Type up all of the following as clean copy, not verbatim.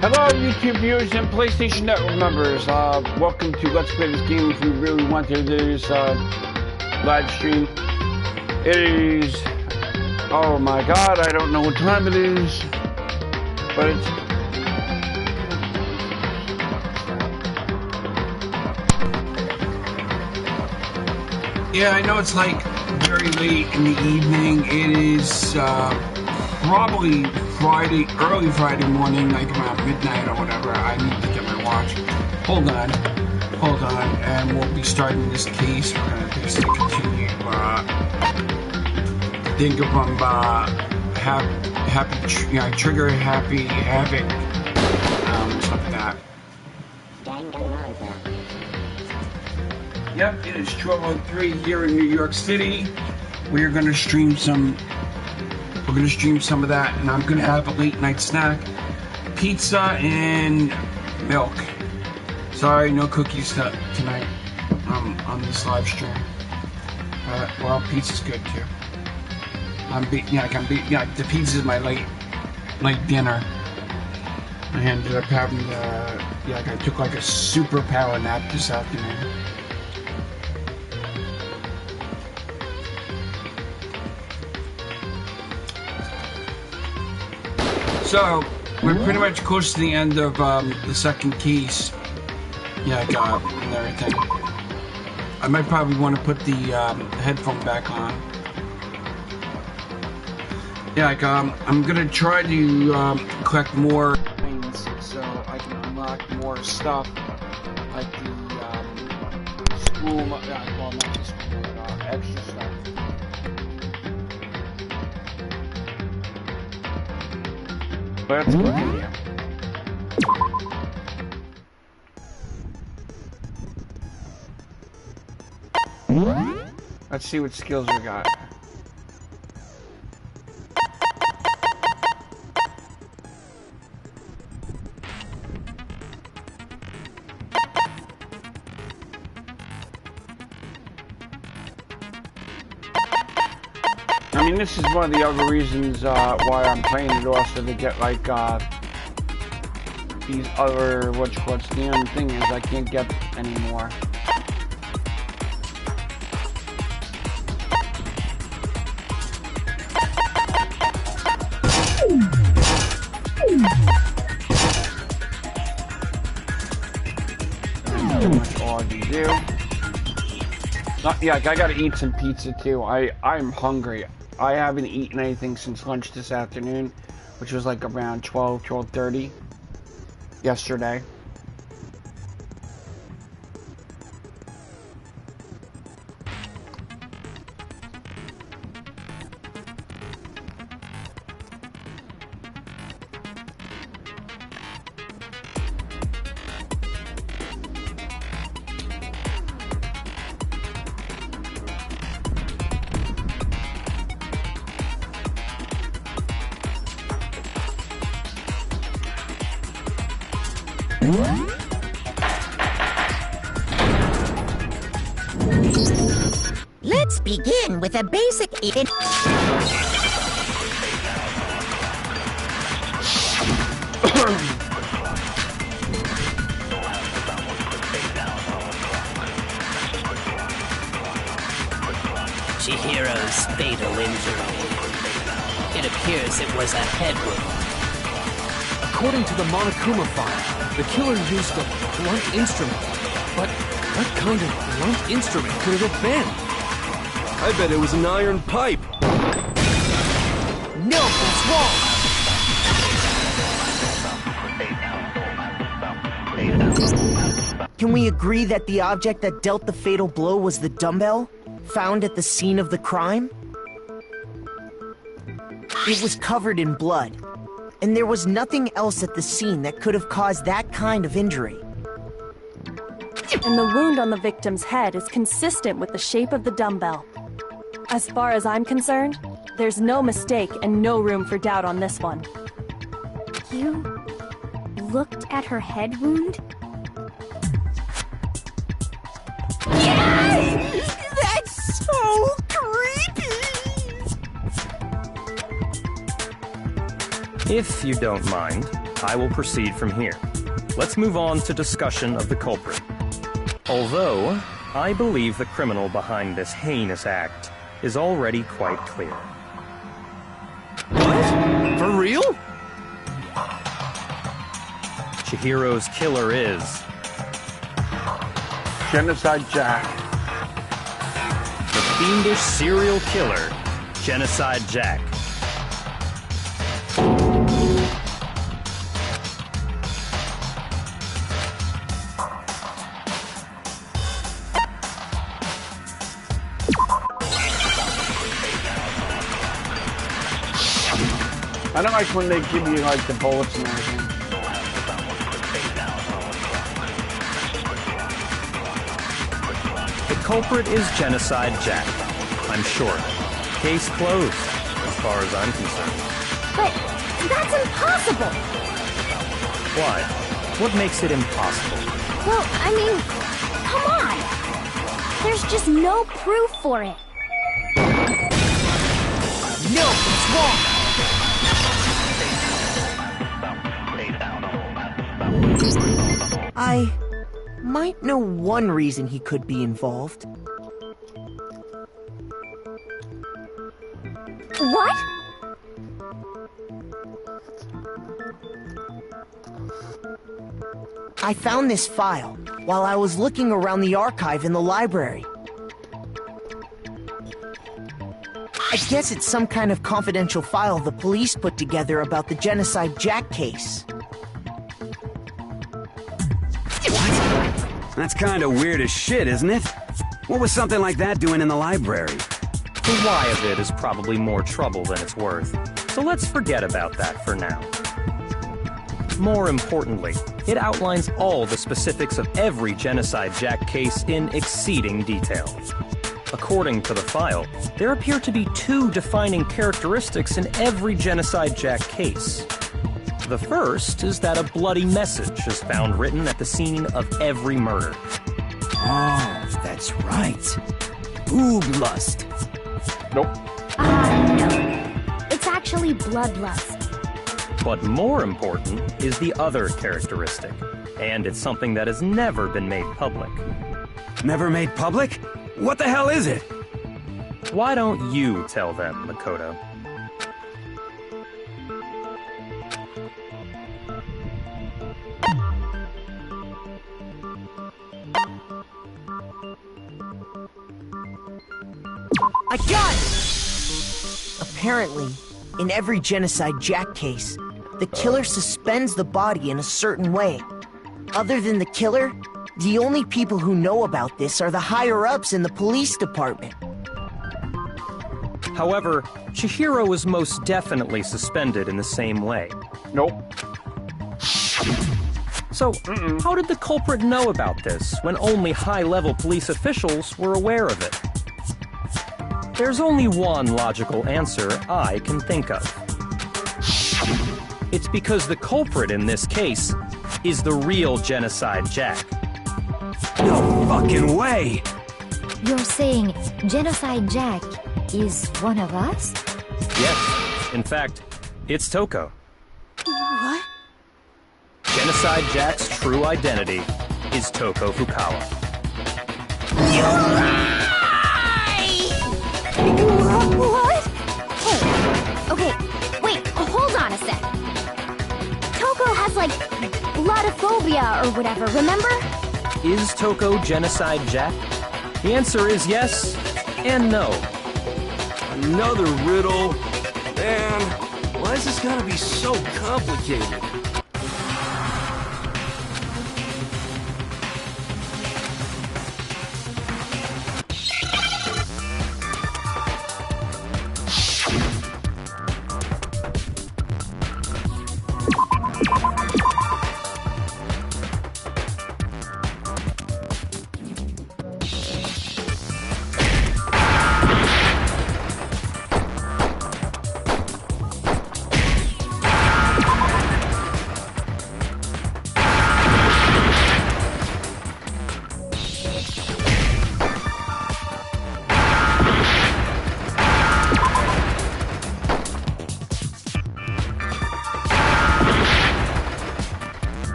Hello, YouTube viewers and PlayStation Network members. Welcome to Let's Play This Game. If you really want to do this live stream, it is. Oh my God, I don't know what time it is, but it's. Yeah, I know it's like very late in the evening. It is probably early Friday morning, like around midnight or whatever. I need to get my watch. Hold on, and we'll be starting this case. We're gonna basically continue. Think of them, trigger happy havoc, stuff like that. Yep, it is 12:03 here in New York City. We're gonna stream some. We're gonna stream some of that, and I'm gonna have a late night snack, pizza and milk. Sorry, no cookies tonight on this live stream. Well, pizza's good too. The pizza's my late dinner. I ended up having I took like a super power nap this afternoon. So, we're pretty much close to the end of the second case. And everything. I might probably want to put the headphone back on. I'm gonna try to collect more coins so I can unlock more stuff, like the school, not the school, but extra stuff. Let's continue. Let's see what skills we got. I mean, this is one of the other reasons why I'm playing it, also to get like these other the only thing is I can't get anymore. Too much all you do. I gotta eat some pizza too. I'm hungry. I haven't eaten anything since lunch this afternoon, which was like around 12:30 yesterday. Let's begin with a basic eating. Chihiro's fatal injury. It appears it was a head wound. According to the Monokuma file, the killer used a blunt instrument. But what kind of blunt instrument could it have been? I bet it was an iron pipe. No, that's wrong! Can we agree that the object that dealt the fatal blow was the dumbbell, found at the scene of the crime? It was covered in blood, and there was nothing else at the scene that could have caused that kind of injury. And the wound on the victim's head is consistent with the shape of the dumbbell. As far as I'm concerned, there's no mistake and no room for doubt on this one. You looked at her head wound? Yes! That's so creepy! If you don't mind. I will proceed from here. Let's move on to discussion of the culprit. Although, I believe the criminal behind this heinous act is already quite clear. What? For real? Chihiro's killer is Genocide Jack. the fiendish serial killer, Genocide Jack. I don't like when they give you like the bullets and everything. The culprit is Genocide Jack. I'm sure. Case closed, as far as I'm concerned. But that's impossible! Why? What makes it impossible? Well, I mean, come on! There's just no proof for it. No, it's wrong! I might know one reason he could be involved. What? I found this file while I was looking around the archive in the library. I guess it's some kind of confidential file the police put together about the Genocide Jack case. That's kind of weird as shit, isn't it? What was something like that doing in the library? The why of it is probably more trouble than it's worth, so let's forget about that for now. More importantly, it outlines all the specifics of every Genocide Jack case in exceeding detail. According to the file, there appear to be two defining characteristics in every Genocide Jack case. The first is that a bloody message is found written at the scene of every murder. Oh, that's right. Ooglust. Nope. No. It's actually bloodlust. But more important is the other characteristic, and it's something that has never been made public. Never made public? What the hell is it? Why don't you tell them, Makoto? I got it! Apparently, in every Genocide Jack case, the killer suspends the body in a certain way. Other than the killer, the only people who know about this are the higher-ups in the police department. However, Chihiro was most definitely suspended in the same way. Nope. So, how did the culprit know about this when only high-level police officials were aware of it? There's only one logical answer I can think of. It's because the culprit in this case is the real Genocide Jack. No fucking way! You're saying Genocide Jack is one of us? Yes, in fact, it's Toko. What? Genocide Jack's true identity is Toko Fukawa. What? Hey, okay, wait, hold on a sec. Toko has, like, blodophobia or whatever, remember? Is Toko Genocide Jack? The answer is yes and no. Another riddle? Man, why is this gotta be so complicated?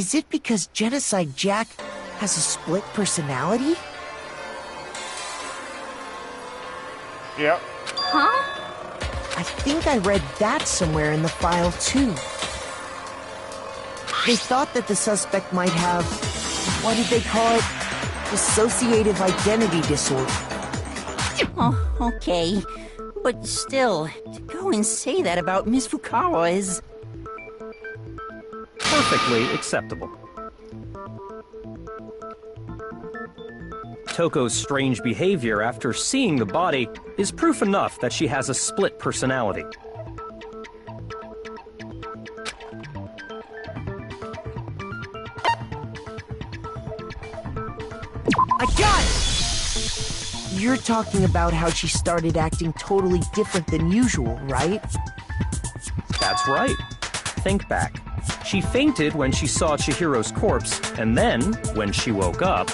Is it because Genocide Jack has a split personality? Yep. Huh? I think I read that somewhere in the file, too. They thought that the suspect might have, what did they call it? Dissociative identity disorder. Oh, okay. But still, to go and say that about Miss Fukawa is... Perfectly acceptable. Toko's strange behavior after seeing the body is proof enough that she has a split personality. I got it! You're talking about how she started acting totally different than usual, right? That's right. Think back. She fainted when she saw Chihiro's corpse, and then, when she woke up...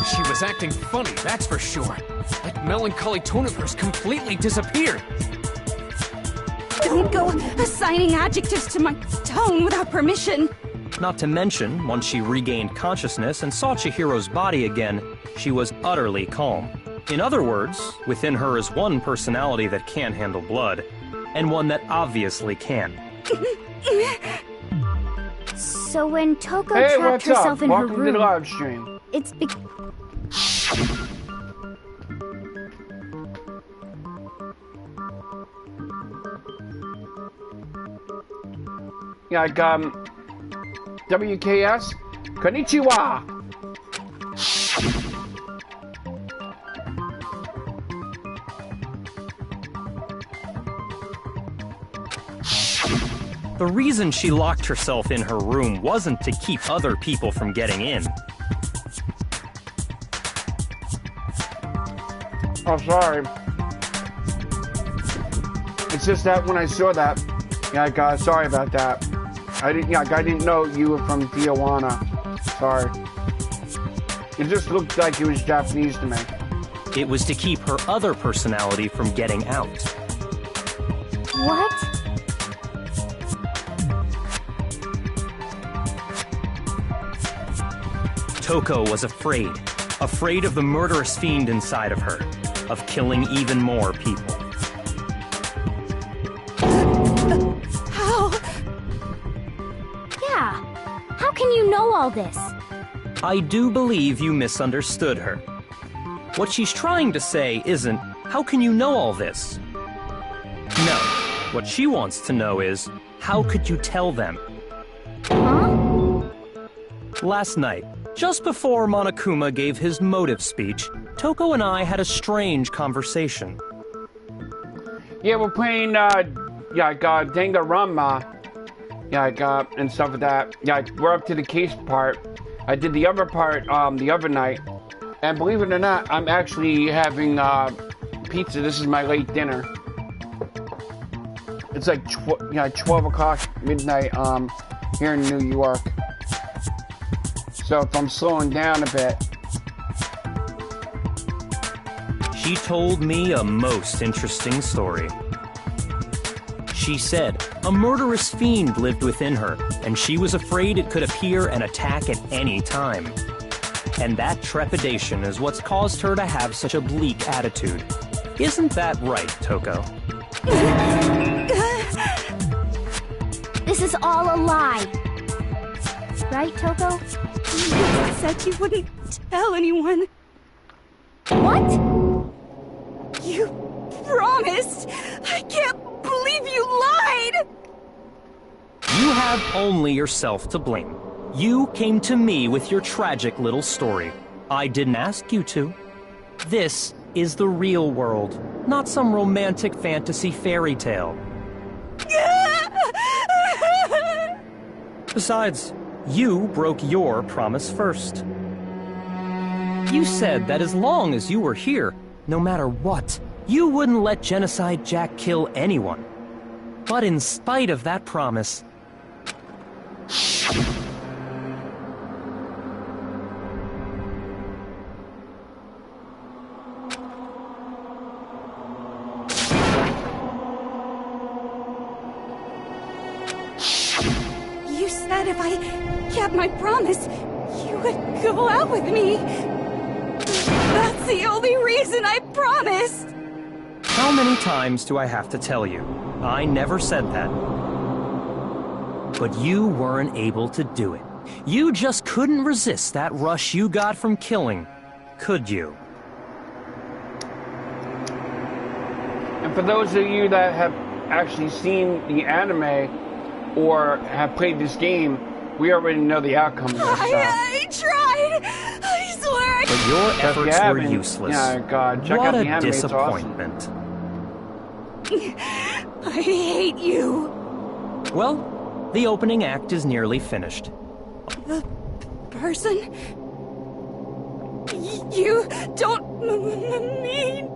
She was acting funny, that's for sure. That melancholy tone of hers completely disappeared. Don't go assigning adjectives to my tone without permission. Not to mention, once she regained consciousness and saw Chihiro's body again, she was utterly calm. In other words, within her is one personality that can't handle blood, and one that obviously can. So when Toko Hey, trapped what's herself up? in her Welcome to the room, live stream. it's Yeah, like, WKS? Konnichiwa! The reason she locked herself in her room wasn't to keep other people from getting in. Oh, sorry. It's just that when I saw that, yeah, sorry about that. I didn't know you were from Tijuana. Sorry. It just looked like it was Japanese to me. It was to keep her other personality from getting out. what? Toko was afraid. Afraid of the murderous fiend inside of her. Of killing even more people. How? Yeah. How can you know all this? I do believe you misunderstood her. What she's trying to say isn't, how can you know all this? No. What she wants to know is, how could you tell them? Huh? Last night, just before Monokuma gave his motive speech, Toko and I had a strange conversation. Yeah, we're playing, Danganronpa. And stuff like that. Yeah, we're up to the case part. I did the other part, the other night. And believe it or not, I'm actually having, pizza. This is my late dinner. It's like, 12 o'clock midnight, here in New York. So if I'm slowing down a bit. She told me a most interesting story. She said a murderous fiend lived within her, and she was afraid it could appear and attack at any time. And that trepidation is what's caused her to have such a bleak attitude. Isn't that right, Toko? This is all a lie. Right, Toko? You said you wouldn't tell anyone. What? You promised! I can't believe you lied! You have only yourself to blame. You came to me with your tragic little story. I didn't ask you to. This is the real world, not some romantic fantasy fairy tale. Besides, you broke your promise first. You said that as long as you were here, no matter what, you wouldn't let Genocide Jack kill anyone. But in spite of that promise, You said if I kept my promise, you would go out with me. That's the only reason I promised. how many times do I have to tell you? I never said that. But you weren't able to do it. You just couldn't resist that rush you got from killing, could you? And for those of you that have actually seen the anime or have played this game, we already know the outcome of this stuff. I tried. I swear I... But your If efforts you were haven't, useless. yeah, God, check what out a the anime, it's awesome. disappointment. I hate you. Well, the opening act is nearly finished. The person you don't mean.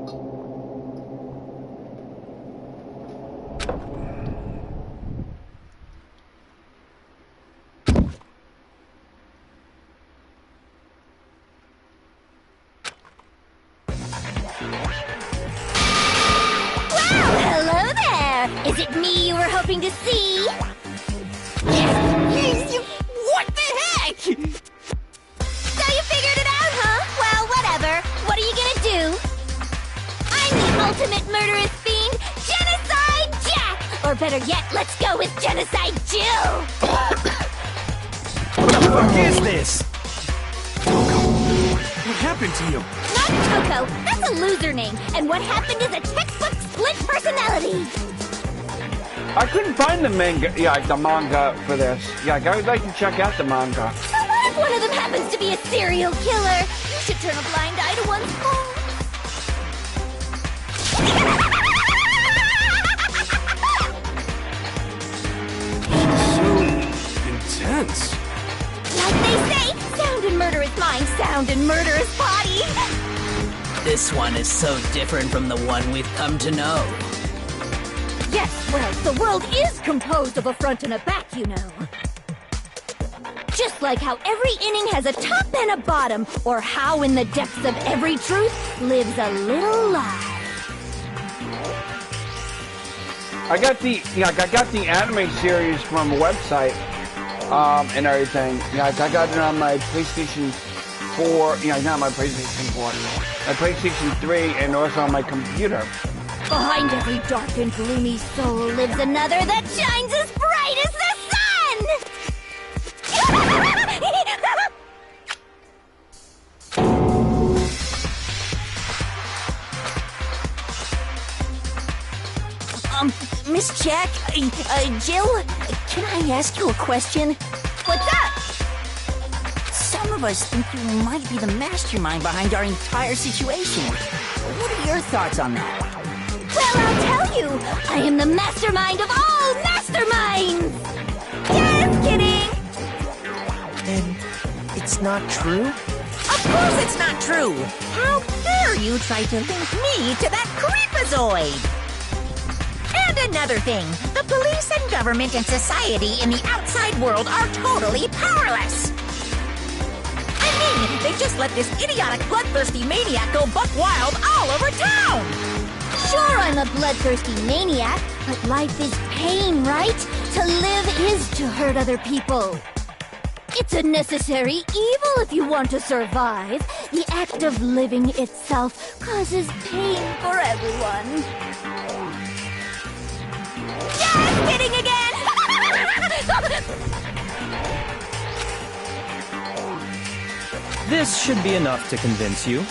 Hello there! Is it me you were hoping to see? What the heck? So you figured it out, huh? Well, whatever. What are you gonna do? I'm the ultimate murderous fiend, Genocide Jack! Or better yet, let's go with Genocide Jill! What the fuck is this? What happened to you? Not Toko, that's a loser name. And what happened is a textbook split personality. I couldn't find the manga, the manga for this. Yeah, I would like to check out the manga. So what if one of them happens to be a serial killer? You should turn a blind eye to one's faults. So intense. Like they say, sound in murderous mind, sound in murderous body. This one is so different from the one we've come to know. Yes, well, the world is composed of a front and a back, you know. Just like how every inning has a top and a bottom, or how in the depths of every truth lives a little lie. I got the anime series from a website, and everything. Yeah, I got it on my PlayStation 4. Yeah, not my PlayStation 4. My PlayStation 3, and also on my computer. Behind every dark and gloomy soul lives another that shines as bright as the sun! Miss Jack, Jill, can I ask you a question? What's up? Some of us think you might be the mastermind behind our entire situation. What are your thoughts on that? Well, I'll tell you! I am the mastermind of all masterminds! Just kidding! And it's not true? Of course it's not true! How dare you try to link me to that creepazoid! And another thing, the police and government and society in the outside world are totally powerless! I mean, they just let this idiotic, bloodthirsty maniac go buck wild all over town! Sure, I'm a bloodthirsty maniac, but life is pain, right? To live is to hurt other people. It's a necessary evil if you want to survive. The act of living itself causes pain for everyone. Just kidding again! This should be enough to convince you.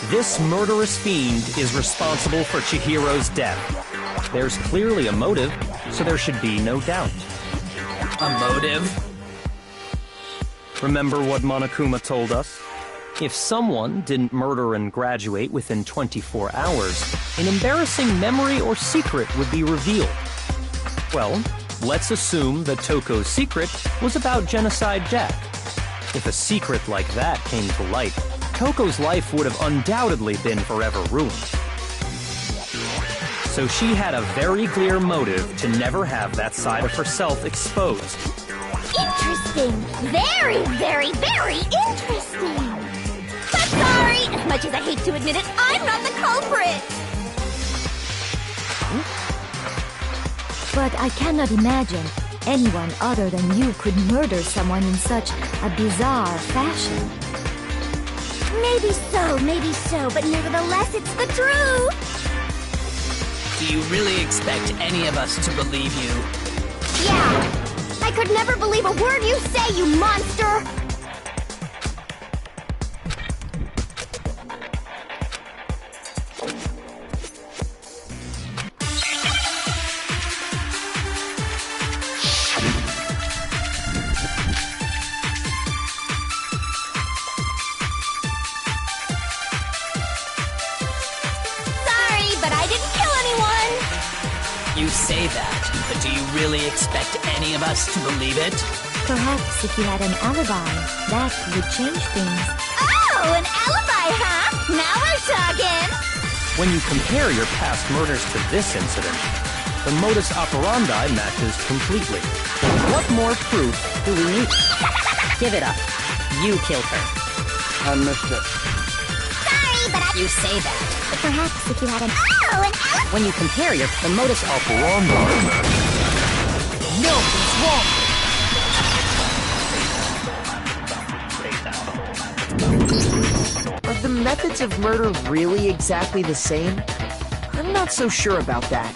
This murderous fiend is responsible for Chihiro's death. There's clearly a motive, so there should be no doubt. A motive? Remember what Monokuma told us? If someone didn't murder and graduate within 24 hours, an embarrassing memory or secret would be revealed. Well, let's assume that Toko's secret was about Genocide Jack. If a secret like that came to light, Toko's life would have undoubtedly been forever ruined. So she had a very clear motive to never have that side of herself exposed. Interesting. Very, very, very interesting. But sorry, as much as I hate to admit it, I'm not the culprit. But I cannot imagine anyone other than you could murder someone in such a bizarre fashion. Maybe so, but nevertheless, it's the truth. Do you really expect any of us to believe you? Yeah. I could never believe a word you say, you monster! You say that, but do you really expect any of us to believe it? Perhaps if you had an alibi, that would change things. Oh, an alibi, huh? Now we're talking! When you compare your past murders to this incident, the modus operandi matches completely. What more proof do we need? Give it up. You killed her. I missed it. Sorry, but You say that. But perhaps if you had an... Oh, an alibi! When you compare the modus operandi No, it's wrong. Are the methods of murder really exactly the same? I'm not so sure about that.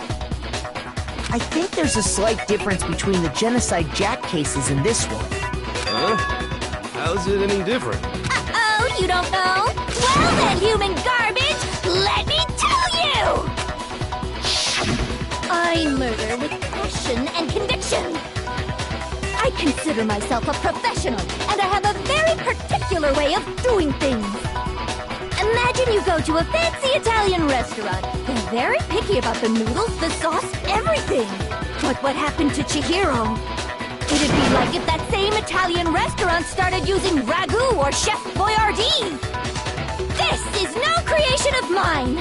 I think there's a slight difference between the Genocide Jack cases and this one. Huh? How's it any different? Uh-oh, you don't know? Well then, human garbage, let me tell you! I murder with passion and conviction. I consider myself a professional, and I have a very particular way of doing things. Imagine you go to a fancy Italian restaurant. They're very picky about the noodles, the sauce, everything. But what happened to Chihiro? It'd be like if that same Italian restaurant started using ragu or Chef Boyardee. This is no creation of mine.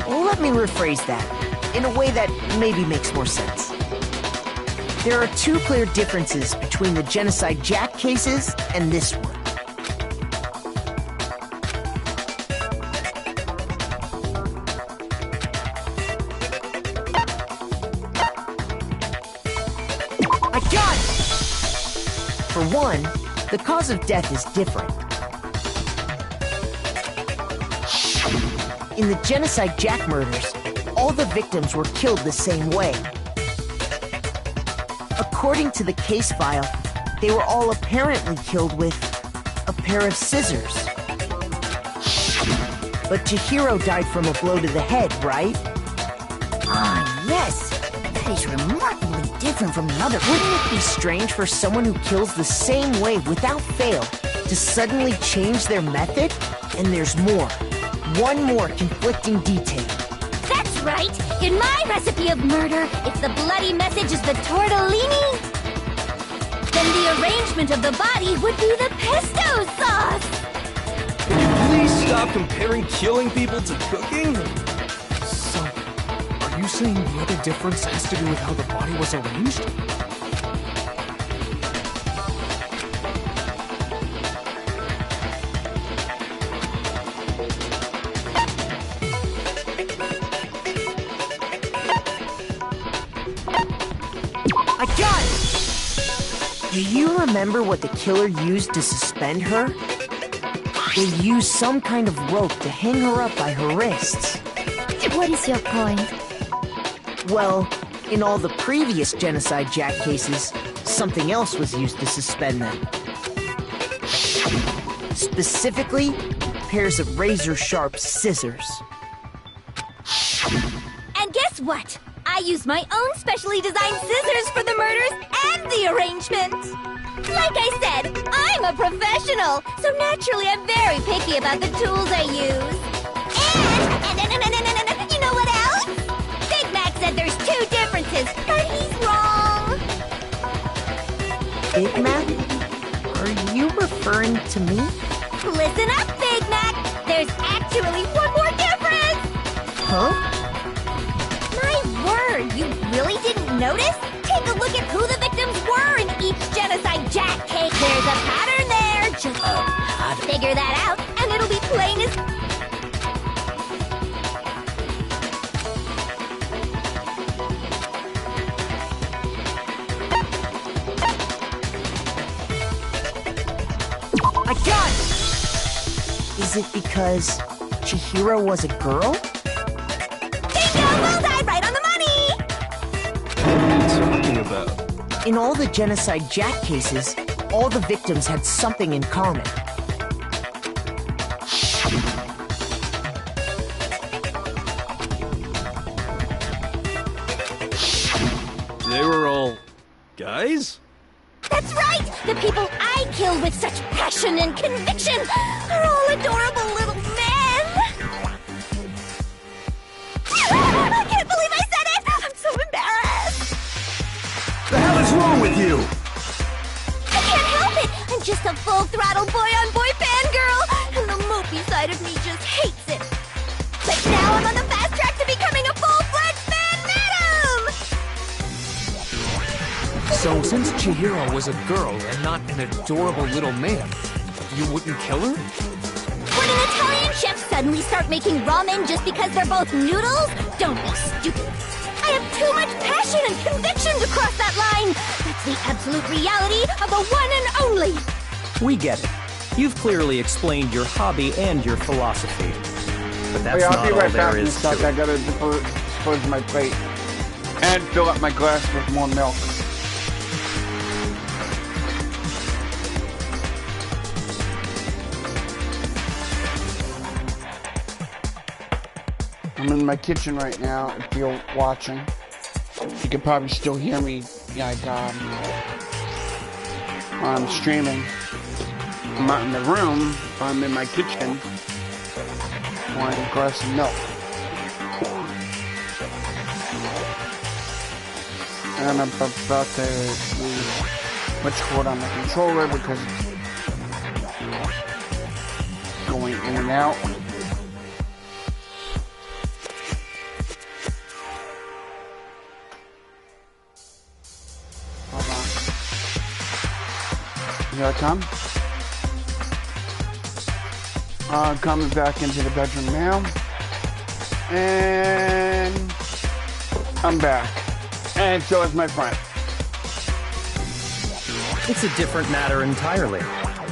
Let me rephrase that in a way that maybe makes more sense. There are two clear differences between the Genocide Jack cases and this one. I got it! For one, the cause of death is different. In the Genocide Jack murders, all the victims were killed the same way. According to the case file, they were all apparently killed with a pair of scissors. But Chihiro died from a blow to the head, right? Ah, yes. That is remarkably different from the other. Wouldn't it be strange for someone who kills the same way without fail to suddenly change their method? And there's more. One more conflicting detail. That's right! In my recipe of murder, if the bloody message is the tortellini, then the arrangement of the body would be the pesto sauce! Can you please stop comparing killing people to cooking? So, are you saying the other difference has to do with how the body was arranged? I got it! Do you remember what the killer used to suspend her? They used some kind of rope to hang her up by her wrists. What is your point? Well, in all the previous Genocide Jack cases, something else was used to suspend them. Specifically, pairs of razor-sharp scissors. And guess what? I used my own specially designed scissors for the murders and the arrangement. Like I said, I'm a professional, so naturally I'm very picky about the tools I use. And you know what else? Big Mac said there's two differences, but he's wrong. Big Mac? Are you referring to me? Listen up, Big Mac. There's actually one more difference. Huh? My word, you really didn't notice? Take a look at who the victims were in each genocide Jack case. There's a pattern there. Just figure that out, and it'll be plain as... I got it! Is it because Chihiro was a girl? Bingo! Bullseye! Right on the money! What are you talking about? In all the genocide Jack cases, all the victims had something in common. They were all guys? That's right! The people I killed with such passion and conviction are all adorable little men! I can't believe I said it! I'm so embarrassed! The hell is wrong with you? I can't help it! I'm just a full-throttle boy-on-boy fangirl, and the mopey side of me just hates it. But now I'm on the fast track to becoming a full-fledged fan madam! So, since Chihiro was a girl and not an adorable little man, you wouldn't kill her? Would an Italian chef suddenly start making ramen just because they're both noodles? Don't be stupid. I have too much passion and conviction to cross that line. That's the absolute reality of the one and only. We get it. You've clearly explained your hobby and your philosophy. But that's I'll not be all right back, there is Miss to Duck. I it. gotta dispose my plate and fill up my glass with more milk. I'm in my kitchen right now, if you're watching. You can probably still hear me, like, I'm streaming. I'm not in the room, I'm in my kitchen, pouring a glass of milk. And I'm about to switch cord on the controller because it's going in and out. Here I come. Coming back into the bedroom now. And I'm back. And so is my friend. It's a different matter entirely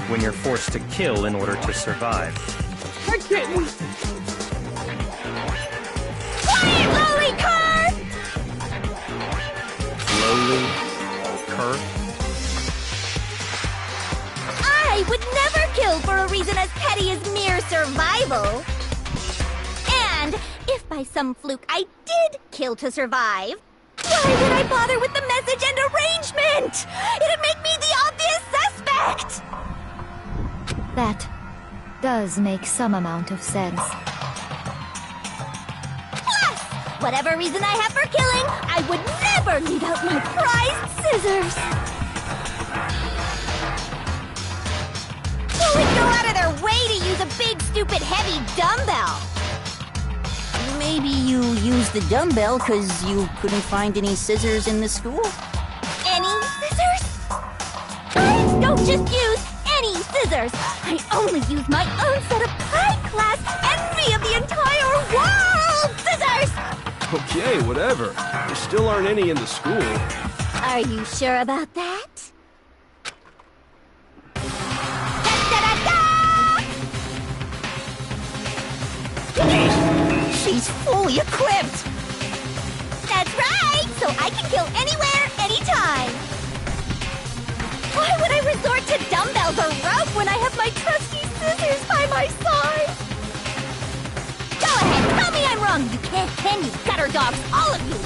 when you're forced to kill in order to survive. Hi, kitten. Quiet, lowly cur! Lowly cur? I would never kill for a reason as petty as mere survival. And if by some fluke I did kill to survive, why would I bother with the message and arrangement? It'd make me the obvious suspect! That does make some amount of sense. Plus, whatever reason I have for killing, I would never leave out my prized scissors! Who would go out of their way to use a big, stupid, heavy dumbbell? Maybe you used the dumbbell because you couldn't find any scissors in the school? Any scissors? I don't just use any scissors. I only use my own set of high-class envy of the entire world scissors! Okay, whatever. There still aren't any in the school. Are you sure about that? She's fully equipped! That's right! So I can kill anywhere, anytime! Why would I resort to dumbbells or rope when I have my trusty scissors by my side? Go ahead, tell me I'm wrong! You can't pen, you gutter dogs, all of you!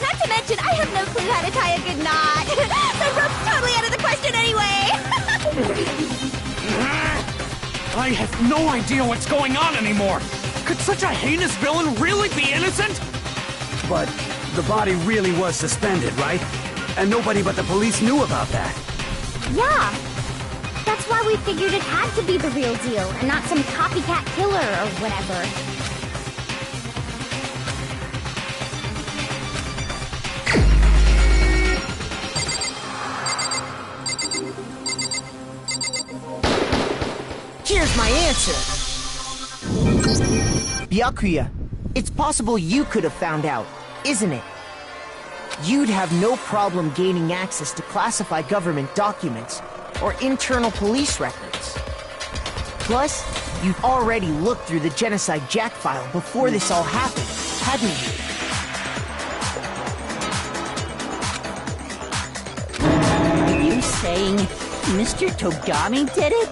Not to mention, I have no clue how to tie a good knot! The rope's totally out of the question anyway! I have no idea what's going on anymore! Could such a heinous villain really be innocent? But the body really was suspended, right? And nobody but the police knew about that. Yeah. That's why why we figured it had to be the real deal and not some copycat killer or whatever. Here's my answer! Byakuya, it's possible you could have found out, isn't it? You'd have no problem gaining access to classified government documents or internal police records. Plus, you've already looked through the Genocide Jack file before this all happened, hadn't you? Are you saying Mr. Togami did it?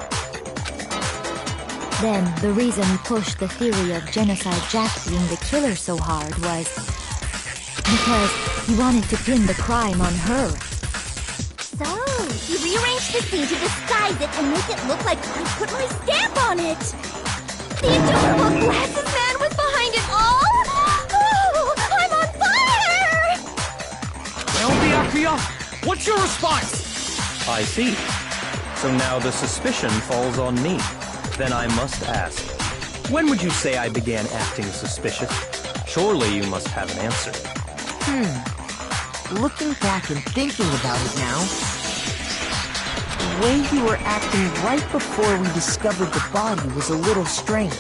Then, the reason he pushed the theory of Genocide Jack being the killer so hard was because he wanted to pin the crime on her. So, he rearranged the scene to disguise it and make it look like I put my stamp on it! The adorable glasses man was behind it all! Oh, I'm on fire! Well, Byakuya, what's your response? I see. So now the suspicion falls on me. Then I must ask, when would you say I began acting suspicious? Surely you must have an answer. Looking back and thinking about it now, the way you were acting right before we discovered the body was a little strange.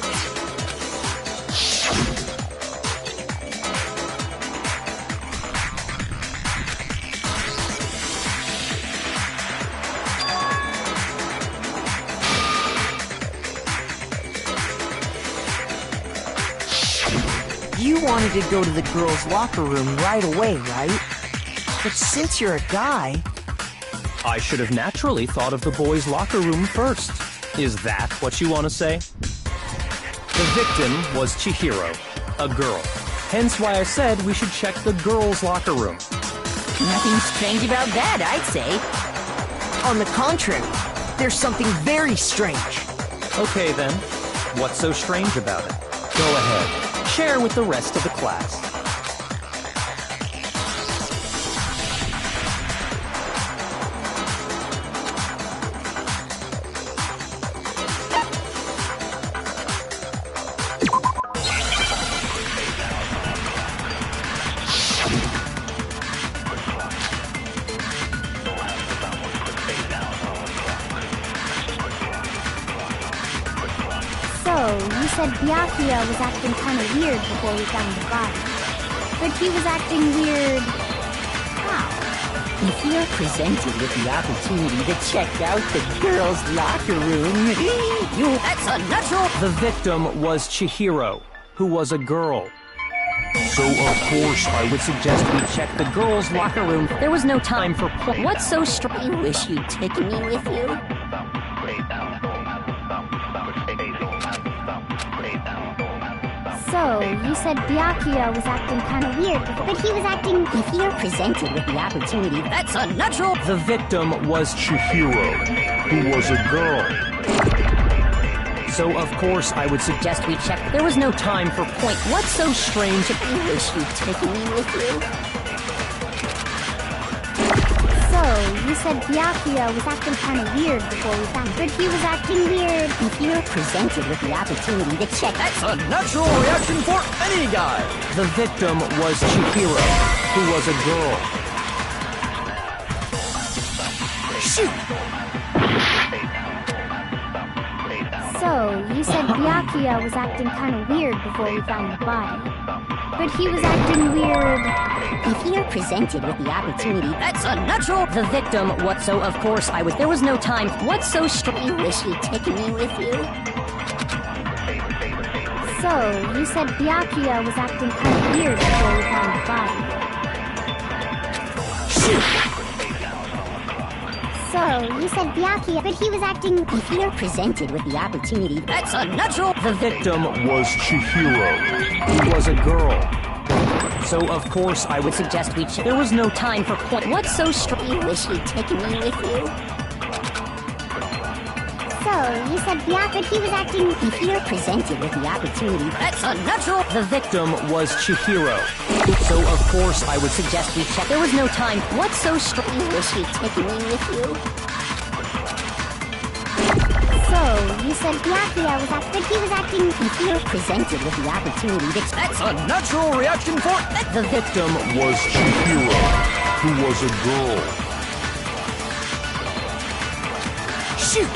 You wanted to go to the girls' locker room right away, right? But since you're a guy... I should have naturally thought of the boys' locker room first. Is that what you want to say? The victim was Chihiro, a girl. Hence why I said we should check the girls' locker room. Nothing strange about that, I'd say. On the contrary, there's something very strange. Okay then, what's so strange about it? Go ahead, share with the rest of the class. You said Byakuya was acting kind of weird before we found the body. But he was acting weird... how? If you're presented with the opportunity to check out the girls' locker room, that's unnatural! The victim was Chihiro, who was a girl. So, of course, I would suggest we check the girls' locker room. There was no time for What's so strange? I wish you'd take me with you. So, you said Byakuya was acting kind of weird, but he was acting... If you're presented with the opportunity, that's unnatural! The victim was Chihiro, who was a girl. So, of course, I would suggest we check. There was no time for point. What's so strange? I wish you'd take me with you. So, you said Byakuya was acting kind of weird before we found him, but he was acting weird. If you're presented with the opportunity to check, that's a natural reaction for any guy! The victim was Chihiro, who was a girl. Shoot! So, you said Byakuya was acting kind of weird before we found the body. But he was acting weird. If you're presented with the opportunity, that's unnatural! The victim, what so, of course, I was. There was no time. What's so strange? I wish you'd taken me with you. So, you said Byakuya was acting kind of weird before we found the body. Shoot! So, you said Byakuya, but he was acting... If you're presented with the opportunity, that's unnatural! The victim was Chihiro, who was a girl. So, of course, I would suggest we check. There was no time for point. What's so strange? I wish you'd taken me with you. So, you said Byakuya, but he was acting... If you're presented with the opportunity, that's unnatural! The victim was Chihiro. So, of course, I would suggest we check. There was no time. What's so strange? I wish you'd taken me with you. you said Byakuya was acting, he was acting... If you're presented with the opportunity to... That's a natural reaction for... The victim was Chihiro, who was a girl. Shoot!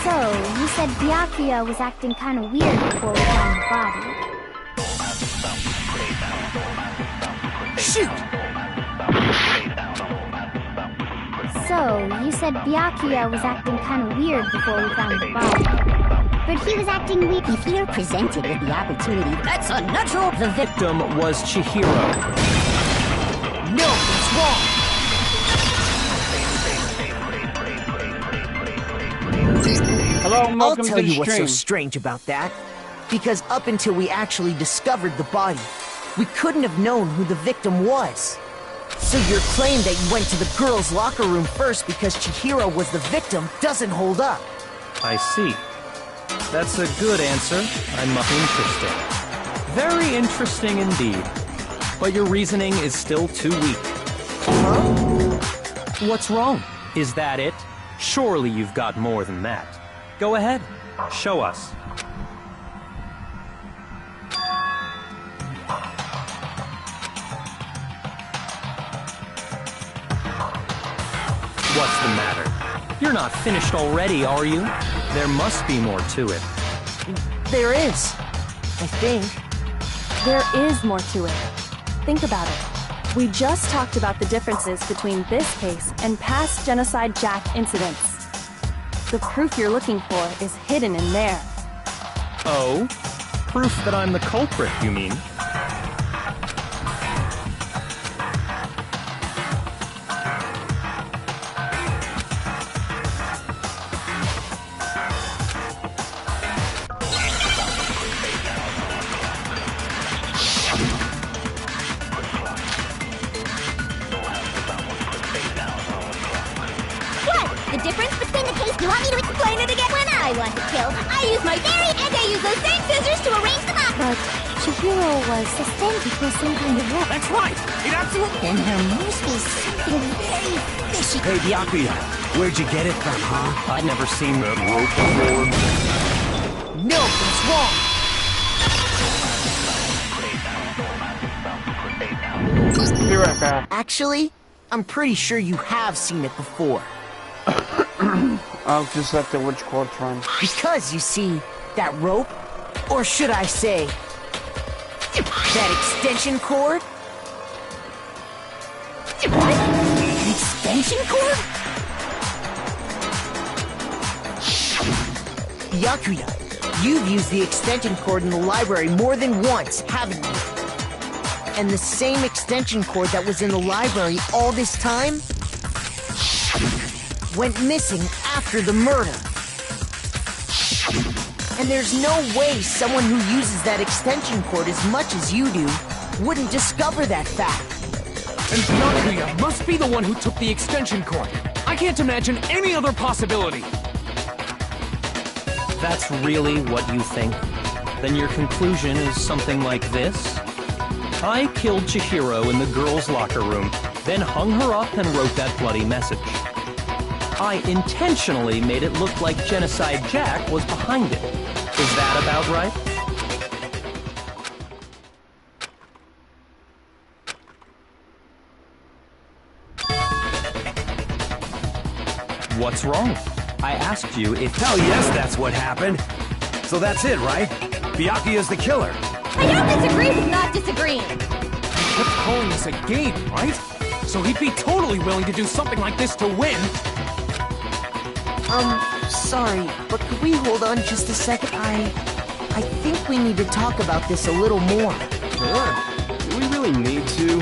So, you said Byakuya was acting kind of weird before we found the body. Shoot! So, you said Byakuya was acting kind of weird before we found the body. But he was acting weird. If you're presented with the opportunity, that's a natural... The victim was Chihiro. No, it's wrong! Hello and welcome I'll tell to the you what's so stream. strange about that. Because up until we actually discovered the body, we couldn't have known who the victim was. So your claim that you went to the girls' locker room first because Chihiro was the victim doesn't hold up. I see. That's a good answer. I'm interesting. Very interesting indeed. But your reasoning is still too weak. Huh? What's wrong? Is that it? Surely you've got more than that. Go ahead. Show us. What's the matter? You're not finished already, are you? There must be more to it. There is. I think. There is more to it. Think about it. We just talked about the differences between this case and past Genocide Jack incidents. The proof you're looking for is hidden in there. Oh? Proof that I'm the culprit, you mean? The difference between the case... You want me to explain it again? When I want to kill, I use my very... And I use those same scissors to arrange them up! But Chihiro was suspended with some kind of rope. That's right! It absolutely... Then there must be something very fishy. Hey, Byakuya, where'd you get it from, huh? I'd never seen That rope before? No, that's wrong! Be right back. Actually, I'm pretty sure you have seen it before. I'll just let the witch corpse run. Because, you see, that rope, or should I say, that extension cord? What? An extension cord? Byakuya, you've used the extension cord in the library more than once, haven't you? And the same extension cord that was in the library all this time went missing after the murder. And there's no way someone who uses that extension cord as much as you do wouldn't discover that fact. And Byakuya must be the one who took the extension cord. I can't imagine any other possibility. That's really what you think? Then your conclusion is something like this? I killed Chihiro in the girls' locker room, then hung her up and wrote that bloody message. I intentionally made it look like Genocide Jack was behind it. Is that about right? What's wrong? I asked you if... Hell yes, that's what happened. So that's it, right? Byakuya's the killer. I don't disagree with not disagreeing. He kept calling this a game, right? So he'd be totally willing to do something like this to win. Sorry, but could we hold on just a second? I think we need to talk about this a little more. Sure. Do we really need to?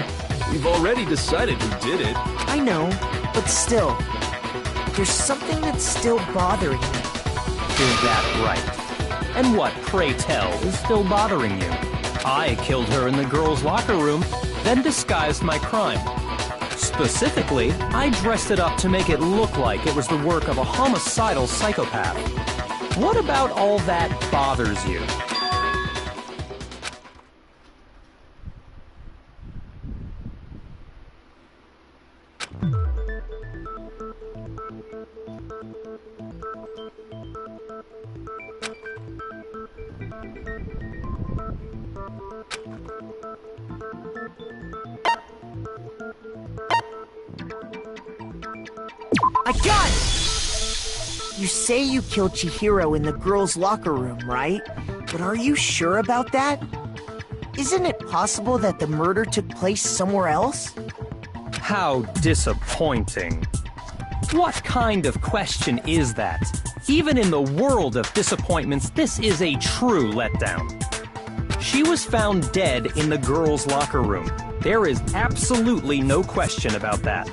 We've already decided who did it. I know, but still, there's something that's still bothering me. Is that right? And what, pray tell, is still bothering you? I killed her in the girls' locker room, then disguised my crime. Specifically, I dressed it up to make it look like it was the work of a homicidal psychopath. What about all that bothers you? I got it! You say you killed Chihiro in the girls' locker room, right? But are you sure about that? Isn't it possible that the murder took place somewhere else? How disappointing. What kind of question is that? Even in the world of disappointments, this is a true letdown. She was found dead in the girls' locker room. There is absolutely no question about that.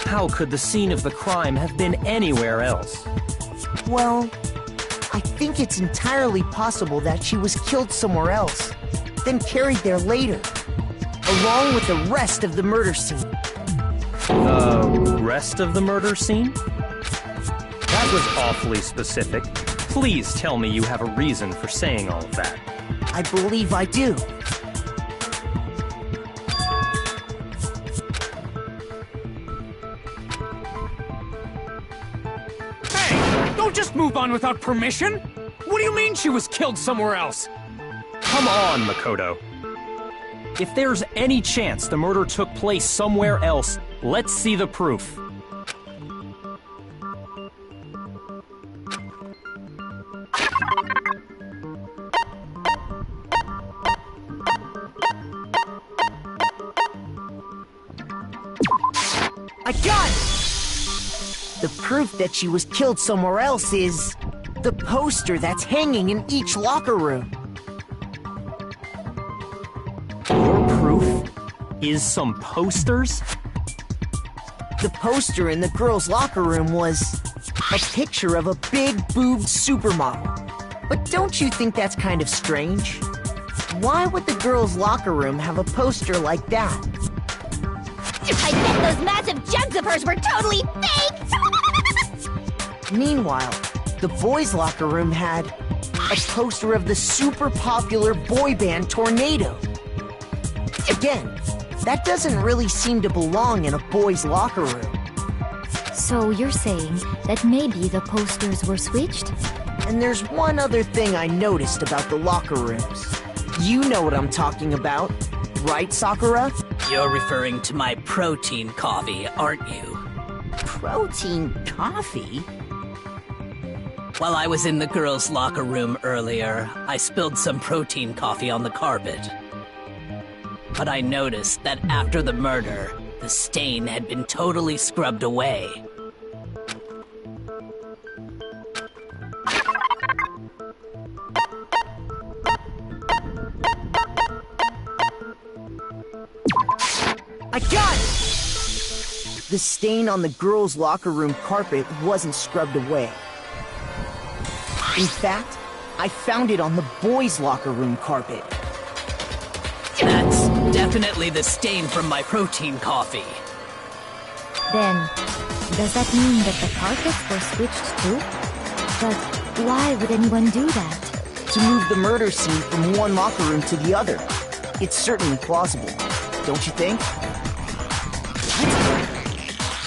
How could the scene of the crime have been anywhere else? Well, I think it's entirely possible that she was killed somewhere else, then carried there later, along with the rest of the murder scene. The rest of the murder scene? That was awfully specific. Please tell me you have a reason for saying all of that. I believe I do. Hey! Don't just move on without permission! What do you mean she was killed somewhere else? Come on, Makoto. If there's any chance the murder took place somewhere else, let's see the proof. I got it! The proof that she was killed somewhere else is the poster that's hanging in each locker room. Your proof is some posters? The poster in the girls' locker room was a picture of a big-boobed supermodel. But don't you think that's kind of strange? Why would the girls' locker room have a poster like that? I bet those massive jugs of hers were totally fake! Meanwhile, the boys' locker room had a poster of the super popular boy band Tornado. Again, that doesn't really seem to belong in a boys' locker room. So you're saying that maybe the posters were switched? And there's one other thing I noticed about the locker rooms. You know what I'm talking about, right, Sakura? You're referring to my protein coffee, aren't you? Protein coffee? While I was in the girls' locker room earlier, I spilled some protein coffee on the carpet. But I noticed that after the murder, the stain had been totally scrubbed away. I got it! The stain on the girls' locker room carpet wasn't scrubbed away. In fact, I found it on the boys' locker room carpet. That's definitely the stain from my protein coffee. Then, does that mean that the carpets were switched too? But why would anyone do that? To move the murder scene from one locker room to the other. It's certainly plausible, don't you think?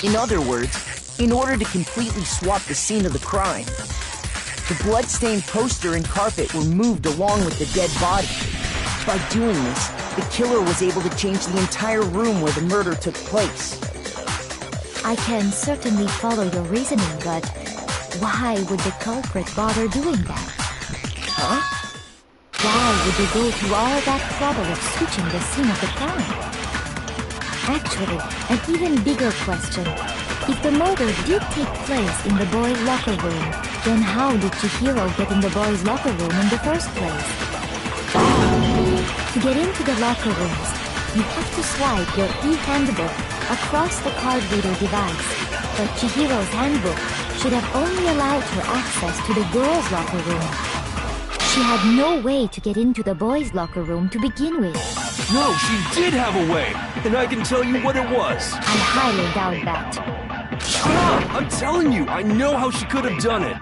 In other words, in order to completely swap the scene of the crime, the blood-stained poster and carpet were moved along with the dead body. By doing this, the killer was able to change the entire room where the murder took place. I can certainly follow your reasoning, but why would the culprit bother doing that? Huh? Why would they go through all that trouble of switching the scene of the crime? Actually, an even bigger question. If the murder did take place in the boys' locker room, then how did Chihiro get in the boys' locker room in the first place? To get into the locker rooms, you have to swipe your e-handbook across the card reader device. But Chihiro's handbook should have only allowed her access to the girls' locker room. She had no way to get into the boys' locker room to begin with. No, she did have a way, and I can tell you what it was. I highly doubt that. Shut up! I'm telling you, I know how she could have done it.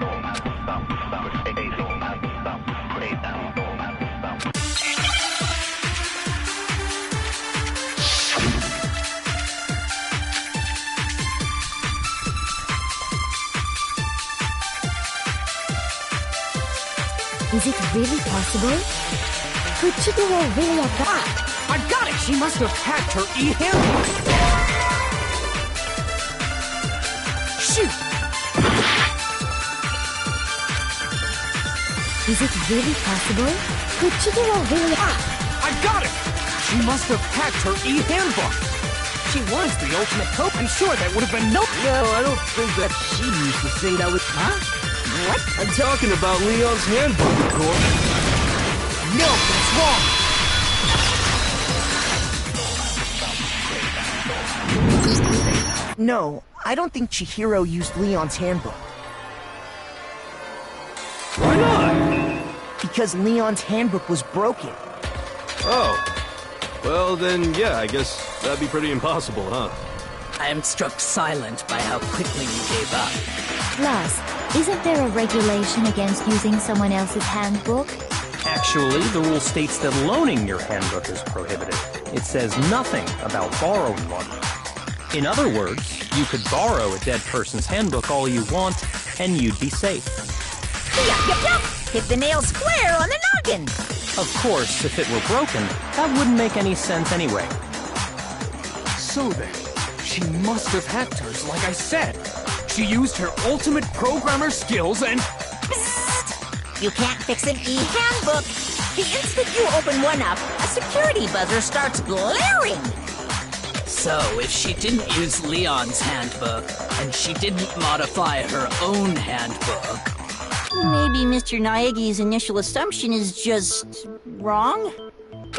Is it really possible? Could Chihiro really have got... I got it! She must have hacked her e-handbook! Shoot! Is it really possible? Could Chihiro really have... I got it! She must have hacked her e-handbook! She was the ultimate cope. I'm sure that would have been no... No, I don't think that she used to say that was... Huh? What? I'm talking about Leon's handbook, of course. No, that's wrong! No, I don't think Chihiro used Leon's handbook. Why not? Because Leon's handbook was broken. Oh. Well, then, yeah, I guess that'd be pretty impossible, huh? I am struck silent by how quickly you gave up. Plus, isn't there a regulation against using someone else's handbook? Actually, the rule states that loaning your handbook is prohibited. It says nothing about borrowing one. In other words, you could borrow a dead person's handbook all you want, and you'd be safe. Yup. Hit the nail square on the noggin. Of course, if it were broken, that wouldn't make any sense anyway. So then, she must have hacked hers, like I said. She used her ultimate programmer skills and... Psst! You can't fix an e-handbook. The instant you open one up, a security buzzer starts blaring. So, if she didn't use Leon's handbook, and she didn't modify her own handbook... Maybe Mr. Naegi's initial assumption is just... wrong?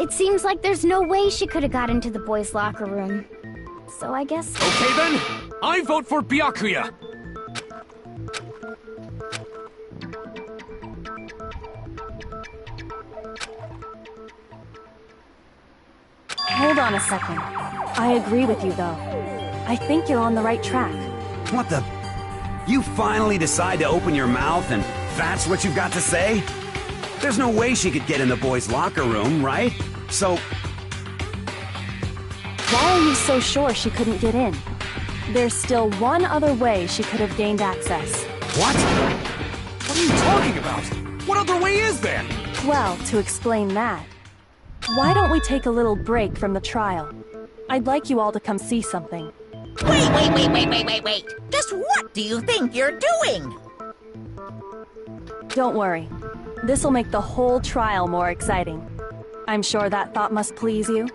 It seems like there's no way she could have got into the boys' locker room. So I guess... Okay then, I vote for Byakuya! Hold on a second. I agree with you, though. I think you're on the right track. What the... You finally decide to open your mouth and that's what you've got to say? There's no way she could get in the boys' locker room, right? So... Why are you so sure she couldn't get in? There's still one other way she could have gained access. What? What are you talking about? What other way is there? Well, to explain that, why don't we take a little break from the trial? I'd like you all to come see something. Wait. Just what do you think you're doing? Don't worry. This'll make the whole trial more exciting. I'm sure that thought must please you.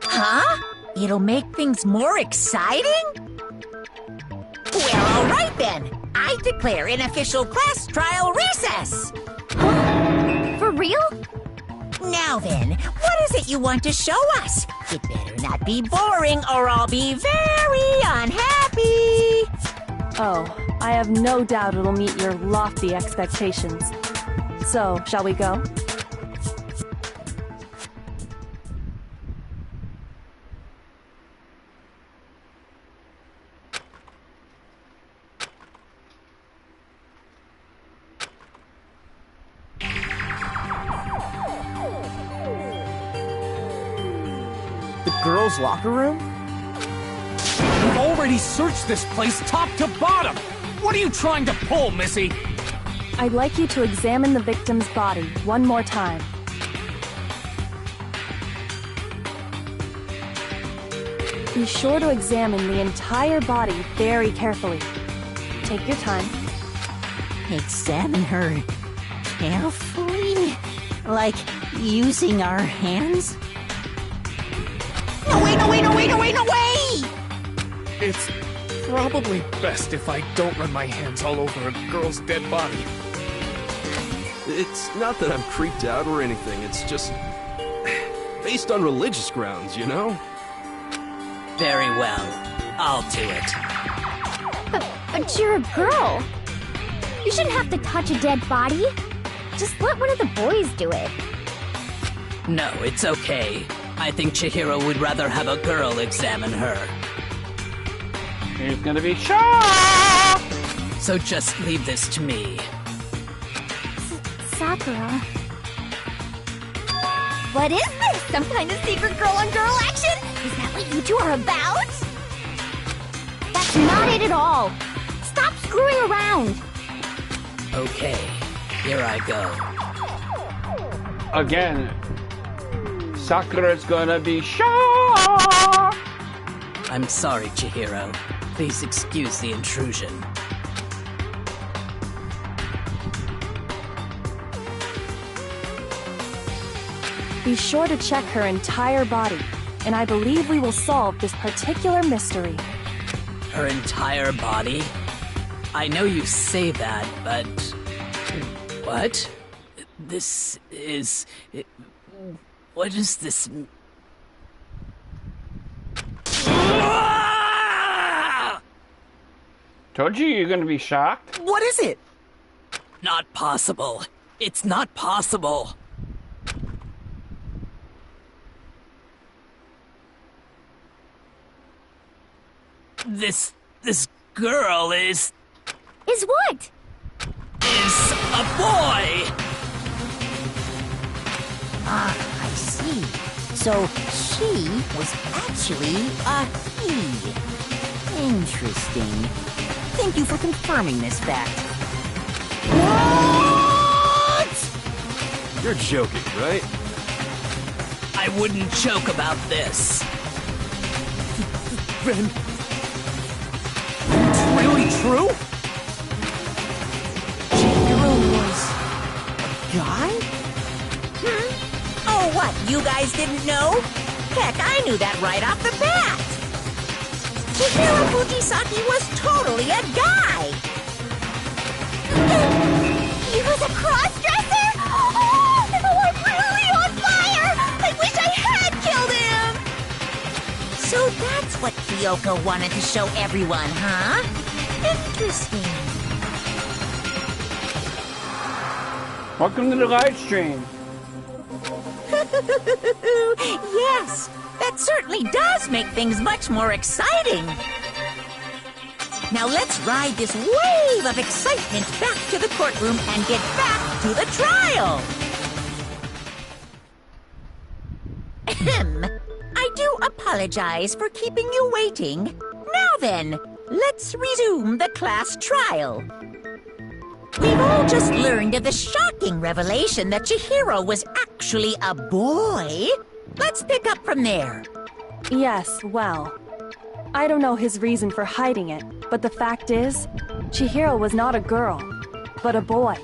Huh? It'll make things more exciting? Well, all right then. I declare an official class trial recess. For real? Now then, what is it you want to show us? It better not be boring or I'll be very unhappy. Oh, I have no doubt it'll meet your lofty expectations. So, shall we go? The girls' locker room? We've already searched this place top to bottom! What are you trying to pull, Missy? I'd like you to examine the victim's body one more time. Be sure to examine the entire body very carefully. Take your time. Examine her carefully? Like using our hands? No way! It's probably best if I don't run my hands all over a girl's dead body. It's not that I'm creeped out or anything, it's just... based on religious grounds, you know? Very well. I'll do it. But you're a girl. You shouldn't have to touch a dead body. Just let one of the boys do it. No, it's okay. I think Chihiro would rather have a girl examine her. He's gonna be shocked! So just leave this to me. Sakura. What is this? Some kind of secret girl-on-girl action? Is that what you two are about? That's not it at all. Stop screwing around. Okay. Here I go. Again, Sakura's gonna be shocked! I'm sorry, Chihiro. Please excuse the intrusion. Be sure to check her entire body, and I believe we will solve this particular mystery. Her entire body? I know you say that, but... What? This is... What is this... Told you you're gonna be shocked. What is it? Not possible. It's not possible. This girl is what? Is a boy! Ah, I see. So she was actually a he. Interesting. Thank you for confirming this fact. What? You're joking, right? I wouldn't joke about this. Ben... Really true? Chihiro was a guy? Oh, what? You guys didn't know? Heck, I knew that right off the bat. Chihiro Fujisaki was totally a guy. He was a cross-dresser? Oh, I'm really on fire! I wish I had killed him! So that's what Kyoko wanted to show everyone, huh? Interesting. Welcome to the live stream. Yes, that certainly does make things much more exciting. Now let's ride this wave of excitement back to the courtroom and get back to the trial. Ahem. I do apologize for keeping you waiting. Now then, let's resume the class trial. We've all just learned of the shocking revelation that Chihiro was actually a boy. Let's pick up from there. Yes, well, I don't know his reason for hiding it, but the fact is, Chihiro was not a girl, but a boy.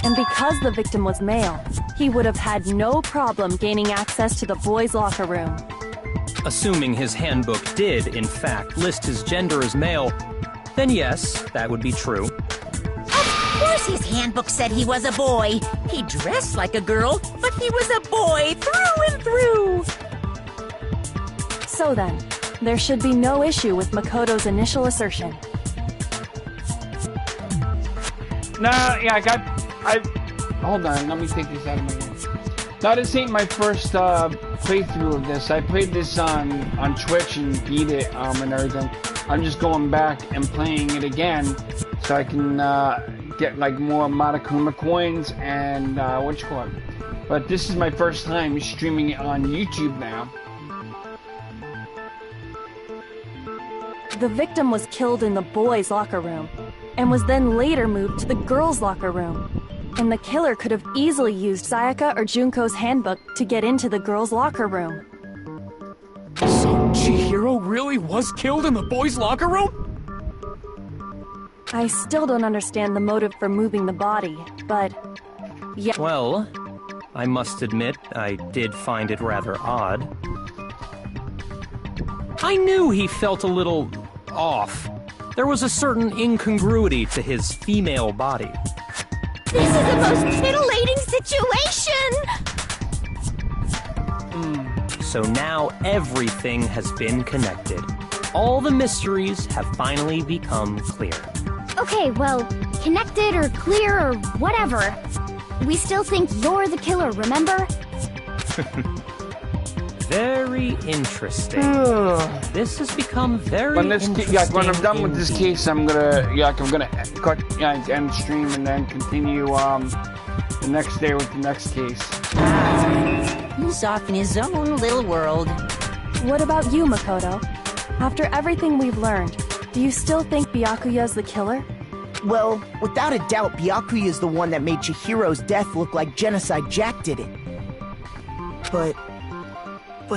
And because the victim was male, he would have had no problem gaining access to the boys' locker room. Assuming his handbook did, in fact, list his gender as male, then yes, that would be true. Of course his handbook said he was a boy. He dressed like a girl, but he was a boy through and through. So then, there should be no issue with Makoto's initial assertion. No, yeah, hold on, let me take this out of my hand. Now, this ain't my first playthrough of this. I played this on Twitch and beat it and everything. I'm just going back and playing it again so I can get like more Monokuma coins and what you call it. But this is my first time streaming it on YouTube now. The victim was killed in the boys' locker room, and was then later moved to the girls' locker room. And the killer could have easily used Sayaka or Junko's handbook to get into the girls' locker room. So Chihiro really was killed in the boys' locker room? I still don't understand the motive for moving the body, but... yeah. Well, I must admit, I did find it rather odd. I knew he felt a little off. There was a certain incongruity to his female body. This is the most titillating situation! So now everything has been connected. All the mysteries have finally become clear. Okay, well, connected or clear or whatever. We still think you're the killer, remember? Very interesting. This has become very interesting. When I'm done with this case, I'm gonna cut end stream and then continue the next day with the next case. He's off in his own little world. What about you, Makoto? After everything we've learned, do you still think Byakuya's the killer? Well, without a doubt, Byakuya is the one that made Chihiro's death look like Genocide Jack did it. But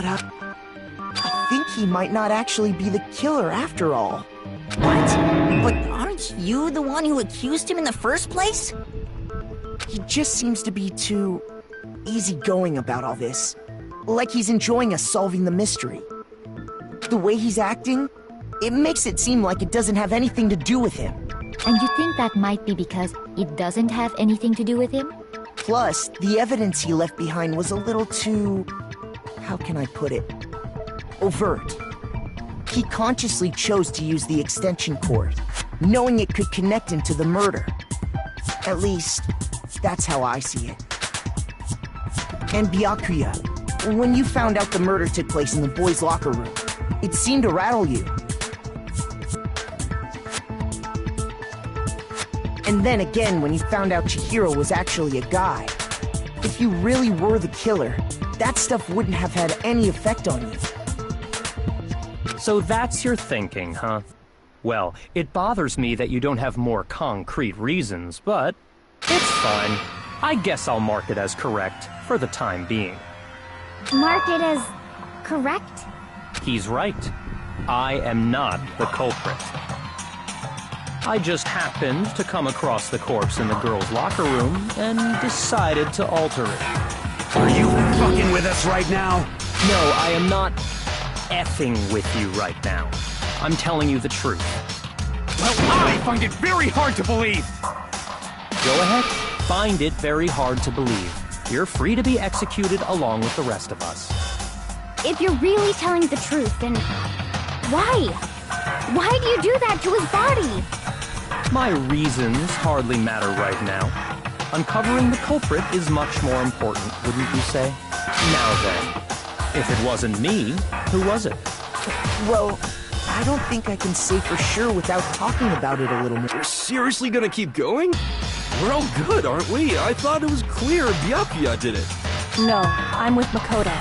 I think he might not actually be the killer after all. What? But aren't you the one who accused him in the first place? He just seems to be too easygoing about all this. Like he's enjoying us solving the mystery. The way he's acting, it makes it seem like it doesn't have anything to do with him. And you think that might be because it doesn't have anything to do with him? Plus, the evidence he left behind was a little too... how can I put it? Overt. He consciously chose to use the extension cord, knowing it could connect him to the murder. At least, that's how I see it. And Byakuya, when you found out the murder took place in the boys' locker room, it seemed to rattle you. And then again, when you found out Chihiro was actually a guy. If you really were the killer, that stuff wouldn't have had any effect on you. So that's your thinking, huh? Well, it bothers me that you don't have more concrete reasons, but it's fine. I guess I'll mark it as correct for the time being. Mark it as correct? He's right. I am not the culprit. I just happened to come across the corpse in the girls' locker room and decided to alter it. Are you fucking with us right now? No, I am not effing with you right now. I'm telling you the truth. Well, I find it very hard to believe! Go ahead. Find it very hard to believe. You're free to be executed along with the rest of us. If you're really telling the truth, then why? Why do you do that to his body? My reasons hardly matter right now. Uncovering the culprit is much more important, wouldn't you say? Now then, if it wasn't me, who was it? Well, I don't think I can say for sure without talking about it a little more. We're seriously gonna keep going? We're all good, aren't we? I thought it was clear Byakuya did it. No, I'm with Makoto.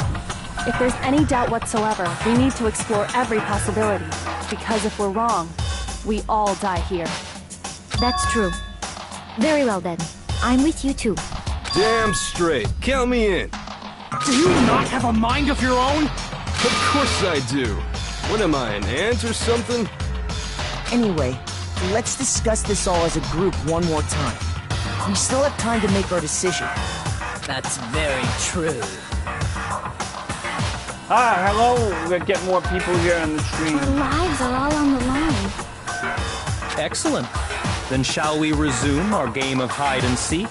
If there's any doubt whatsoever, we need to explore every possibility. Because if we're wrong, we all die here. That's true. Very well then. I'm with you too. Damn straight. Count me in. Do you not have a mind of your own? Of course I do. What am I, an ant or something? Anyway, let's discuss this all as a group one more time. We still have time to make our decision. That's very true. Hi, hello. We're gonna get more people here on the stream. Our lives are all on the line. Excellent. Then shall we resume our game of hide and seek?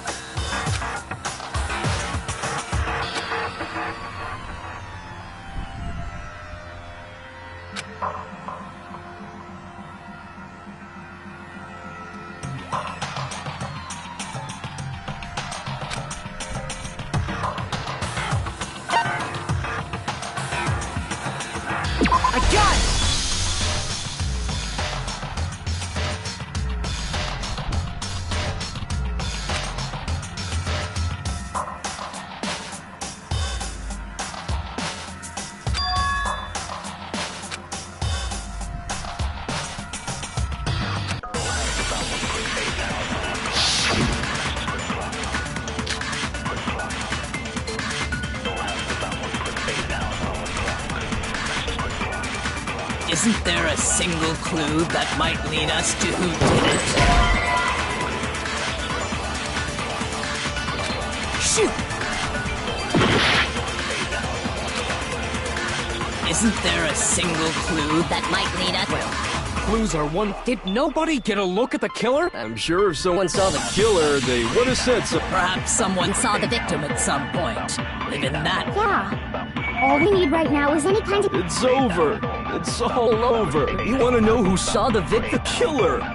Isn't there a single clue that might lead us to who did it? Shoot! Isn't there a single clue that might lead us? Well, clues are one. Did nobody get a look at the killer? I'm sure if someone saw the killer, they would have said so. Perhaps someone saw the victim at some point. Even that. Yeah. All we need right now is any kind of... It's over. It's all over. You want to know who saw the victim? The killer. No,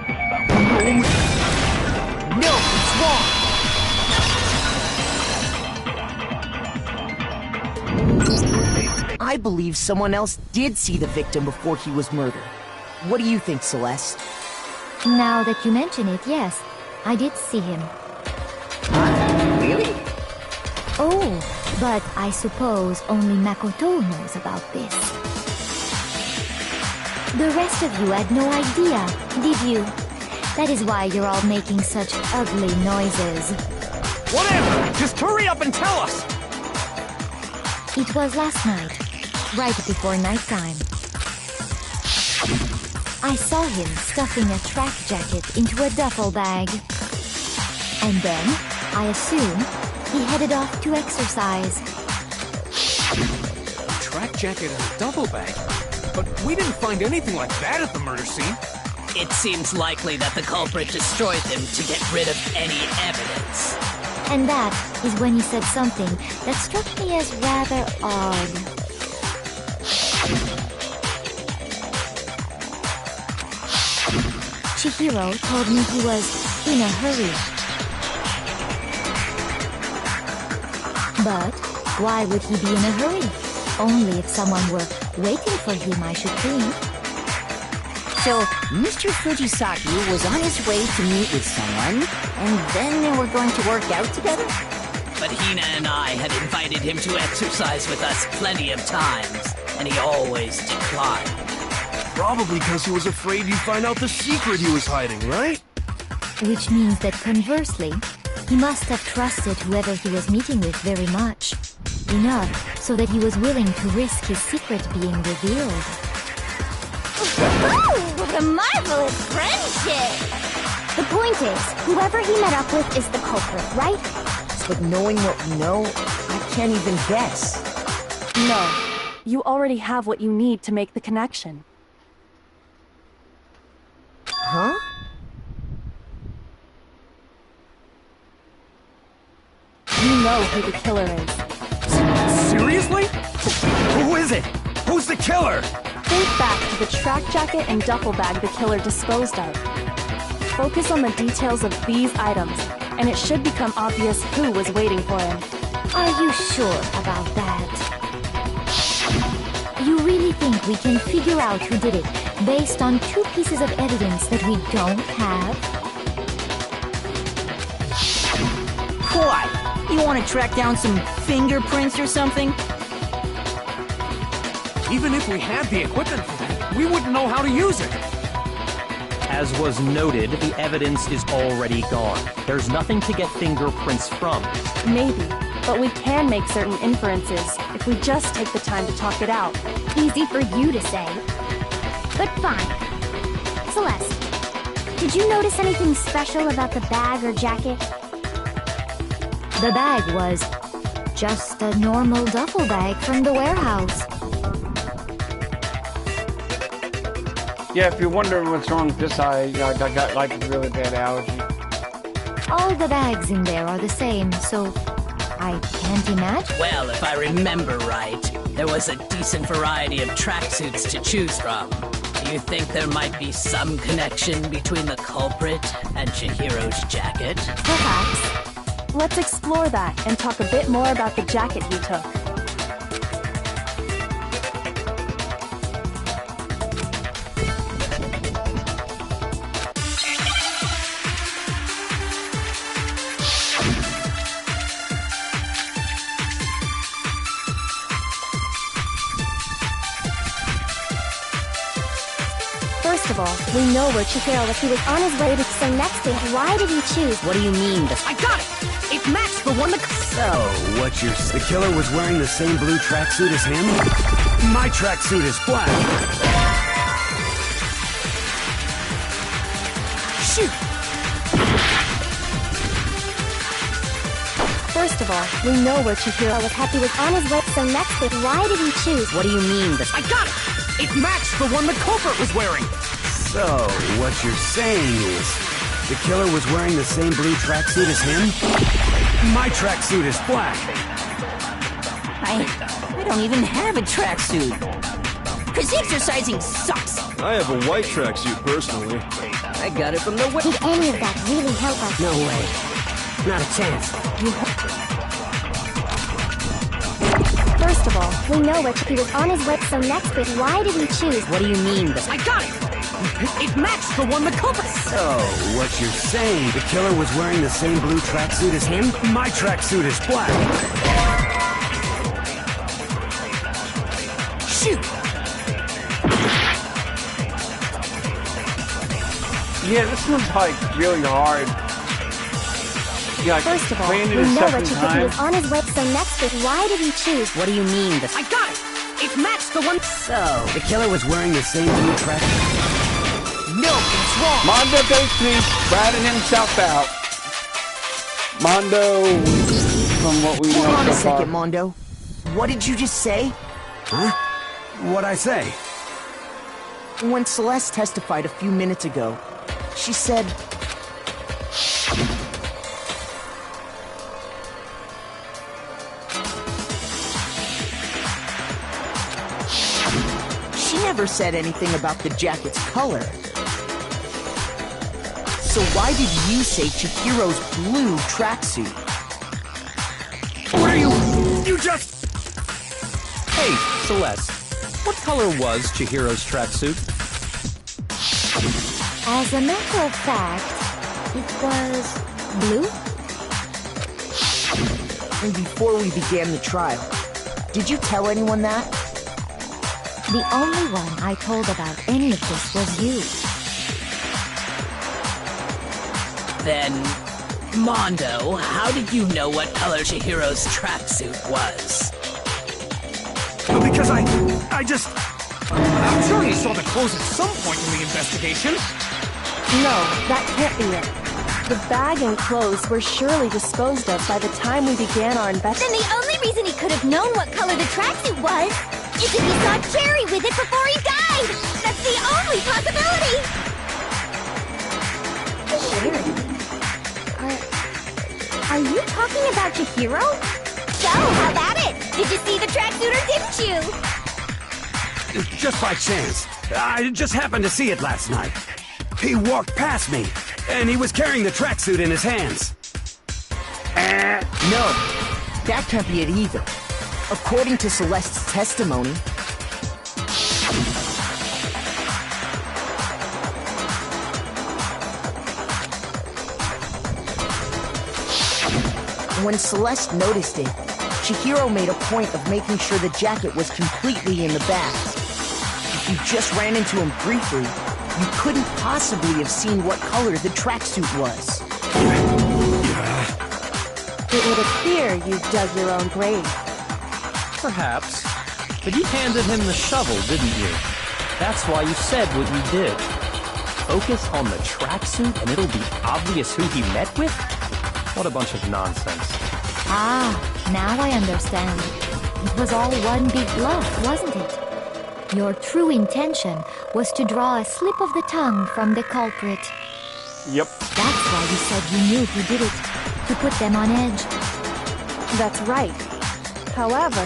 it's wrong. I believe someone else did see the victim before he was murdered. What do you think, Celeste? Now that you mention it, yes. I did see him. Really? Oh, but I suppose only Makoto knows about this. The rest of you had no idea, did you? That is why you're all making such ugly noises. Whatever! Just hurry up and tell us! It was last night, right before nighttime. I saw him stuffing a track jacket into a duffel bag. And then, I assume, he headed off to exercise. A track jacket and a duffel bag? But we didn't find anything like that at the murder scene. It seems likely that the culprit destroyed them to get rid of any evidence. And that is when he said something that struck me as rather odd. Chihiro told me he was in a hurry. But why would he be in a hurry? Only if someone were waiting for him, I should think. So, Mr. Fujisaki was on his way to meet with someone, and then they were going to work out together? But Hina and I had invited him to exercise with us plenty of times, and he always declined. Probably because he was afraid you'd find out the secret he was hiding, right? Which means that conversely, he must have trusted whoever he was meeting with very much. Enough so that he was willing to risk his secret being revealed. Oh, what a marvelous friendship! The point is, whoever he met up with is the culprit, right? But knowing what we know, I can't even guess. No. You already have what you need to make the connection. Huh? You know who the killer is. Seriously? Who is it? Who's the killer? Think back to the track jacket and duffel bag the killer disposed of. Focus on the details of these items, and it should become obvious who was waiting for him. Are you sure about that? You really think we can figure out who did it based on 2 pieces of evidence that we don't have? Why? You want to track down some fingerprints or something? Even if we had the equipment for that, we wouldn't know how to use it. As was noted, the evidence is already gone. There's nothing to get fingerprints from. Maybe, but we can make certain inferences if we just take the time to talk it out. Easy for you to say. But fine. Celeste, did you notice anything special about the bag or jacket? The bag was just a normal duffel bag from the warehouse. Yeah, if you're wondering what's wrong with this eye, I got like a really bad allergy. All the bags in there are the same, so I can't imagine. Well, if I remember right, there was a decent variety of tracksuits to choose from. Do you think there might be some connection between the culprit and Chihiro's jacket? Perhaps. Let's explore that and talk a bit more about the jacket he took. First of all, we know where Chihiro, if he was on his way to some next thing, why did he choose? What do you mean? I got it! It matched the one that... So, what you're... The killer was wearing the same blue tracksuit as him? My tracksuit is black. Shoot! First of all, we know where Chihiro was happy was on his way to some next thing. Why did he choose? What do you mean? I got it! It matched the one the culprit was wearing! So, what you're saying is... The killer was wearing the same blue tracksuit as him? My tracksuit is black. I don't even have a tracksuit. 'Cause exercising sucks. I have a white tracksuit, personally. I got it from the... Did any of that really help us? No way. Not a chance. First of all, we know where he was on his way to some next thing. Why did he choose? What do you mean? I got it! It matched the one the culprit... So, what you're saying, the killer was wearing the same blue tracksuit as him? My tracksuit is black. Shoot! Yeah, this one's like really hard. Yeah, First of all, We know what you think he was on his way, so next is why did he choose? What do you mean? I got it! It matched the one. So, The killer was wearing the same blue tracksuit. No, it's wrong. Mondo takes me, riding himself out. Mondo, from what we Hold know on a so far. second, Mondo. What did you just say? Huh? What'd I say? When Celeste testified a few minutes ago, she said... She never said anything about the jacket's color. So why did you say Chihiro's blue tracksuit? What are you? You just... Hey, Celeste, what color was Chihiro's tracksuit? As a matter of fact, it was blue? And before we began the trial, did you tell anyone that? The only one I told about any of this was you. Then, Mondo, how did you know what color Chihiro's tracksuit was? Because I just... I'm sure you saw the clothes at some point in the investigation. No, that can't be it. The bag and clothes were surely disposed of by the time we began our Then investigation. the only reason he could have known what color the tracksuit was is if he saw Cherry with it before he died. That's the only possibility. Are you talking about Chihiro? So, how about it? Did you see the tracksuit or didn't you? Just by chance. I just happened to see it last night. He walked past me, and he was carrying the tracksuit in his hands. No, that can't be it either. According to Celeste's testimony, when Celeste noticed it, Chihiro made a point of making sure the jacket was completely in the bag. If you just ran into him briefly, you couldn't possibly have seen what color the tracksuit was. It would appear you dug your own grave. Perhaps. But you handed him the shovel, didn't you? That's why you said what you did. Focus on the tracksuit and it'll be obvious who he met with? What a bunch of nonsense. Ah, now I understand. It was all one big bluff, wasn't it? Your true intention was to draw a slip of the tongue from the culprit. Yep. That's why you said you knew who did it, to put them on edge. That's right. However,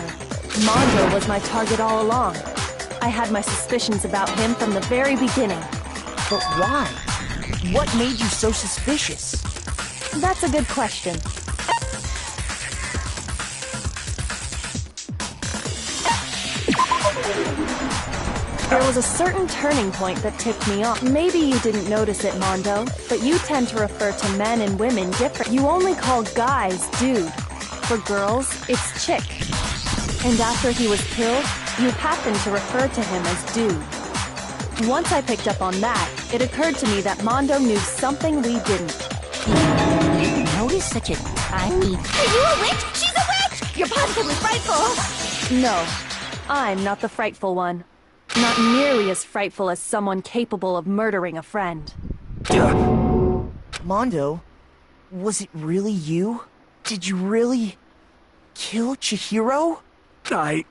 Mondo was my target all along. I had my suspicions about him from the very beginning. But why? What made you so suspicious? That's a good question. There was a certain turning point that tipped me off. Maybe you didn't notice it, Mondo, but you tend to refer to men and women different. You only call guys dude. For girls, it's chick. And after he was killed, you happened to refer to him as dude. Once I picked up on that, it occurred to me that Mondo knew something we didn't. you notice such a tiny... Are you a witch? She's a witch! You're positively frightful! No, I'm not the frightful one. Not nearly as frightful as someone capable of murdering a friend. Mondo, was it really you? Did you really kill Chihiro? I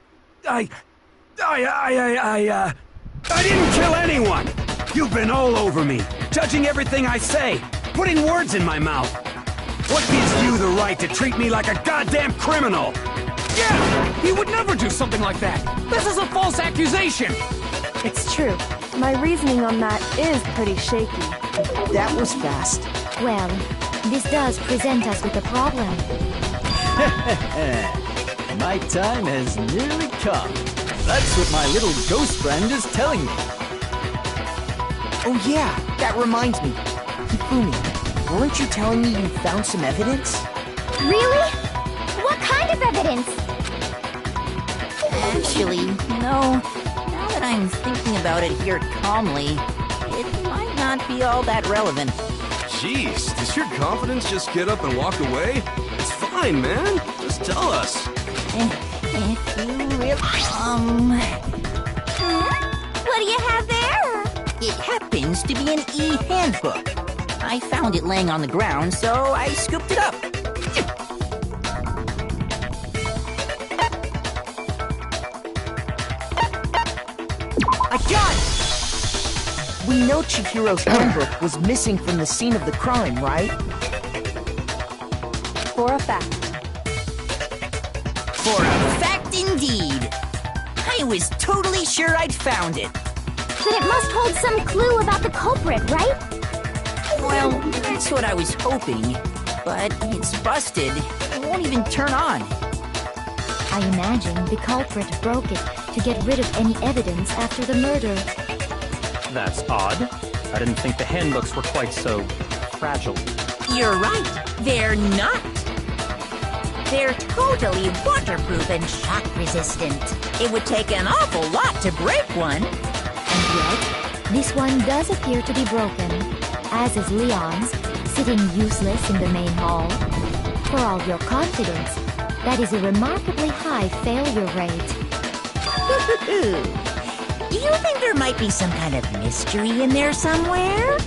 didn't kill anyone! You've been all over me, judging everything I say, putting words in my mouth. What gives you the right to treat me like a goddamn criminal? Yeah! He would never do something like that! This is a false accusation! It's true. My reasoning on that is pretty shaky. That was fast. Well, this does present us with a problem. My time has nearly come. That's what my little ghost friend is telling me. Oh yeah, that reminds me. Hifumi, weren't you telling me you found some evidence? Really? What kind of evidence? Actually, no. Now that I'm thinking about it here calmly, it might not be all that relevant. Jeez, does your confidence just get up and walk away? It's fine, man. Just tell us. If you really... What do you have there? It happens to be an e-handbook. I found it laying on the ground, so I scooped it up. I got it! We know Chihiro's handbook was missing from the scene of the crime, right? For a fact. For a fact indeed. I was totally sure I'd found it. But it must hold some clue about the culprit, right? Well, that's what I was hoping. But it's busted. It won't even turn on. I imagine the culprit broke it to get rid of any evidence after the murder. That's odd. I didn't think the handbooks were quite so fragile. You're right. They're not. They're totally waterproof and shock resistant. It would take an awful lot to break one. And yet, this one does appear to be broken, as is Leon's, sitting useless in the main hall. For all your confidence, that is a remarkably high failure rate. Do you think there might be some kind of mystery in there somewhere?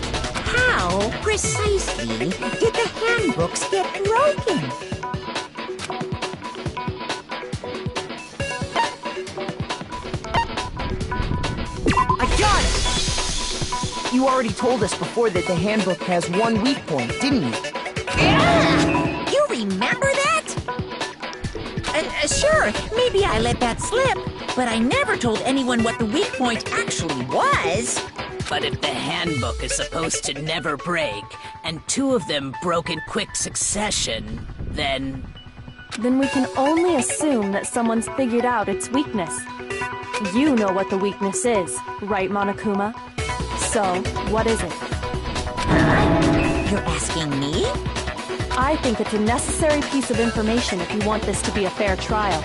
How precisely did the handbooks get broken? I got it! You already told us before that the handbook has one weak point, didn't you? You remember that? Sure, maybe I let that slip, but I never told anyone what the weak point actually was. But if the handbook is supposed to never break, and two of them broke in quick succession, then... Then we can only assume that someone's figured out its weakness. You know what the weakness is, right, Monokuma? So, what is it? You're asking me? I think it's a necessary piece of information if you want this to be a fair trial.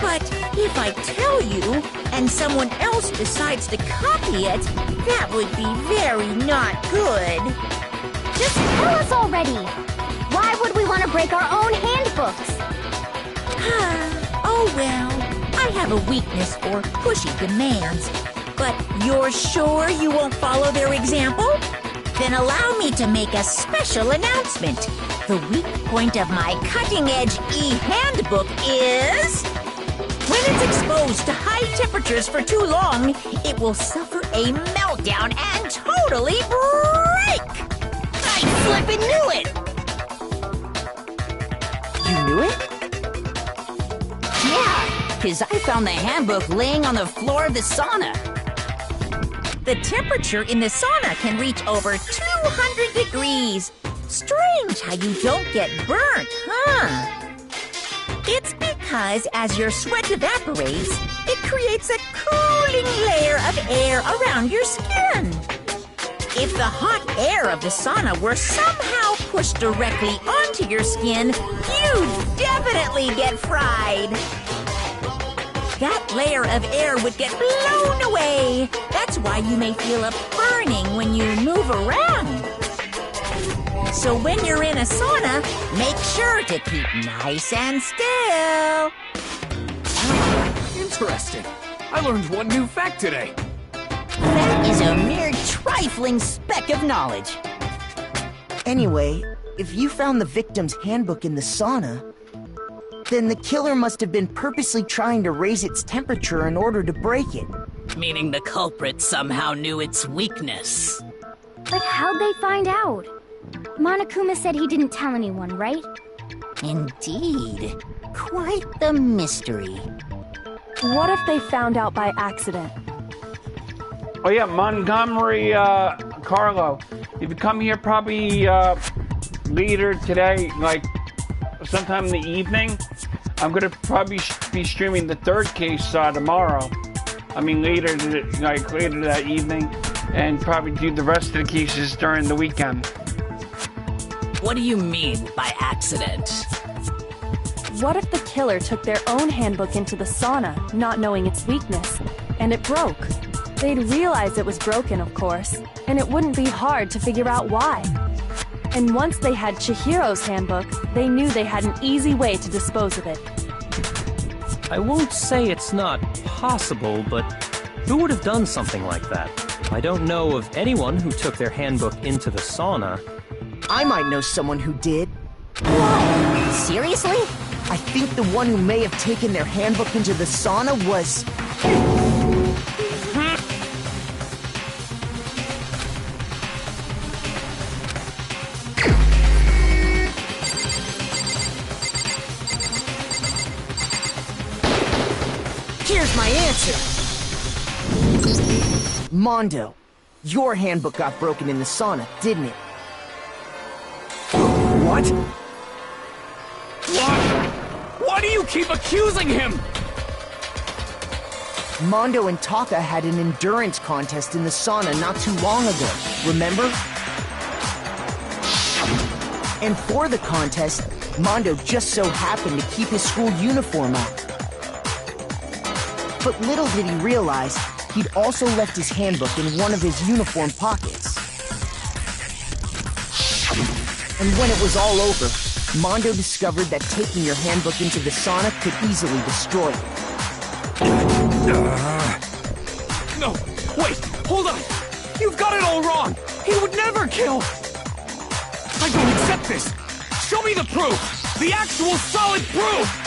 But if I tell you, and someone else decides to copy it, that would be very not good. Just tell us already! Why would we want to break our own handbooks? Oh well, I have a weakness for pushy demands. But you're sure you won't follow their example? Then allow me to make a special announcement. The weak point of my cutting-edge e-handbook is... When it's exposed to high temperatures for too long, it will suffer a meltdown and totally break! I flippin' knew it! You knew it? Yeah, because I found the handbook laying on the floor of the sauna. The temperature in the sauna can reach over 200 degrees. Strange how you don't get burnt, huh? It's because as your sweat evaporates, it creates a cooling layer of air around your skin. If the hot air of the sauna were somehow pushed directly onto your skin, you'd definitely get fried. That layer of air would get blown away. That's why you may feel a burning when you move around. So when you're in a sauna, make sure to keep nice and still. Interesting. I learned one new fact today. That is a mere trifling speck of knowledge. Anyway, if you found the victim's handbook in the sauna, then the killer must have been purposely trying to raise its temperature in order to break it. Meaning the culprit somehow knew its weakness. But how'd they find out? Monokuma said he didn't tell anyone, right? Indeed. Quite the mystery. What if they found out by accident? Oh yeah, Montgomery, Carlo. If you come here probably later today, like sometime in the evening, I'm gonna probably be streaming the third case tomorrow. I mean later that evening, and probably do the rest of the cases during the weekend. What do you mean by accident? What if the killer took their own handbook into the sauna, not knowing its weakness, and it broke? They'd realize it was broken, of course, and it wouldn't be hard to figure out why. And once they had Chihiro's handbook, they knew they had an easy way to dispose of it. I won't say it's not possible, but who would have done something like that? I don't know of anyone who took their handbook into the sauna. I might know someone who did. What? Seriously? I think the one who may have taken their handbook into the sauna was... Here's my answer! Mondo, your handbook got broken in the sauna, didn't it? What? Why? Why do you keep accusing him? Mondo and Taka had an endurance contest in the sauna not too long ago, remember? And for the contest, Mondo just so happened to keep his school uniform on. But little did he realize, he'd also left his handbook in one of his uniform pockets. And when it was all over, Mondo discovered that taking your handbook into the sauna could easily destroy it. No, wait, hold on! You've got it all wrong! He would never kill! I don't accept this! Show me the proof! The actual solid proof!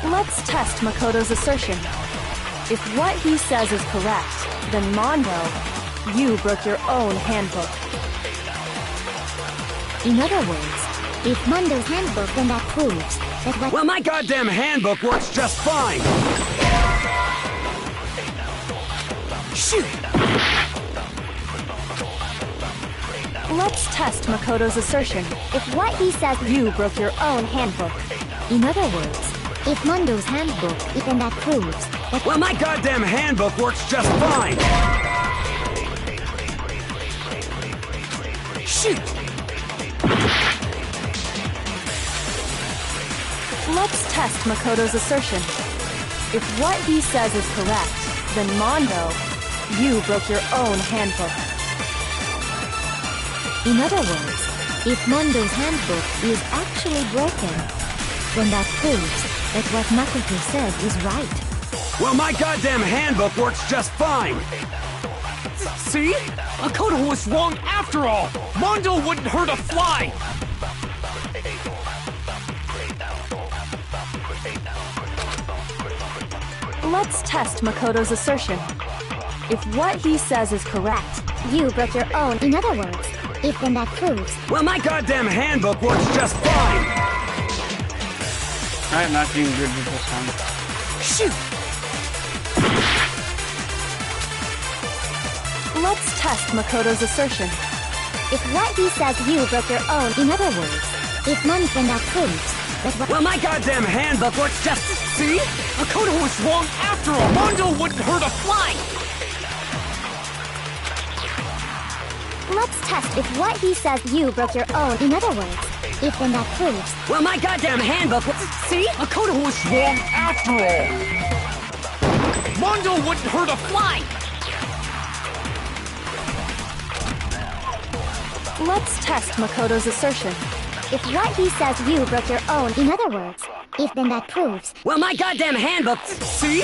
Let's test Makoto's assertion. If what he says is correct, then Mondo, you broke your own handbook. In other words, if Mondo's handbook, then that proves that what— Well, my goddamn handbook works just fine! Shoot! Let's test Makoto's assertion. if what he says— You broke your own handbook. In other words, if Mondo's handbook, then that proves that— Well, my goddamn handbook works just fine! Shoot! Let's test Makoto's assertion. If what he says is correct, then Mondo, you broke your own handbook. In other words, if Mondo's handbook is actually broken, then that proves that what Makoto said is right. Well, my goddamn handbook works just fine! See? Makoto was wrong after all! Mondo wouldn't hurt a fly! Let's test Makoto's assertion. If what he says is correct, You broke your own. In other words, if then that proves— Well, my goddamn handbook works just fine! I am not doing good with this one. Shoot! let's test Makoto's assertion. if what he says you broke your own— In other words, if then that proves that what— Well, my goddamn handbook works just— See? Makoto was wrong after all! Mondo wouldn't hurt a fly! Let's test if what he says you broke your own— In other words, if then that proves— Well, my goddamn handbook works— See? Makoto was wrong after all! Mondo wouldn't hurt a fly! Let's test Makoto's assertion. if what he says you broke your own— In other words, if then that proves— Well, my goddamn handbook— See?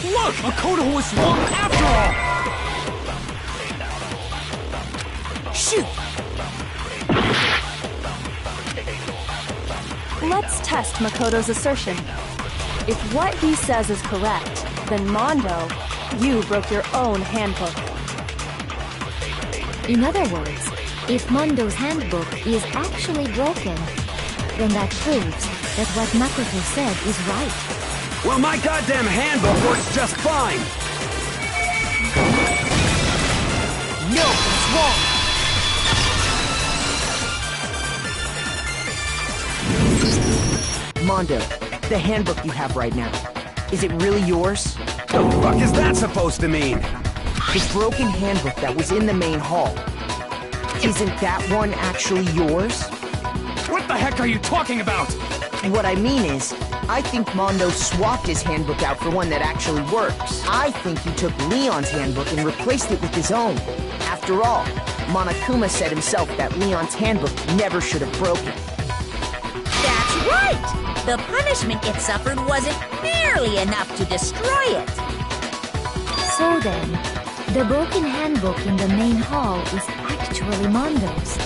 Look! Makoto was wrong after all! Shoot! Let's test Makoto's assertion. If what he says is correct, then Mondo, you broke your own handbook. In other words, if Mondo's handbook is actually broken, then that proves that what Makoto said is right. Well, my goddamn handbook works just fine! No, it's wrong! Mondo, the handbook you have right now, is it really yours? The fuck is that supposed to mean? The broken handbook that was in the main hall. Isn't that one actually yours? What the heck are you talking about? What I mean is, I think Mondo swapped his handbook out for one that actually works. I think he took Leon's handbook and replaced it with his own. After all, Monokuma said himself that Leon's handbook never should have broken. That's right! The punishment it suffered wasn't nearly enough to destroy it. So then, the broken handbook in the main hall is actually Mondo's.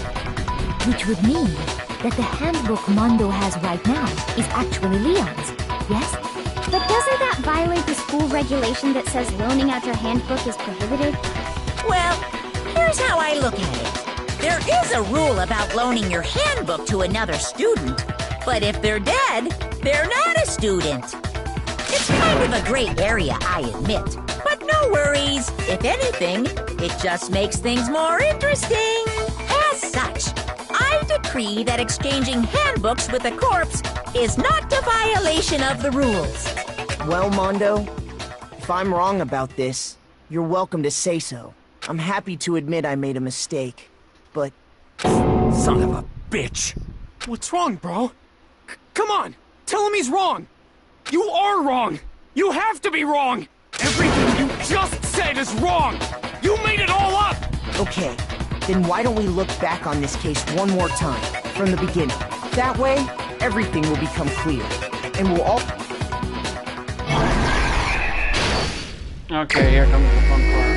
Which would mean that the handbook Mondo has right now is actually Leon's, yes? But doesn't that violate the school regulation that says loaning out your handbook is prohibited? Well, here's how I look at it. There is a rule about loaning your handbook to another student, but if they're dead, they're not a student. It's kind of a gray area, I admit, but no worries. If anything, it just makes things more interesting. As such, I decree that exchanging handbooks with a corpse is not a violation of the rules. Well, Mondo, if I'm wrong about this, you're welcome to say so. I'm happy to admit I made a mistake, but... Son of a bitch! What's wrong, bro? Come on! Tell him he's wrong! You are wrong! You have to be wrong! Everything you just said is wrong! You made it all up! Okay, then why don't we look back on this case one more time, from the beginning? That way, everything will become clear, and we'll all... Okay, here comes the fun part.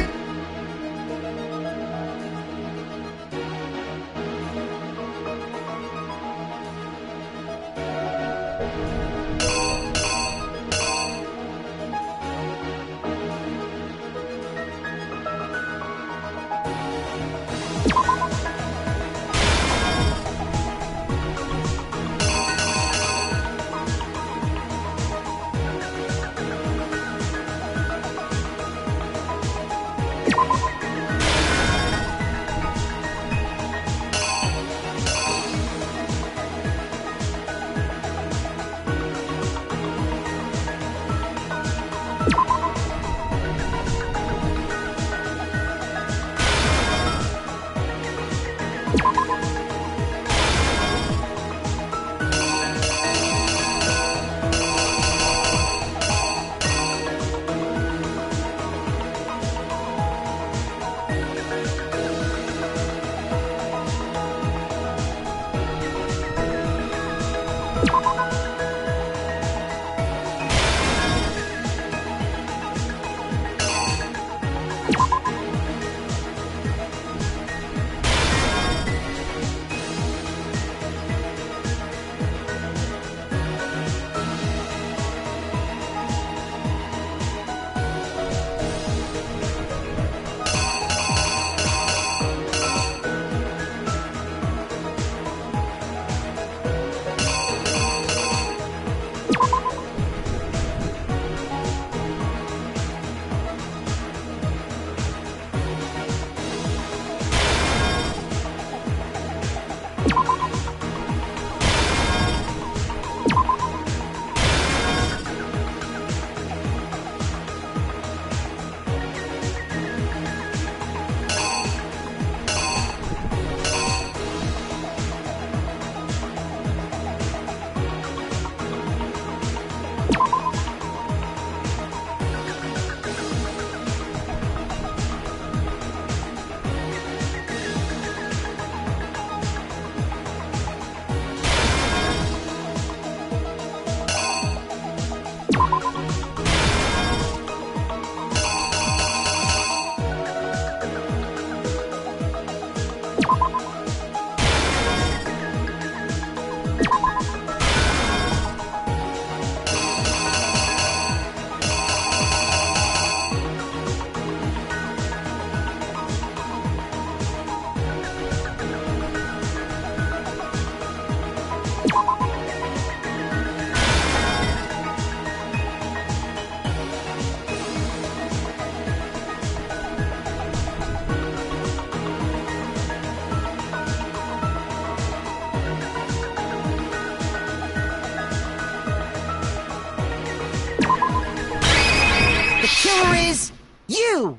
killer is you!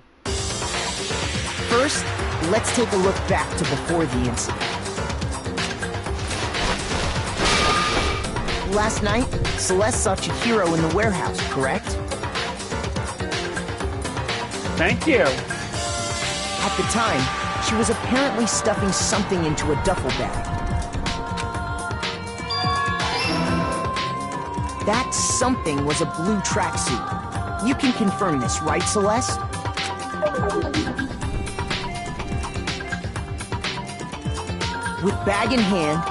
First, let's take a look back to before the incident. Last night, Celeste saw Chihiro in the warehouse, correct? Thank you. At the time, she was apparently stuffing something into a duffel bag. That something was a blue tracksuit. You can confirm this, right, Celeste? With bag in hand,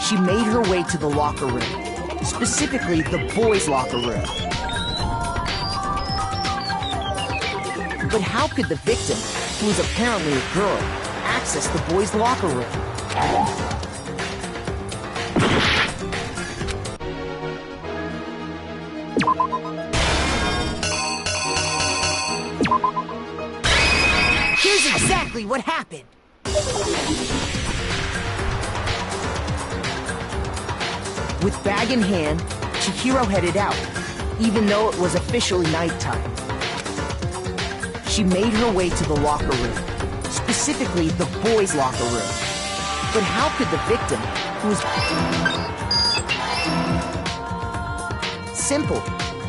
she made her way to the locker room, specifically the boys' locker room. But how could the victim, who was apparently a girl, access the boys' locker room? Here's exactly what happened. With bag in hand, Chihiro headed out, even though it was officially nighttime. She made her way to the locker room, specifically the boys' locker room. But how could the victim, who was... Simple,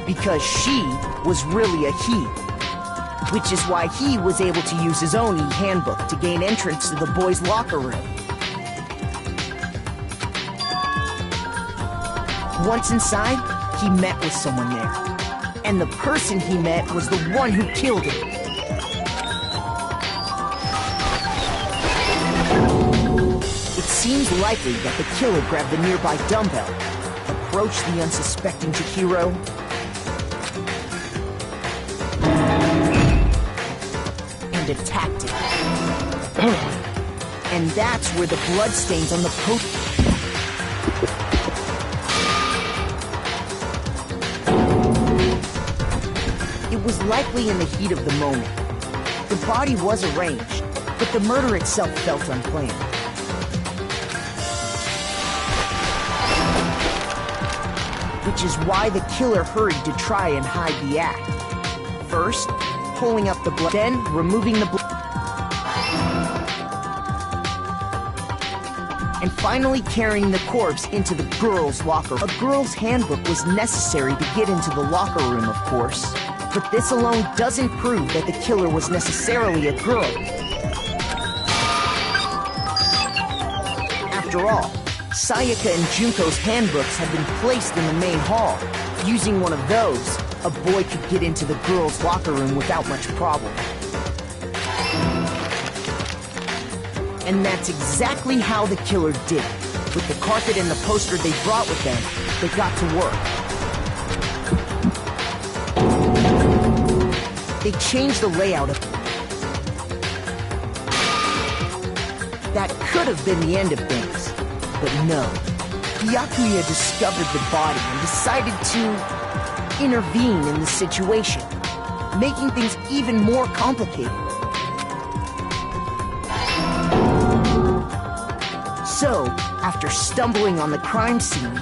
because she was really a he. Which is why he was able to use his own e-handbook to gain entrance to the boys' locker room. Once inside, he met with someone there. And the person he met was the one who killed him. It seems likely that the killer grabbed the nearby dumbbell, approached the unsuspecting Chihiro, and attacked him. And that's where the bloodstains on the post... It was likely in the heat of the moment. The body was arranged, but the murder itself felt unplanned. Which is why the killer hurried to try and hide the act. First, pulling up the blood, then removing the blood, and finally carrying the corpse into the girls' locker. A girl's handbook was necessary to get into the locker room, of course. But this alone doesn't prove that the killer was necessarily a girl. After all, Sayaka and Junko's handbooks had been placed in the main hall. Using one of those, a boy could get into the girls' locker room without much problem. And that's exactly how the killer did it. With the carpet and the poster they brought with them, they got to work. They changed the layout of... That could have been the end of things. But no. Byakuya discovered the body and decided to intervene in the situation, making things even more complicated. So, after stumbling on the crime scene,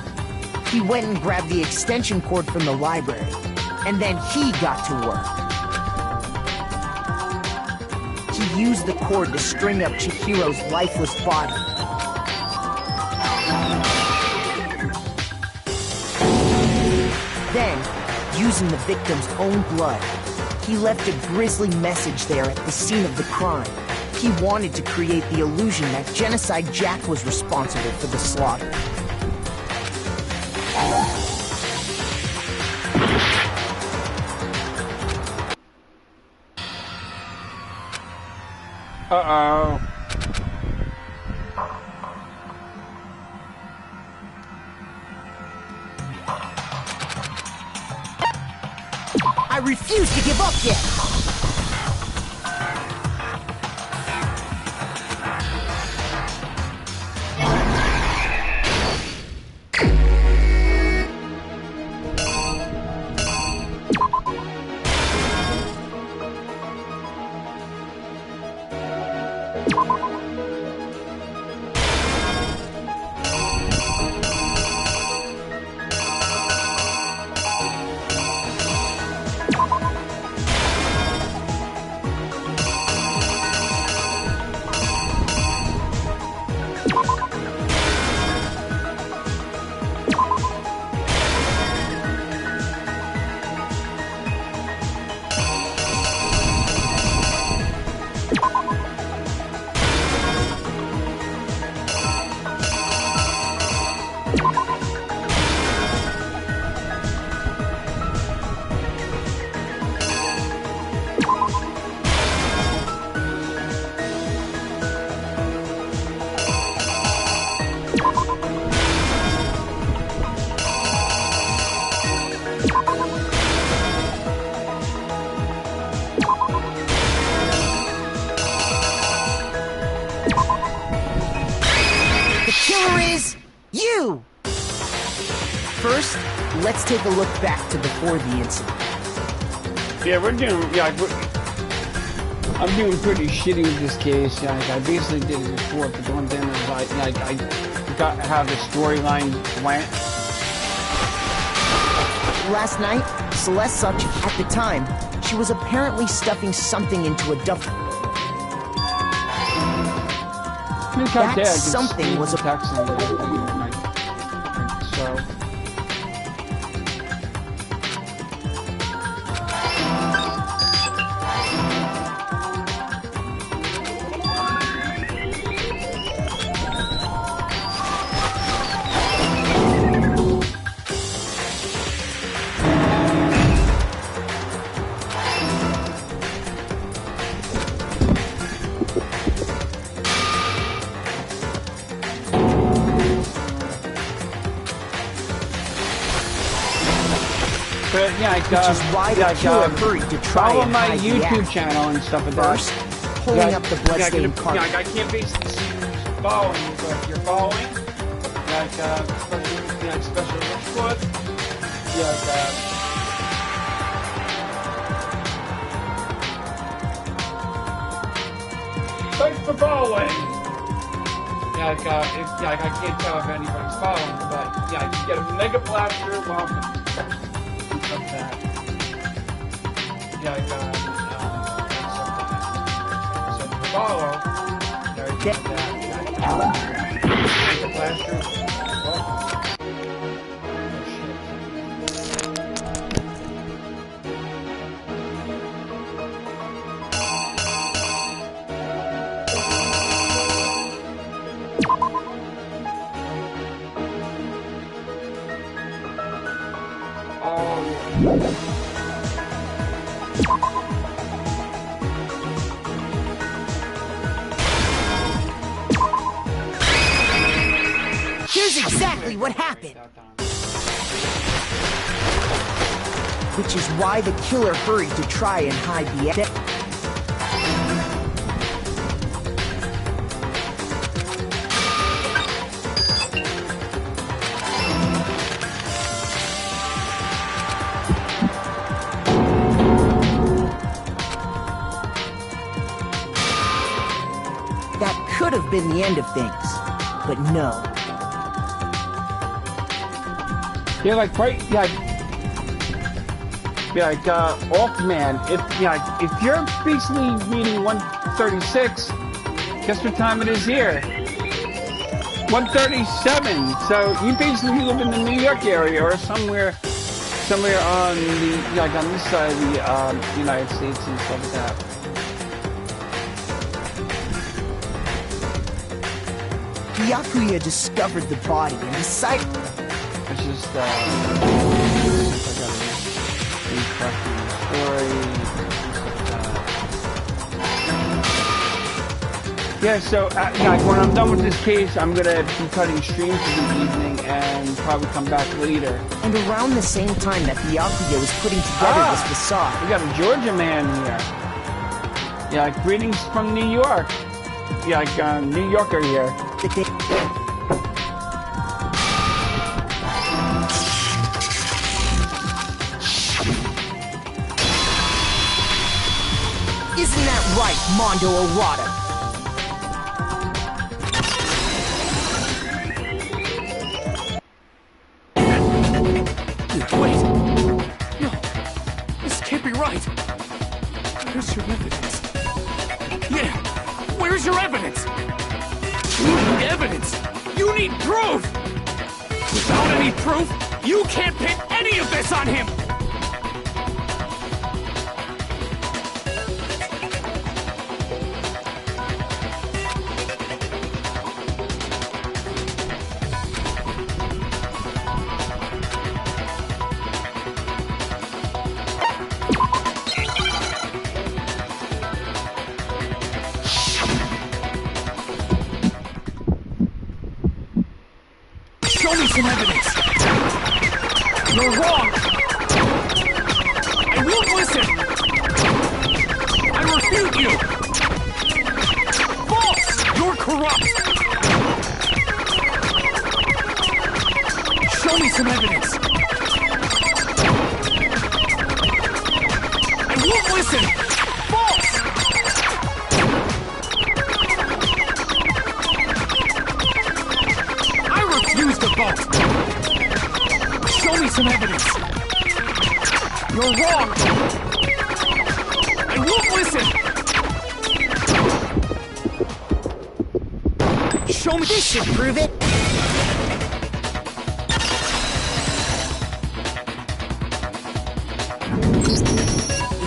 he went and grabbed the extension cord from the library, and then he got to work. He used the cord to string up Chihiro's lifeless body. Then, using the victim's own blood, he left a grisly message there at the scene of the crime. He wanted to create the illusion that Genocide Jack was responsible for the slaughter. Uh-oh. I refuse to give up yet! first, let's take a look back to before the incident. Yeah, I'm doing pretty shitty with this case. Like, I basically did it before, but the one thing is I forgot how the storyline went. Last night, Celeste such at the time, she was apparently stuffing something into a duffel. That something was a text. So. Yeah, which is why the killer hurried to try follow and my hide the YouTube act. channel and stuff like that. First, pulling up the bloodstained card. I can't basically see who's following you, but if you're following, special rich foot, thanks for following. I can't tell if anybody's following, but you get a mega blaster, welcome. Of that. So to follow, there you go. The blaster. Here's exactly what happened. Which is why the killer hurried to try and hide the act. That could have been the end of things, but no. Yeah, off man. If you're basically reading 136, guess what time it is here? 137. So you basically live in the New York area or somewhere on the on this side of the United States and stuff like that. The Yakuya discovered the body and decided. It's just yeah, so when I'm done with this case, I'm gonna be cutting streams for the evening and probably come back later. And around the same time that the Yakuya was putting together this facade, we got a Georgia man here. Yeah, greetings from New York. Yeah, New Yorker here. Isn't that right, Mondo Owada? Wait! No! This can't be right! Where's your evidence? Yeah! Where's your evidence? You need evidence! You need proof! Without any proof, you can't pin any of this on him! Show me some evidence! You're wrong! I won't listen! I refute you! False! You're corrupt! Show me some evidence! some evidence. You're wrong! I won't listen! Show me. This should prove it.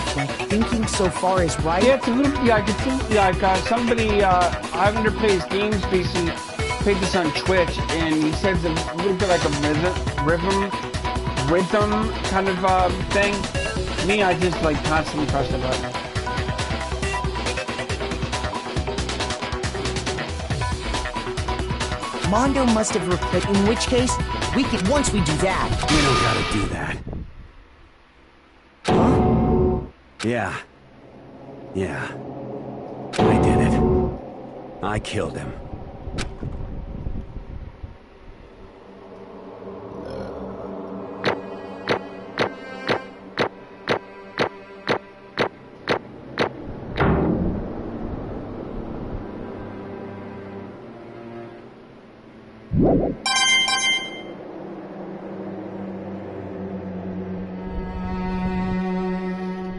If my thinking so far is right. Yeah, it's a little. Yeah, I could see. Yeah, somebody. Islander plays games. Basically, played this on Twitch, and he says a little bit like a rhythm kind of thing. Me, I just like constantly press the button. Mondo must have replaced. In which case, we could. Once we do that. We don't gotta do that. Huh? Yeah. Yeah. I did it. I killed him.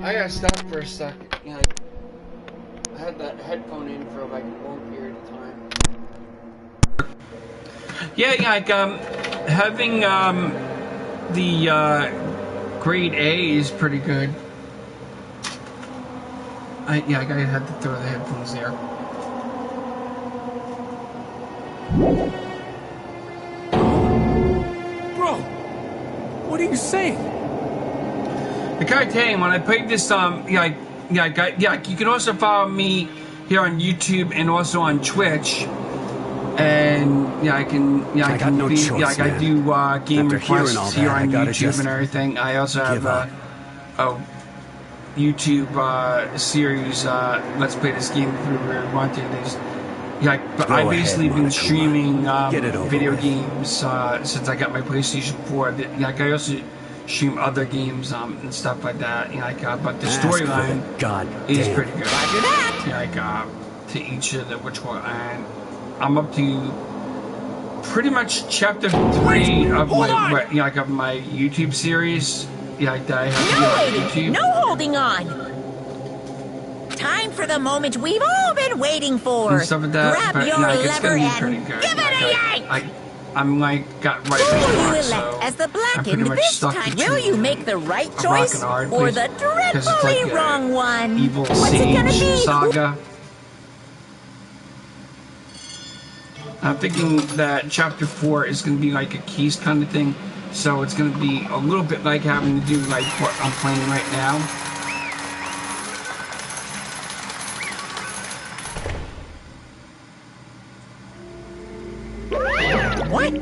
I gotta stop for a second. Yeah, I had that headphone in for like a long period of time. Yeah, like having the grade A is pretty good. I had to throw the headphones there. Bro, what are you saying? I gotta tell you, when I played this, you can also follow me here on YouTube and also on Twitch. And I can I got no choice, I do game After requests all here that, on I YouTube just and everything. I also have a YouTube series. Let's play this game if we really want to. But I've basically been streaming video games since I got my PlayStation 4. I also stream other games and stuff like that. But the storyline is pretty good. To each of the which one, and I'm up to pretty much chapter 3 of my of my YouTube series. That I have No on waiting, YouTube. no holding on. Time for the moment we've all been waiting for. And stuff like that. Grab But, your it's lever gonna be and pretty good. give it a yank. I'm got right Who will you start, elect so as the I'm pretty blackened much this stuck time? between Will you make the right a rock choice and a hard or place, the 'cause it's dreadfully like a wrong one? Evil What's it gonna Sage be? saga. I'm thinking that chapter 4 is going to be like a keys kind of thing, so it's going to be a little bit like having to do like what I'm playing right now. What?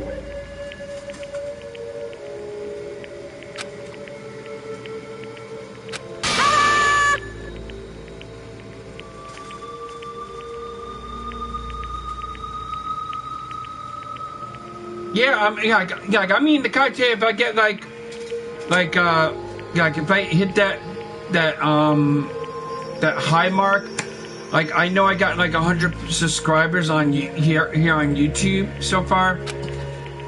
Yeah, I mean, the kite if I get like if I hit that high mark, like I know I got like 100 subscribers on here on YouTube so far,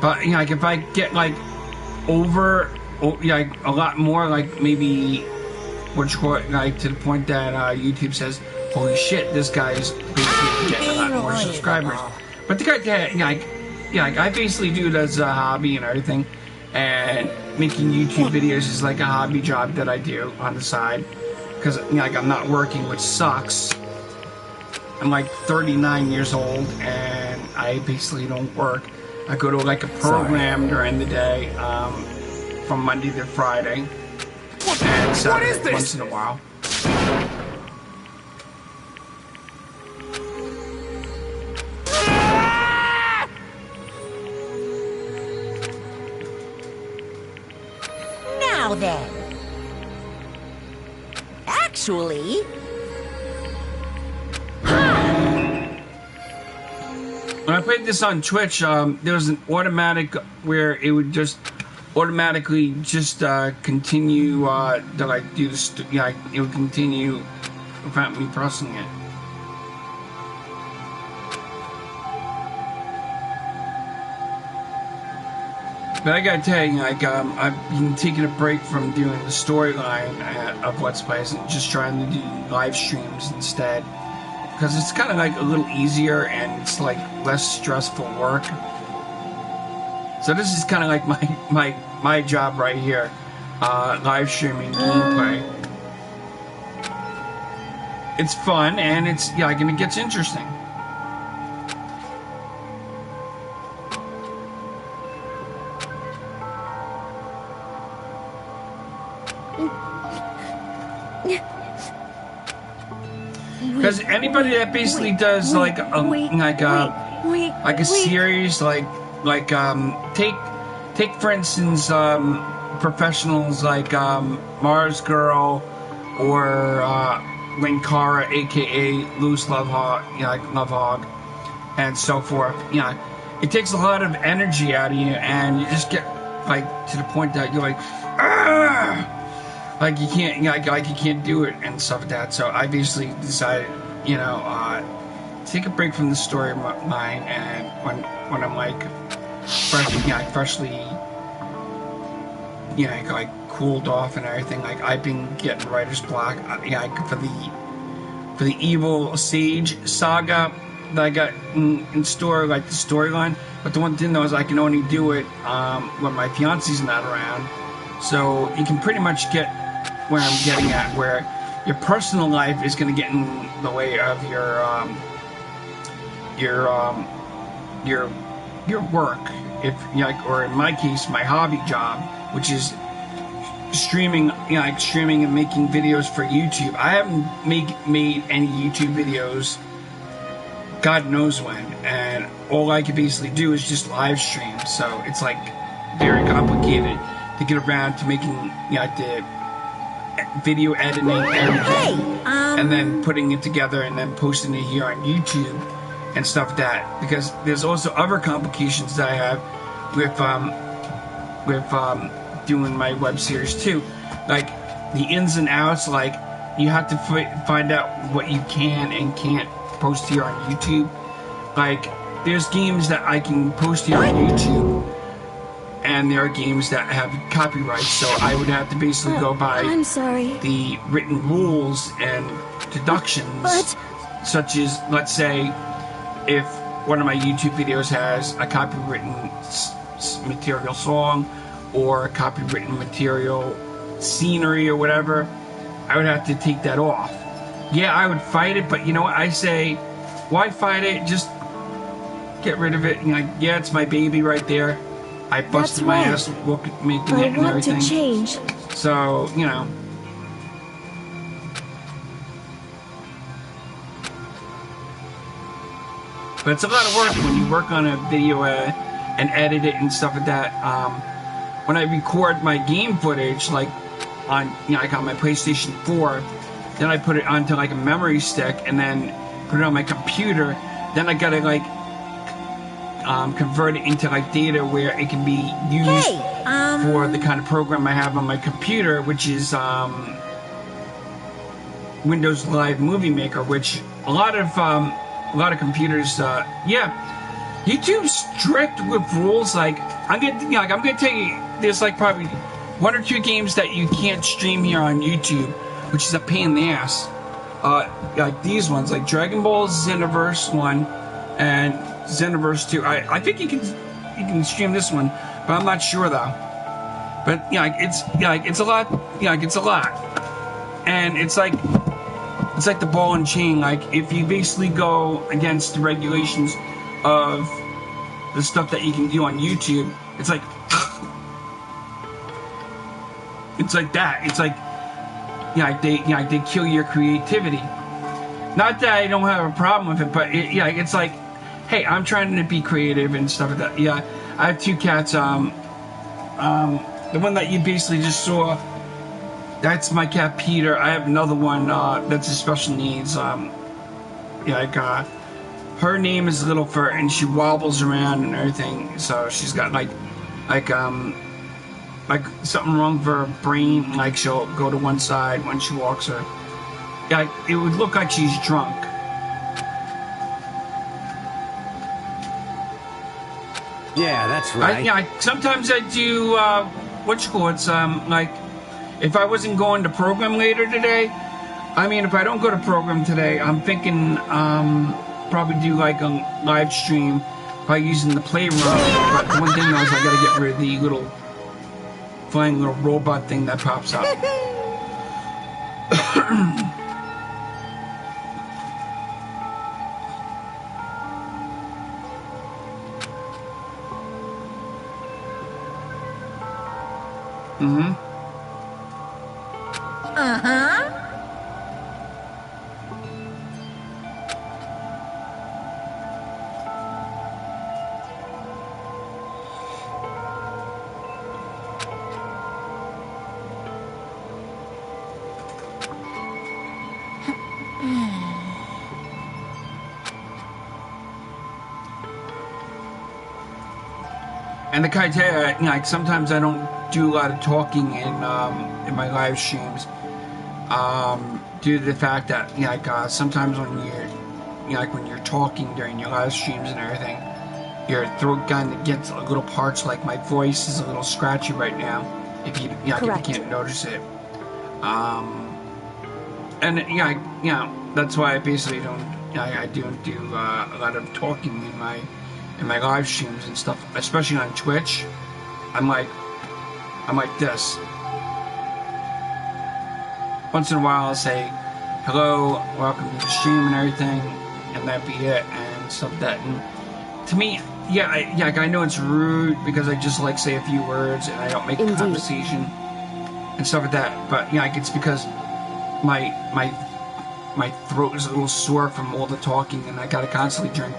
but if I get like over a lot more, like maybe to the point that YouTube says, holy shit, this guy's basically getting a lot more subscribers. But the guy I basically do it as a hobby and everything, and making YouTube videos is like a hobby job that I do on the side, because I'm not working, which sucks. I'm like 39 years old, and I basically don't work. I go to like a program during the day, from Monday to Friday, and Saturday once in a while. Now then. Actually... When I played this on Twitch, there was an automatic where it would just automatically just continue to like do this. It would continue without me pressing it. But I gotta tell you, like, I've been taking a break from doing the storyline of Let's Plays and just trying to do live streams instead. Because it's kind of like a little easier and it's like less stressful work. So this is kind of like my job right here, live streaming gameplay. It's fun and it's, yeah, and it gets interesting. Because anybody that basically does like a series take for instance professionals like Mars Girl or Linkara, aka Loose Love Hog, and so forth. It takes a lot of energy out of you, and you just get like to the point that you're like, ah! Like you can't, like you can't do it and stuff like that. So I basically decided, take a break from the storyline, and when I'm like freshly, like cooled off and everything. Like I've been getting writer's block, for the Evil Sage saga that I got in store, like the storyline. But the one thing though is I can only do it when my fiance's not around. So you can pretty much get where I'm getting at, where your personal life is going to get in the way of your work, if or in my case, my hobby job, which is streaming, streaming and making videos for YouTube. I haven't made any YouTube videos, God knows when, and all I can basically do is just live stream. So it's like very complicated to get around to making the video editing, everything, and then putting it together and then posting it here on YouTube and stuff like that. Because there's also other complications that I have with doing my web series too, like the ins and outs. Like you have to find out what you can and can't post here on YouTube. Like there's games that I can post here on YouTube, and there are games that have copyrights, so I would have to basically go by the written rules and deductions, such as, let's say, if one of my YouTube videos has a copywritten material song or copywritten material scenery or whatever, I would have to take that off. Yeah, I would fight it, but you know what? I say, why fight it? Just get rid of it. Yeah, it's my baby right there. I busted my ass making it and everything. To change. So, But it's a lot of work when you work on a video and edit it and stuff like that. When I record my game footage, like on, like on my PlayStation 4, then I put it onto like a memory stick and then put it on my computer. Then I gotta like convert it into like data where it can be used for the kind of program I have on my computer, which is Windows Live Movie Maker, which a lot of computers, YouTube's strict with rules. Like I'm gonna tell you, there's like probably 1 or 2 games that you can't stream here on YouTube, which is a pain in the ass. Like these ones, like Dragon Ball Xenoverse 1 and Xenoverse 2. I think you can stream this one, but I'm not sure though. But it's a lot. It's a lot, and it's like the ball and chain. Like if you basically go against the regulations of the stuff that you can do on YouTube, it's like that. It's like they kill your creativity. Not that I don't have a problem with it, but it's like, hey, I'm trying to be creative and stuff like that. Yeah, I have 2 cats. The one that you basically just saw, that's my cat Peter. I have another one that's a special needs. Her name is Little Fur, and she wobbles around and everything. So she's got like something wrong with her brain. Like she'll go to one side when she walks her. Yeah, it would look like she's drunk. Yeah, that's right. Sometimes I do, like, if I wasn't going to program later today, if I don't go to program today, I'm thinking, probably do like a live stream by using the playroom. But the one thing though is I gotta get rid of the little flying little robot thing that pops up. Mm-hmm. Uh-huh. And the criteria, like sometimes I don't do a lot of talking in my live streams, due to the fact that sometimes when when you're talking during your live streams and everything, your throat kind of gets a little parched. Like my voice is a little scratchy right now. If you if you can't notice it, and that's why I basically don't. I don't do a lot of talking in my live streams and stuff, especially on Twitch. I'm like this. Once in a while I'll say hello, welcome to the stream and everything, and that'd be it and stuff like that. And to me, I know it's rude because I just like say a few words and I don't make a conversation and stuff like that. But it's because my throat is a little sore from all the talking, and I gotta constantly drink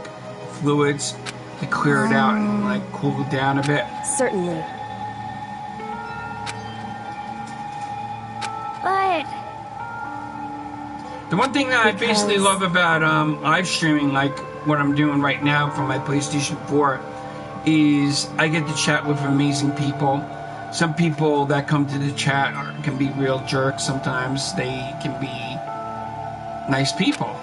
fluids to clear it out and like cool it down a bit. Certainly. But the one thing that I basically love about live streaming, like what I'm doing right now from my PlayStation 4, is I get to chat with amazing people. Some people that come to the chat can be real jerks. Sometimes they can be nice people.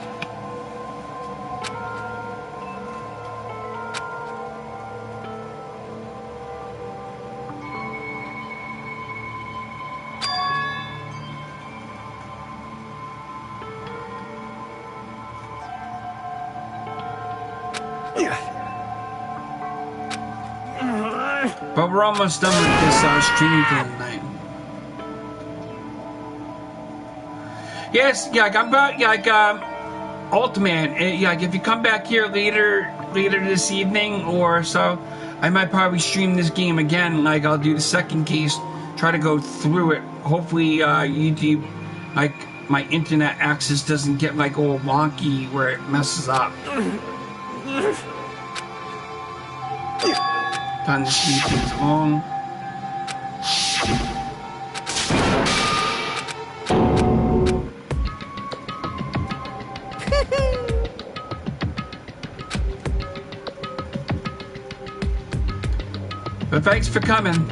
But we're almost done with this streaming for the night. Yes, I'm about Ultimate. If you come back here later this evening or so, I might probably stream this game again. Like I'll do the second case, try to go through it. Hopefully, YouTube, like my internet access doesn't get like all wonky where it messes up. Time to speed things along. But thanks for coming.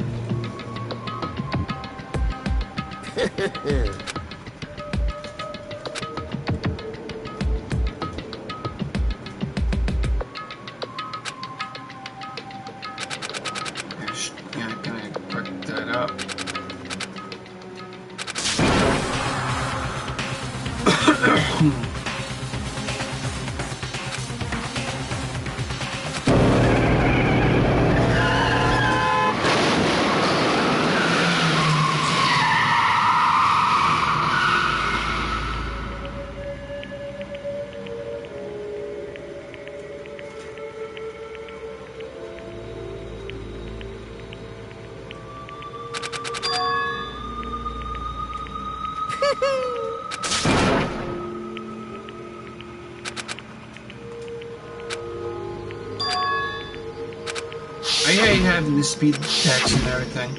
I hate having the speed text and everything.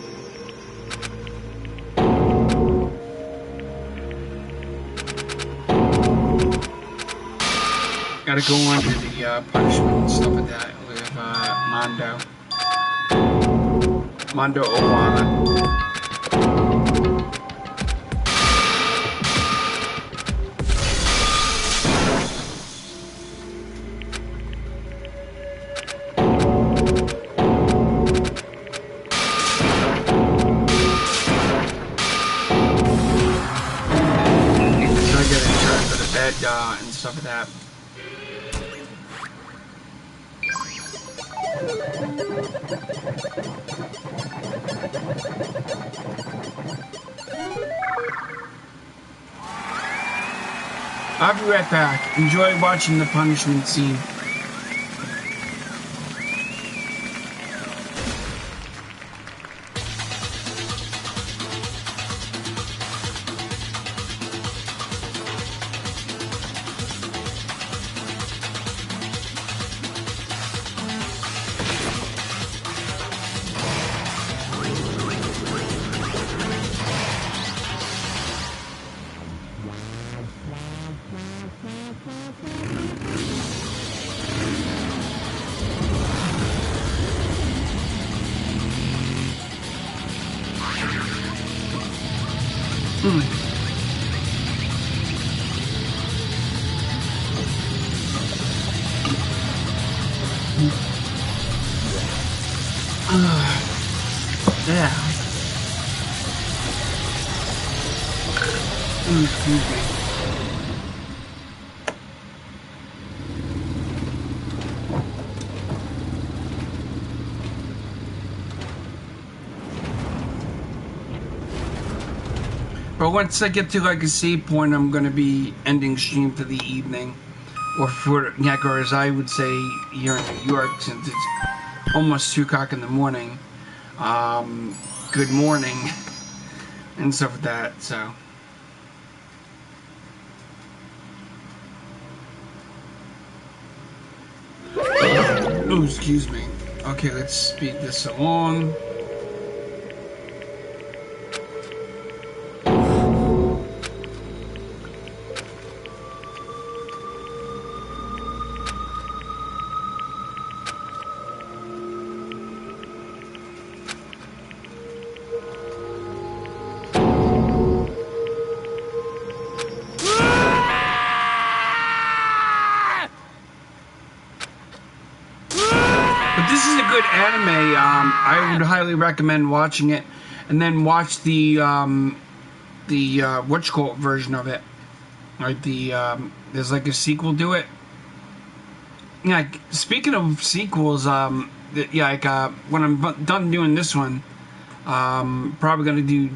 Gotta go on to the punishment and stuff like that with Mondo Owana. and stuff like that. I'll be right back. Enjoy watching the punishment scene. Yeah. Excuse me. But once I get to like a save point, I'm gonna be ending stream for the evening, or for or as I would say here in New York, since it's almost 2 o'clock in the morning. Good morning, and stuff like that. So. Oh, excuse me. Okay, let's speed this along. I would highly recommend watching it, and then watch the whatchamacallit version of it. Like there's like a sequel to it. Yeah. Speaking of sequels, when I'm done doing this one, probably gonna do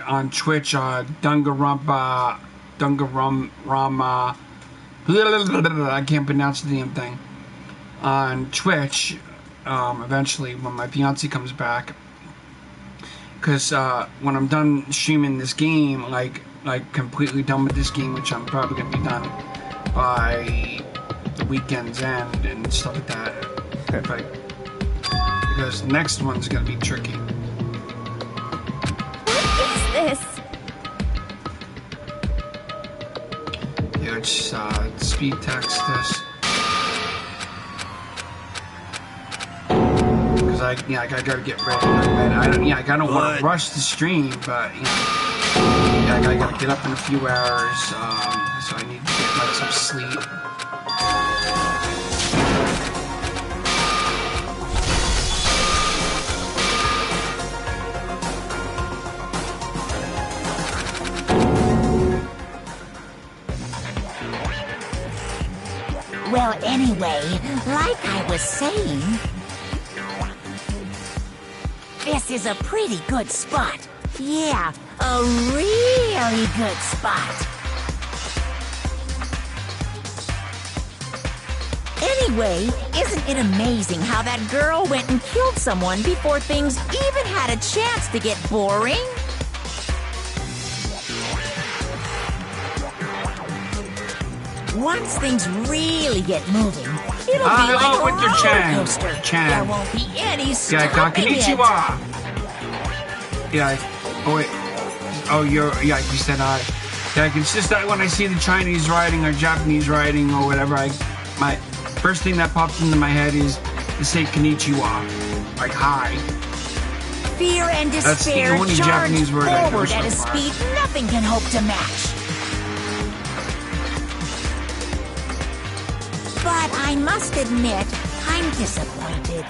on Twitch, Dungarumpa, I can't pronounce the damn thing. On Twitch. Eventually when my fiance comes back, because when I'm done streaming this game, like completely done with this game, which I'm probably gonna be done by the weekend's end and stuff like that, because the next one's gonna be tricky. What is this? Yeah, let's speed text this. I gotta get ready. I don't want to rush the stream, but I gotta get up in a few hours, so I need to get some sleep. Well, anyway, like I was saying, this is a pretty good spot. Yeah, a really good spot. Anyway, isn't it amazing how that girl went and killed someone before things even had a chance to get boring? Once things really get moving, it'll be like a roller coaster. There won't be any stopping it. You said hi. It's just that when I see the Chinese writing or Japanese writing or whatever, my first thing that pops into my head is to say konnichiwa, like hi. Fear and despair charge forward at a speed nothing can hope to match. But I must admit, I'm disappointed.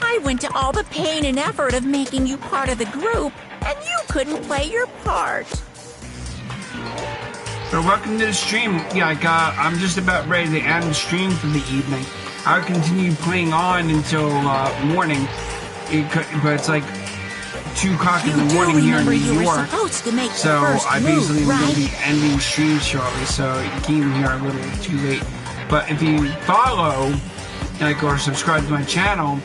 I went to all the pain and effort of making you part of the group, and you couldn't play your part. So welcome to the stream. Yeah, I'm just about ready to end the stream for the evening. I'll continue playing on until morning, but it's like 2 o'clock in the morning here in New York. So I basically am going to be ending stream shortly, so you came here a little too late. But if you follow, like, or subscribe to my channel,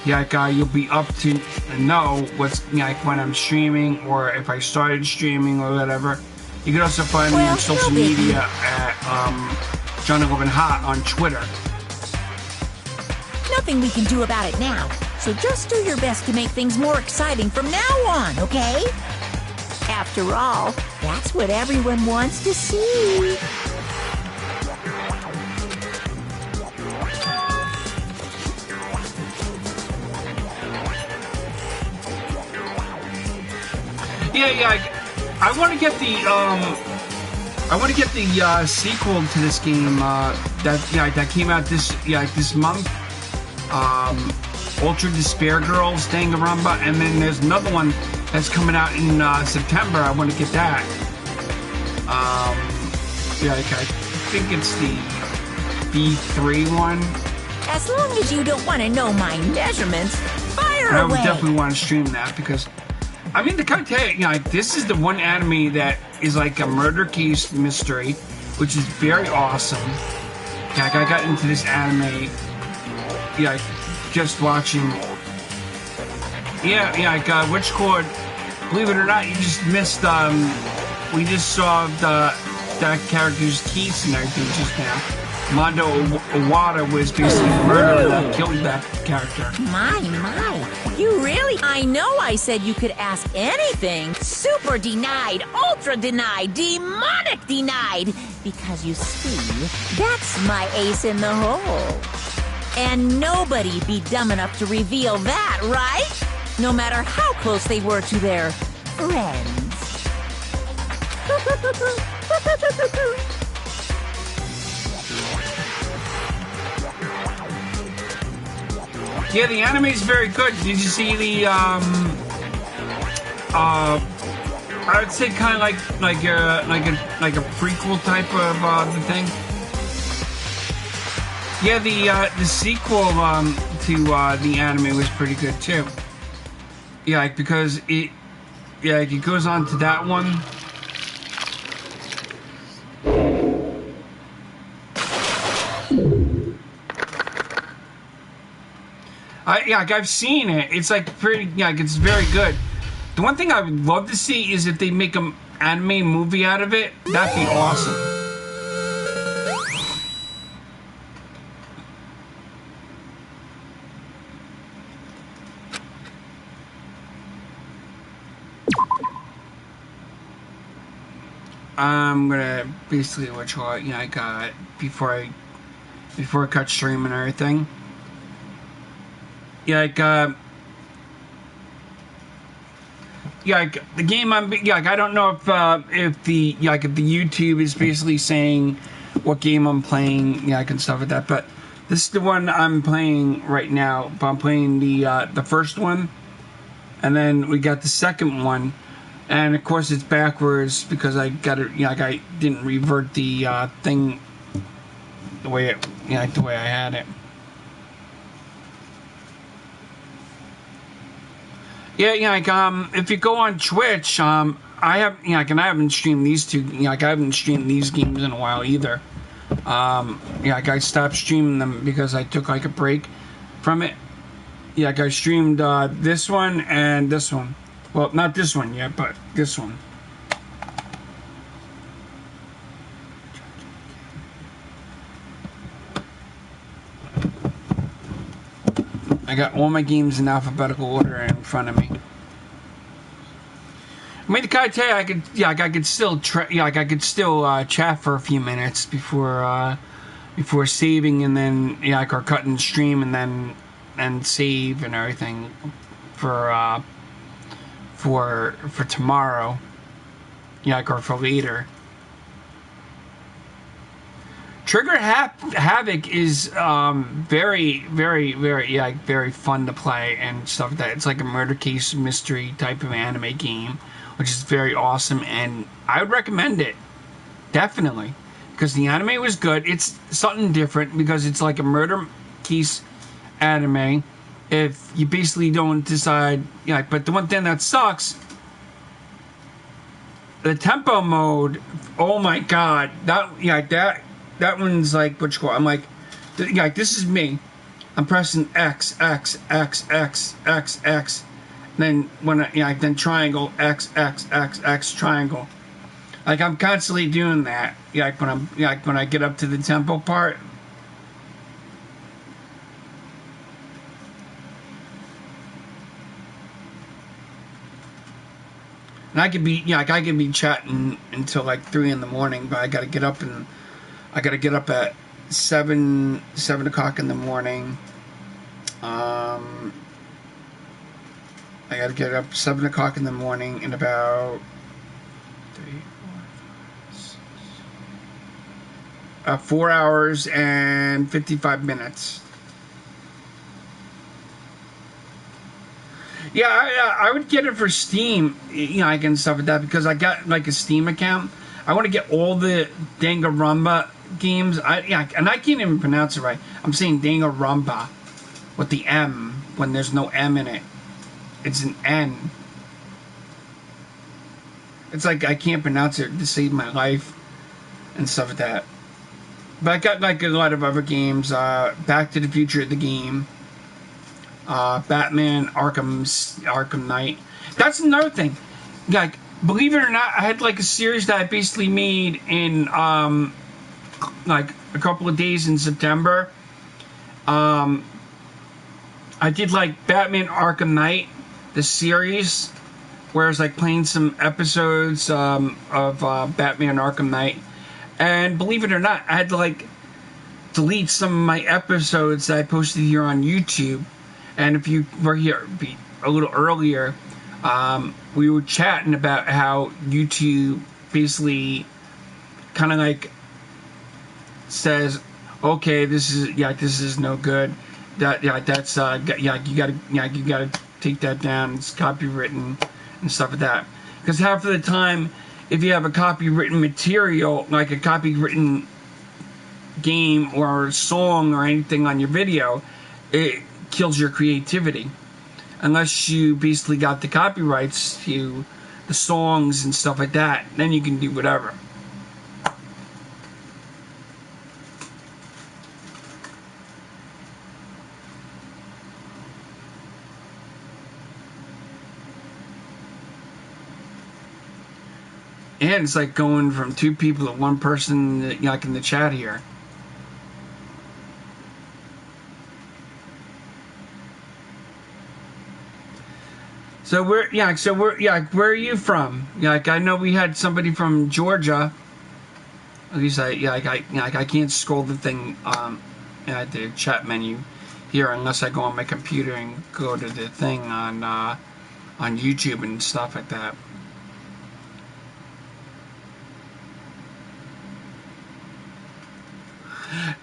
like, you'll be up to know what's, like, when I'm streaming or if I started streaming or whatever. You can also find me on social media at John11Hot on Twitter. Nothing we can do about it now, so just do your best to make things more exciting from now on, okay? After all, that's what everyone wants to see. Yeah, I want to get the sequel to this game that came out this month. Ultra Despair Girls Danganronpa, and then there's another one that's coming out in September. I want to get that. I think it's the B3 one. As long as you don't want to know my measurements, fire I away. would definitely want to stream that because, I mean, this is the one anime that is like a murder case mystery, which is very awesome. Like, I got into this anime, just watching. Witch Court. Believe it or not, you just missed. We just saw that character's teeth and everything just now. Mondo Owada was basically the murderer that killed that character. My. You really? I know I said you could ask anything. Super denied, ultra denied, demonic denied. Because you see, that's my ace in the hole. And nobody be dumb enough to reveal that, right? No matter how close they were to their friends. Yeah, the anime is very good. Did you see the I would say kind of like a prequel type of the thing. Yeah, the sequel to the anime was pretty good too. Yeah, because it goes on to that one. I've seen it. It's like pretty. It's very good. The one thing I would love to see is if they make an anime movie out of it. That'd be awesome. I'm gonna basically watch what I got before I cut stream and everything. The game I don't know if the YouTube is basically saying what game I'm playing, and stuff like that. But this is the one I'm playing right now. But I'm playing the first one, and then we got the second one, and of course it's backwards because I got it. I didn't revert the thing the way the way I had it. If you go on Twitch, I haven't streamed these two. I haven't streamed these games in a while either. I stopped streaming them because I took a break from it. I streamed this one and this one. Well, not this one yet, but this one. I got all my games in alphabetical order in front of me. I mean, I tell you, I could still chat for a few minutes before saving, and then or cutting the stream, and save and everything for tomorrow. Or for later. Trigger Havoc is very, very, very, very fun to play and stuff like that. It's like a murder case mystery type of anime game, which is very awesome, and I would recommend it. Definitely. Because the anime was good. It's something different because it's like a murder case anime. If you basically don't decide, yeah, but the one thing that sucks, the tempo mode, oh my god, that one's like, what you call it? I'm like, yeah, this is me. I'm pressing X, X, X, X, X, X. Then then triangle, X, X, X, X, triangle. Like I'm constantly doing that. Like when I get up to the tempo part. And I could be chatting until like 3 in the morning, but I gotta get up at 7 o'clock in the morning. I gotta get up 7 o'clock in the morning in about 4 hours and 55 minutes. Yeah, I would get it for Steam, and stuff like that, because I got like a Steam account. I want to get all the Danganronpa games. And I can't even pronounce it right. I'm saying Danganronpa with the M when there's no M in it. It's an N. It's like I can't pronounce it to save my life and stuff like that. But I got like a lot of other games. Back to the Future, the game. Batman Arkham Knight. That's another thing. Like, believe it or not, I had like a series that I basically made in like a couple of days in September. I did like Batman Arkham Knight, the series, where I was like playing some episodes of Batman Arkham Knight. And believe it or not, I had to like delete some of my episodes that I posted here on YouTube. And if you were here a little earlier, we were chatting about how YouTube basically kind of like says, okay, this is no good. That's you gotta take that down. It's copywritten and stuff like that. Because half of the time, if you have a copywritten material, like a copywritten game or song or anything on your video, it kills your creativity. Unless you basically got the copyrights to the songs and stuff like that, then you can do whatever. And it's like going from 2 people to 1 person, like in the chat here. So where are you from? Like I know we had somebody from Georgia. At least I can't scroll the thing at the chat menu here unless I go on my computer and go to the thing on YouTube and stuff like that.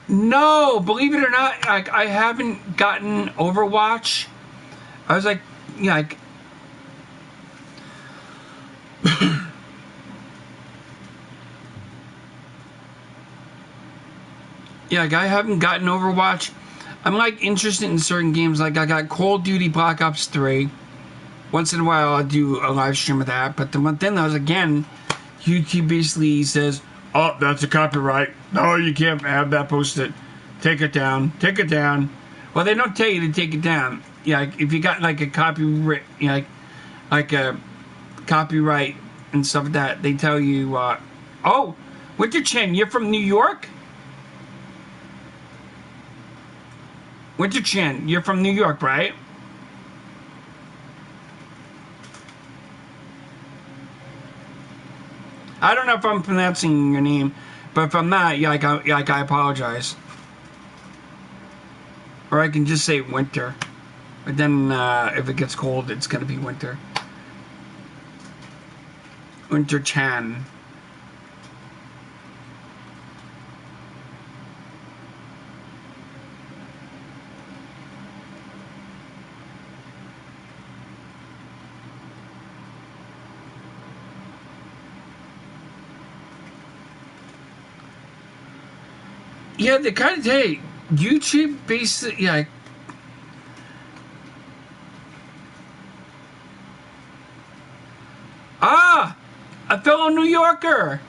No, believe it or not, I haven't gotten Overwatch. I was like, I haven't gotten Overwatch. I'm like interested in certain games. Like I got Call of Duty Black Ops 3. Once in a while I'll do a live stream of that. But the one thing that was, again, YouTube basically says, oh, that's a copyright. No, you can't have that posted. Take it down. Take it down. Well, they don't tell you to take it down. If you got like a copyright, like a copyright and stuff like that, they tell you, oh, Winter Chen, you're from New York? Winter Chen, you're from New York, right? I don't know if I'm pronouncing your name, but if I'm not, I apologize. Or I can just say winter. But then if it gets cold, it's going to be winter. Winter Chan. Yeah, they kind of, hey, YouTube basically, yeah. Ah, a fellow New Yorker.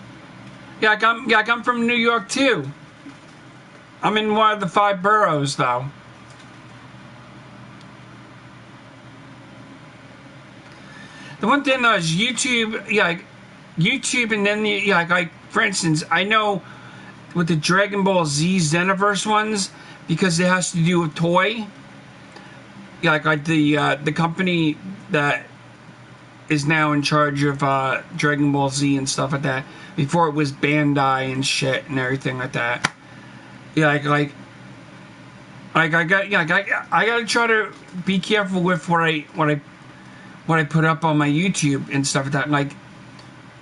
Yeah, I'm from New York too. I'm in one of the 5 boroughs though. The one thing though is YouTube, yeah, YouTube, and then the, yeah, like for instance, I know with the Dragon Ball Z Xenoverse ones, because it has to do with toy. Yeah, like the company that is now in charge of Dragon Ball Z and stuff like that. Before it was Bandai and shit and everything like that. Yeah, like I gotta try to be careful with what I put up on my YouTube and stuff like that. Like,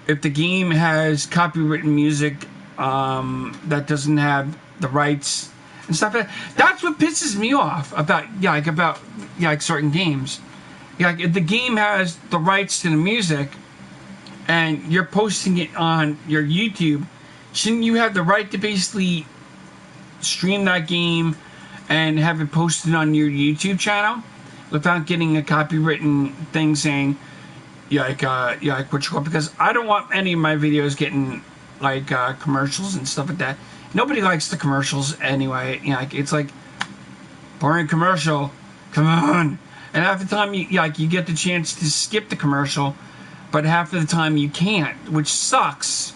if the game has copywritten music that doesn't have the rights and stuff, that's what pisses me off about certain games. Yeah, like if the game has the rights to the music and you're posting it on your YouTube, shouldn't you have the right to basically stream that game and have it posted on your YouTube channel without getting a copywritten thing saying, like what you call? Because I don't want any of my videos getting like commercials and stuff like that. Nobody likes the commercials anyway. You know, like, it's like boring commercial. Come on. And half the time you get the chance to skip the commercial, but half of the time you can't, which sucks.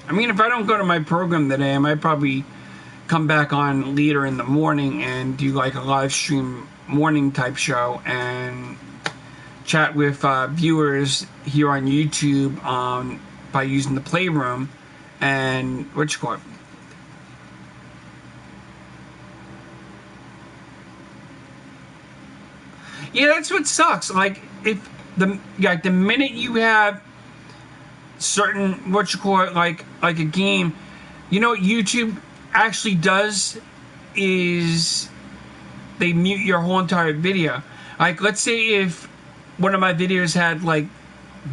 I mean, if I don't go to my program today, I might probably come back on later in the morning and do like a live stream morning type show and chat with viewers here on YouTube by using the Playroom and what you call it. Yeah, that's what sucks. Like, if the minute you have certain what you call it, like a game, you know what YouTube actually does is they mute your whole entire video. Like, let's say if one of my videos had like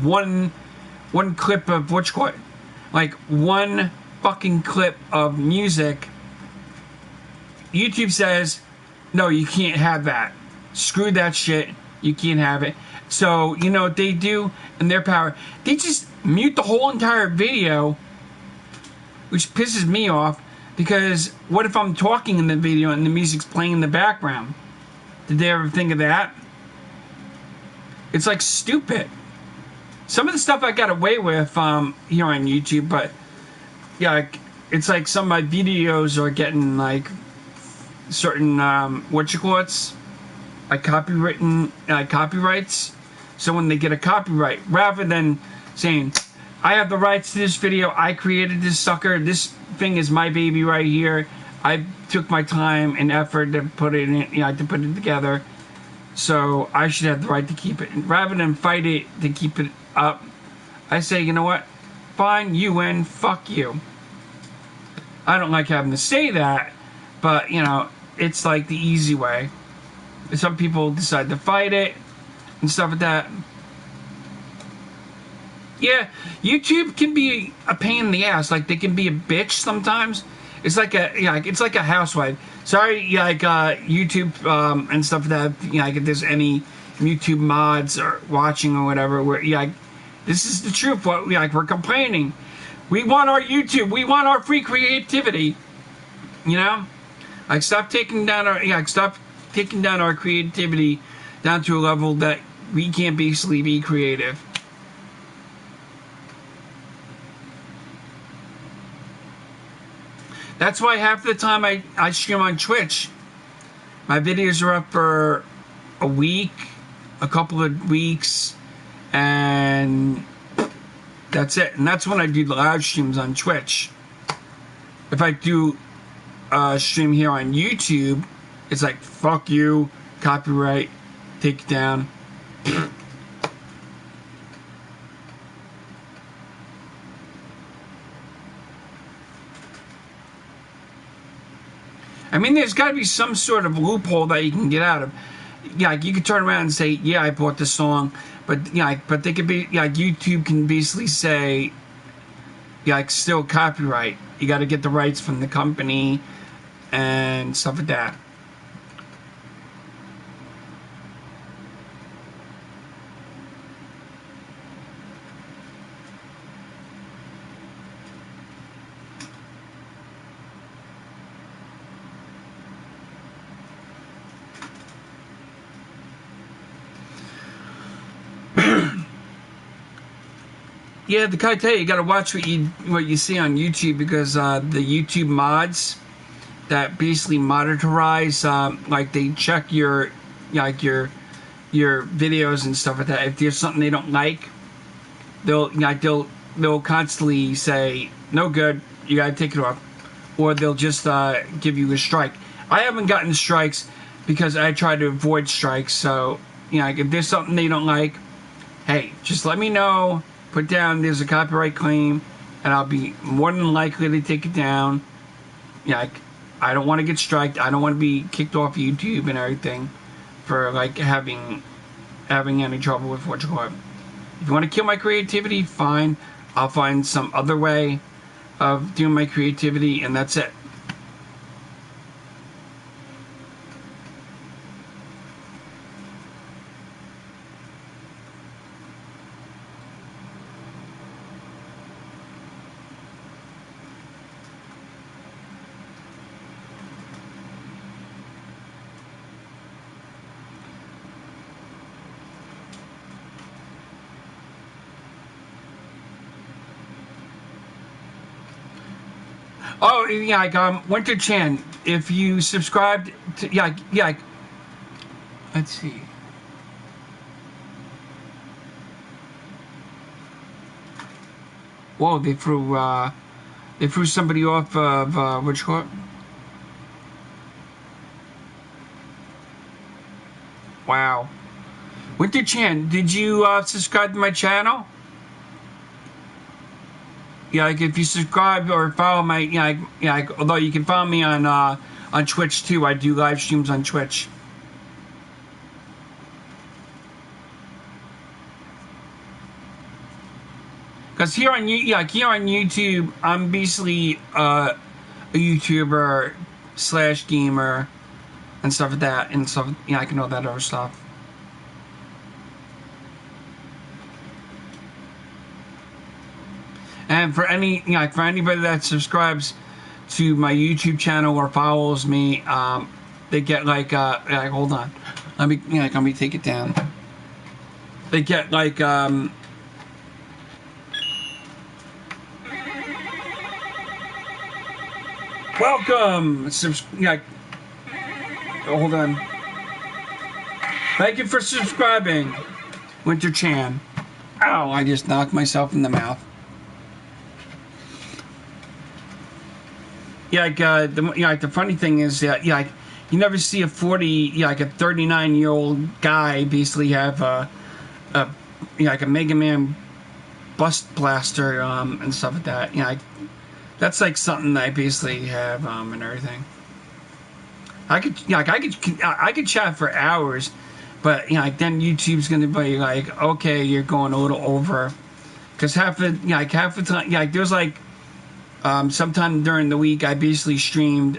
one clip of what you call it, like one fucking clip of music, YouTube says, no, you can't have that. Screw that shit. You can't have it. So, you know what they do in their power? They just mute the whole entire video, which pisses me off, because what if I'm talking in the video and the music's playing in the background? Did they ever think of that? It's like stupid. Some of the stuff I got away with here on YouTube, but yeah, it's like some of my videos are getting like certain like copyrights. So when they get a copyright, rather than saying, I have the rights to this video, I created this sucker, this thing is my baby right here, I took my time and effort to put it in, to put it together, so I should have the right to keep it. And rather than fight it to keep it up, I say, you know what, fine, you win, fuck you. I don't like having to say that, but it's like the easy way. Some people decide to fight it and stuff like that. Yeah, YouTube can be a pain in the ass. Like, they can be a bitch sometimes. It's like it's like a housewife. Sorry, YouTube and stuff like that. If there's any YouTube mods or watching or whatever, where this is the truth. What we're complaining. We want our YouTube. We want our free creativity. Stop taking down our creativity down to a level that we can't basically be creative. That's why half the time I stream on Twitch, my videos are up for a week, a couple of weeks, and that's it. And that's when I do the live streams on Twitch. If I do a stream here on YouTube, it's like, fuck you, copyright, take it down. I mean, there's got to be some sort of loophole that you can get out of. Yeah, like you could turn around and say, yeah, I bought the song, but yeah, but they could be like YouTube can basically say, yeah, like still copyright. You got to get the rights from the company and stuff like that. Yeah, the guy tell you got to watch what you see on YouTube, because the YouTube mods that basically monitorize, like they check your videos and stuff like that. If there's something they don't like, they'll constantly say no good, you got to take it off, or they'll just give you a strike. I haven't gotten strikes because I try to avoid strikes. So like if there's something they don't like, hey, just let me know. Put down there's a copyright claim, and I'll be more than likely to take it down. Like, I don't want to get striked. I don't want to be kicked off YouTube and everything for like having any trouble with what you call it. If you want to kill my creativity, fine. I'll find some other way of doing my creativity, and that's it. Oh, yeah, like, Winter Chan, if you subscribed to, yeah, let's see. Whoa, they threw somebody off of, which court? Wow. Winter Chan, did you subscribe to my channel? Yeah, like if you subscribe or follow my, although you can follow me on Twitch too. I do live streams on Twitch. Because here on YouTube, I'm basically a YouTuber / gamer and stuff like that, and stuff. Yeah, I can know that other stuff. And for for anybody that subscribes to my YouTube channel or follows me, they get like hold on, let me take it down. They get like welcome. Hold on. Thank you for subscribing, Winter Chan. Ow! I just knocked myself in the mouth. Yeah, like the funny thing is, like you never see a 39-year-old guy basically have like a Mega Man bust blaster and stuff like that. Like that's like something that I basically have and everything. I could chat for hours, but like then YouTube's gonna be like, okay, you're going a little over, because half the time, like there's like. Sometime during the week, I basically streamed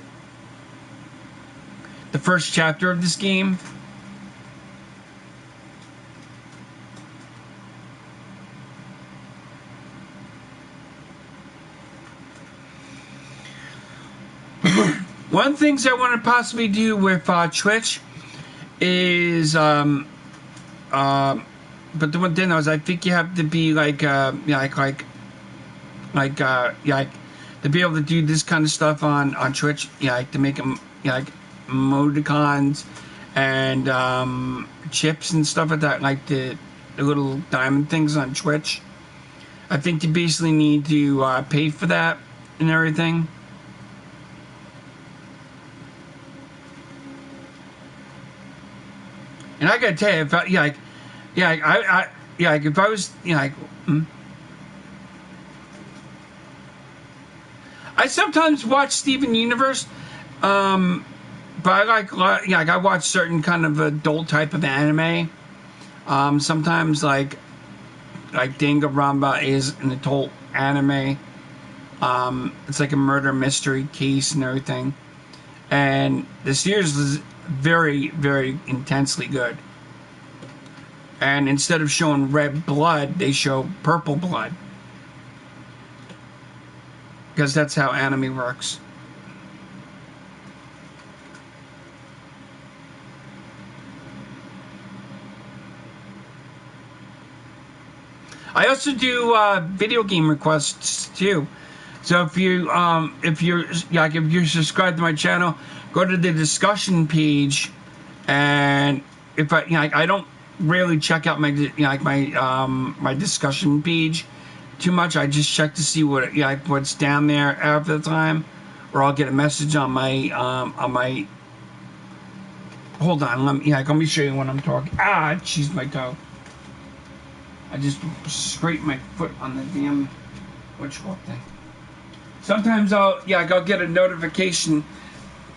the first chapter of this game. One of the things I want to possibly do with Twitch is, but the one thing is, I think you have to be like to be able to do this kind of stuff on Twitch, like to make them like emoticons and chips and stuff like that, like the little diamond things on Twitch. I think you basically need to pay for that and everything. And I gotta tell you, if I, if I was, I sometimes watch Steven Universe But I like I watch certain kind of adult type of anime. Sometimes like Danganronpa is an adult anime. It's like a murder mystery case and everything. And the series is very, very intensely good. And instead of showing red blood, they show purple blood. Because that's how anime works. I also do video game requests too. So if you're subscribed to my channel, go to the discussion page, and if I don't really check out my my discussion page too much. I just check to see what's down there after the time, or I'll get a message on my Hold on, let me show you what I'm talking. Ah, jeez, my toe. I just scraped my foot on the damn thing. Sometimes I'll get a notification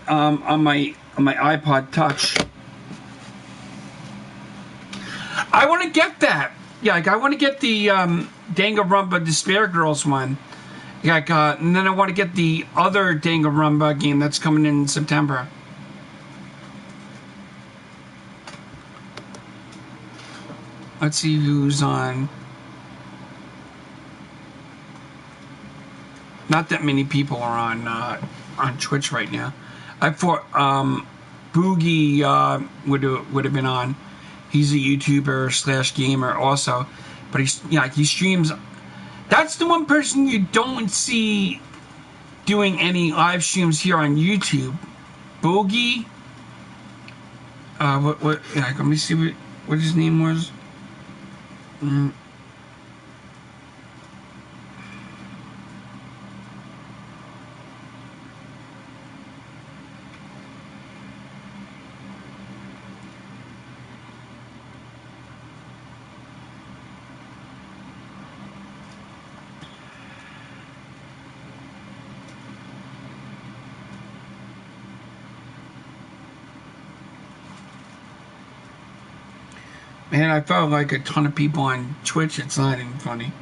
on my iPod Touch. I want to get that. I want to get the Danganronpa Despair Girls one. And then I want to get the other Danganronpa game that's coming in September. Let's see who's on. Not that many people are on Twitch right now. I thought Boogie would have been on. He's a YouTuber / gamer also, but he streams. That's the one person you don't see doing any live streams here on YouTube. Boogie. Let me see what his name was. Man, I felt like a ton of people on Twitch. It's not even funny.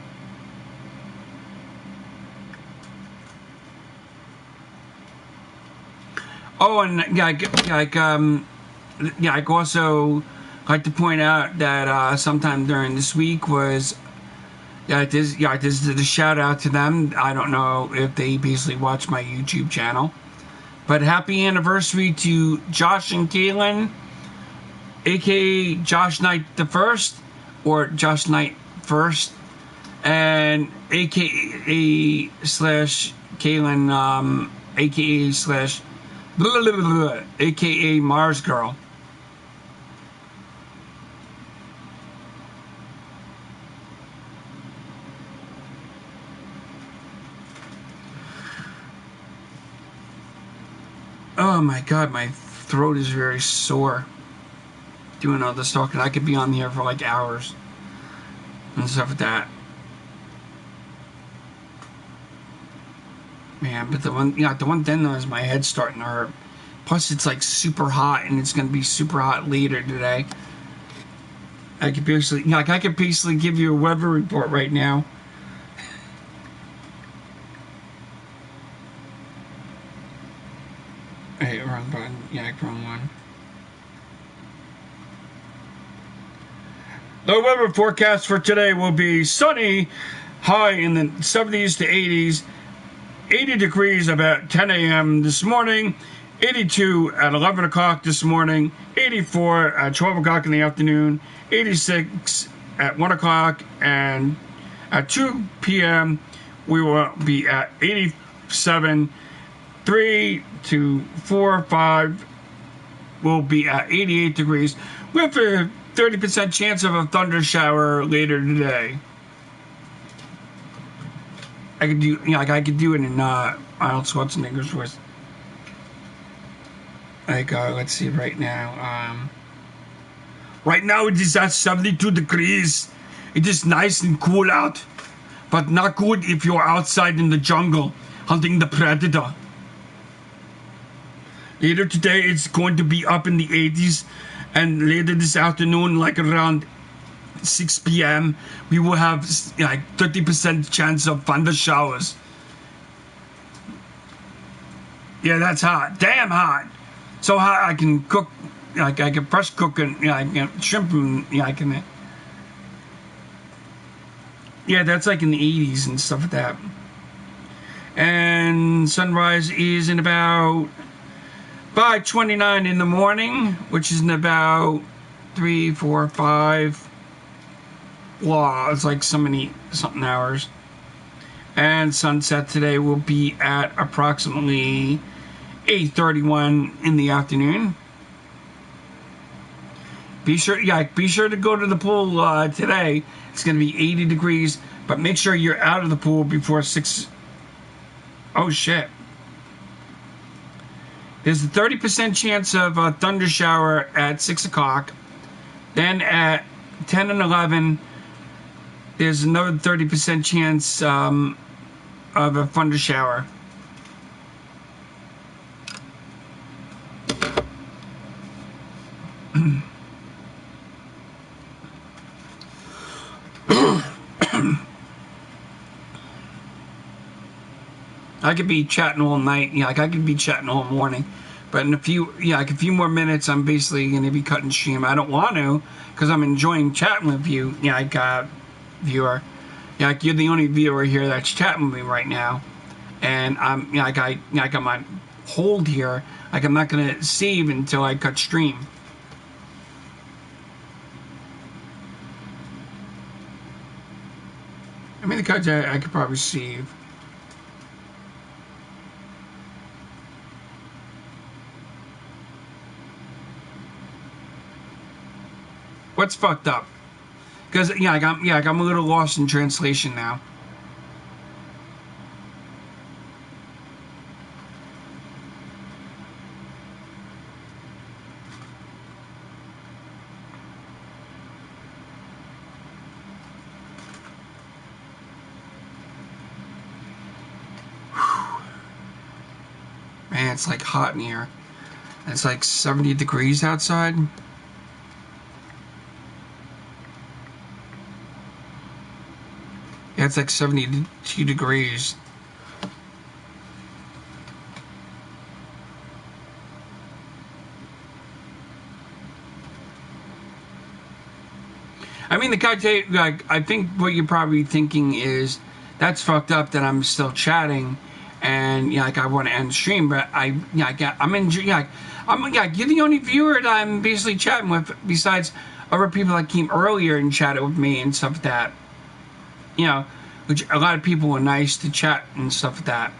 Oh, and I also like to point out that sometime during this week was this is a shout out to them. I don't know if they basically watch my YouTube channel, but happy anniversary to Josh and Kaylin, aka Josh Knight the First, or Josh Knight First, and aka slash Kaylin, aka slash blah, blah, blah, blah, aka Mars Girl. Oh my god, my throat is very sore doing all this talking. I could be on here for like hours and stuff like that. Man, but the one thing though is my head's starting to hurt. Plus it's like super hot, and it's gonna be super hot later today. I could basically give you a weather report right now. Hey, wrong button. Yeah, wrong one. The weather forecast for today will be sunny, high in the 70s to 80s, 80 degrees about 10 a.m. this morning, 82 at 11 o'clock this morning, 84 at 12 o'clock in the afternoon, 86 at 1 o'clock, and at 2 p.m. we will be at 87, 3 to 4, 5 will be at 88 degrees, with a 30% chance of a thunder shower later today. I could do, I could do it in Arnold Schwarzenegger's voice. Let's see right now. Right now it is at 72 degrees. It is nice and cool out, but not good if you're outside in the jungle hunting the predator. Later today, it's going to be up in the 80s. And later this afternoon, like around 6 p.m., we will have like 30% chance of thunder showers. Yeah, that's hot. Damn hot. So hot I can cook, like I can press cook and I can shrimp and I can. Yeah, that's like in the 80s and stuff like that. And sunrise is in about 5:29 in the morning, which is in about 3, 4, 5. Wow, it's like something hours. And sunset today will be at approximately 8:31 in the afternoon. Be sure to go to the pool today. It's going to be 80 degrees, but make sure you're out of the pool before 6. Oh shit. There's a 30% chance of a thunder shower at 6 o'clock. Then at 10 and 11, there's another 30% chance of a thunder shower. I could be chatting all night. Yeah, like I could be chatting all morning. But in a few more minutes, I'm basically going to be cutting stream. I don't want to, because I'm enjoying chatting with you. Yeah, like viewer. Yeah, like you're the only viewer here that's chatting with me right now, and I'm I'm on hold here. Like I'm not going to save until I cut stream. I mean, the cards I could probably save. What's fucked up? Because I'm a little lost in translation now. Man, it's like hot in here. It's like 70 degrees outside. Yeah, it's like 72 degrees. I mean, I think what you're probably thinking is that's fucked up that I'm still chatting, and I want to end the stream, but you're the only viewer that I'm basically chatting with, besides other people that came earlier and chatted with me and stuff like that. Which a lot of people were nice to chat and stuff like that.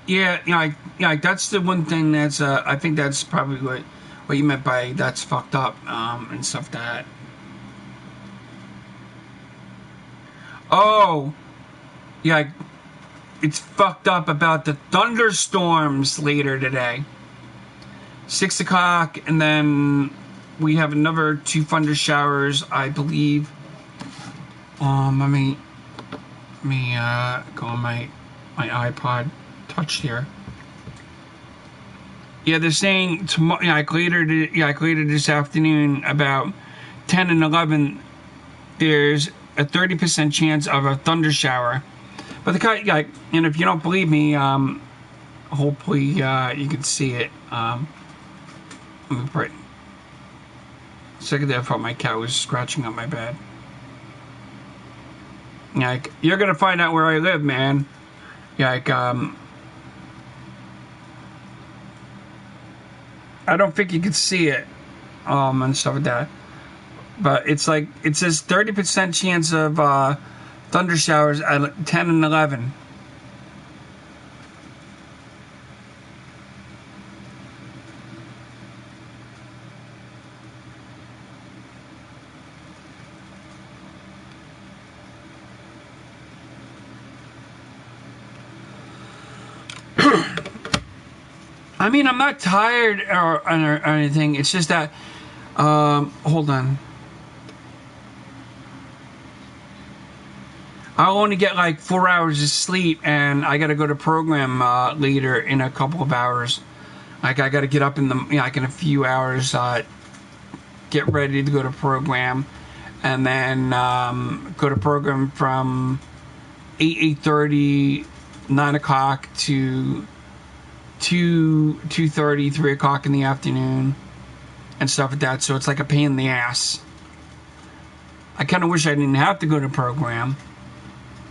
Yeah, that's the one thing that's I think that's probably what you meant by that's fucked up and stuff like that. Oh, yeah, it's fucked up about the thunderstorms later today. 6 o'clock, and then we have another 2 thunder showers, I believe. Let me go on my iPod Touch here. Yeah, they're saying tomorrow, later this afternoon, about 10 and 11, there's a 30% chance of a thunder shower. But and if you don't believe me, hopefully you can see it. Let me put. Second there, I thought my cat was scratching on my bed. You're gonna find out where I live, man. I don't think you can see it, and stuff like that. But it's like, it says 30% chance of thunder showers at 10 and 11. I mean, I'm not tired or anything. It's just that, hold on. I'll only get like 4 hours of sleep, and I got to go to program later in a couple of hours. Like, I got to get up in the, like in a few hours, get ready to go to program, and then go to program from 8:30, 9 o'clock to 2:30, 3 o'clock in the afternoon, and stuff like that. So it's like a pain in the ass. I kind of wish I didn't have to go to program.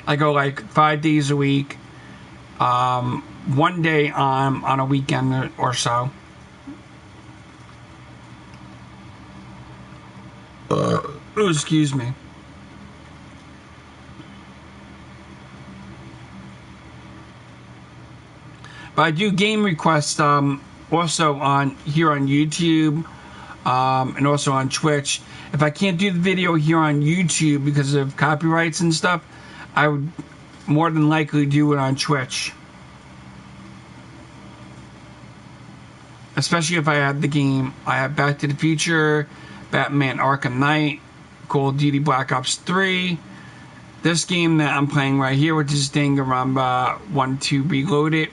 I go like 5 days a week, 1 day on a weekend or so. Oh, excuse me. But I do game requests also on YouTube, and also on Twitch. If I can't do the video here on YouTube because of copyrights and stuff, I would more than likely do it on Twitch. Especially if I have the game. I have Back to the Future, Batman Arkham Knight, Call of Duty Black Ops 3, this game that I'm playing right here, which is Danganronpa 1-2 Reloaded,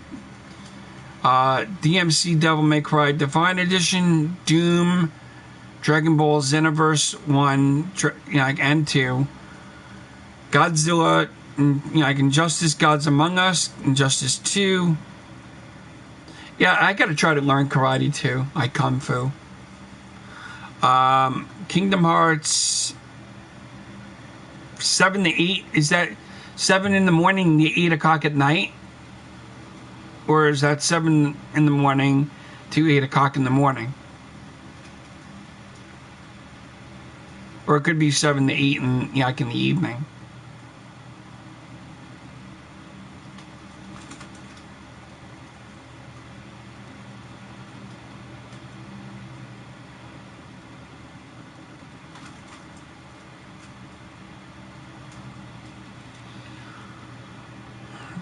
DMC Devil May Cry Divine Edition, Doom, Dragon Ball Xenoverse 1 and 2, Godzilla, like Injustice Gods Among Us, Injustice 2. Yeah, I gotta try to learn karate too, like Kung Fu. Kingdom Hearts 7 to 8, is that 7 in the morning to 8 o'clock at night? Or is that 7 in the morning to 8 o'clock in the morning? Or it could be 7 to 8 in, like in the evening.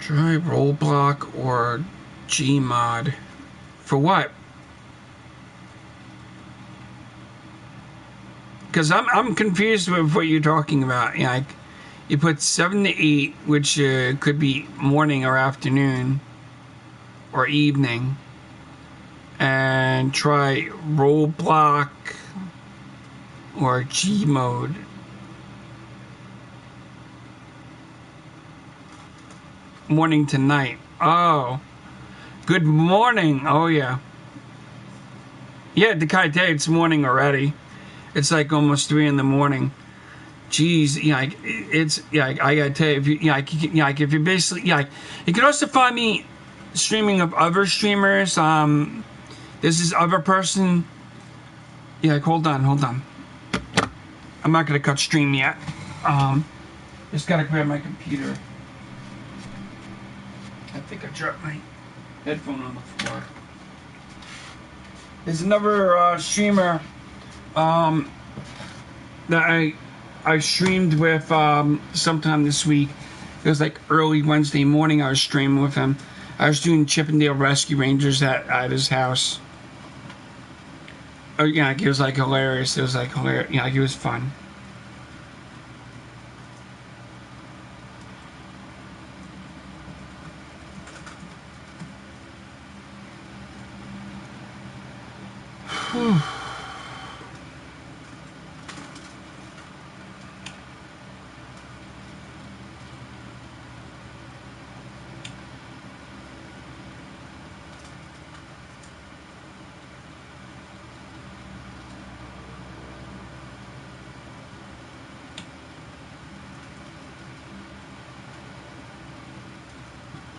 Try Rollblock or Gmod. For what? Because I'm confused with what you're talking about. Like, you put 7 to 8, which could be morning or afternoon or evening, and try Rollblock or Gmod. Morning to night. Oh. Good morning. Oh, yeah. Yeah, Dekai, it's morning already. It's like almost 3 in the morning. Jeez, yeah, it's, yeah, I gotta tell you, if you, if you basically, you can also find me streaming of other streamers. There's this other person. Yeah, hold on. I'm not gonna cut stream yet. Just gotta grab my computer. I think I dropped my headphone on the floor. There's another streamer that I streamed with sometime this week. It was like early Wednesday morning. I was streaming with him. I was doing Chippendale Rescue Rangers at his house. Oh yeah, it was like hilarious. It was like hilarious. Yeah, it was fun.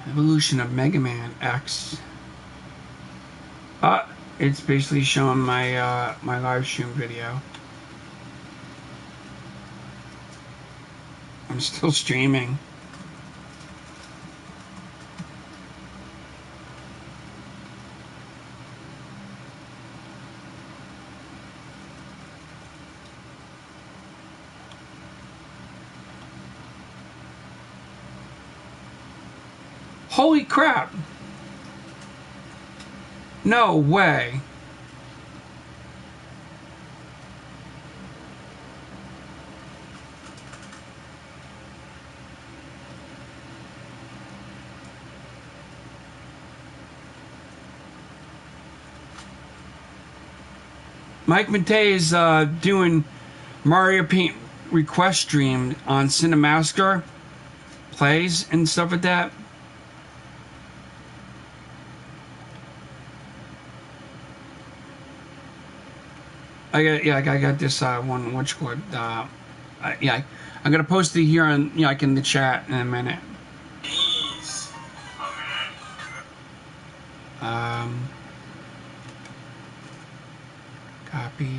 Evolution of Mega Man X. It's basically showing my my live stream video. I'm still streaming. Holy crap! No way. Mike Matei is doing Mario Paint request stream on Cinemasker plays and stuff like that. I got this one. What's called? Yeah, I'm gonna post it here on like in the chat in a minute. Copy.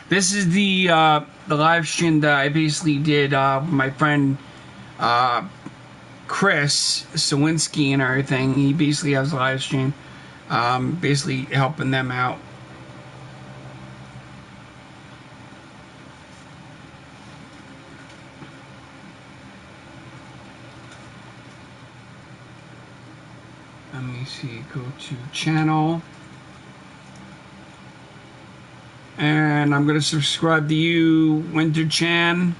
This is the live stream that I basically did with my friend Chris Sawinski and everything. He basically has a live stream, basically helping them out. Let me see, go to channel. And I'm going to subscribe to you, Winter Chan.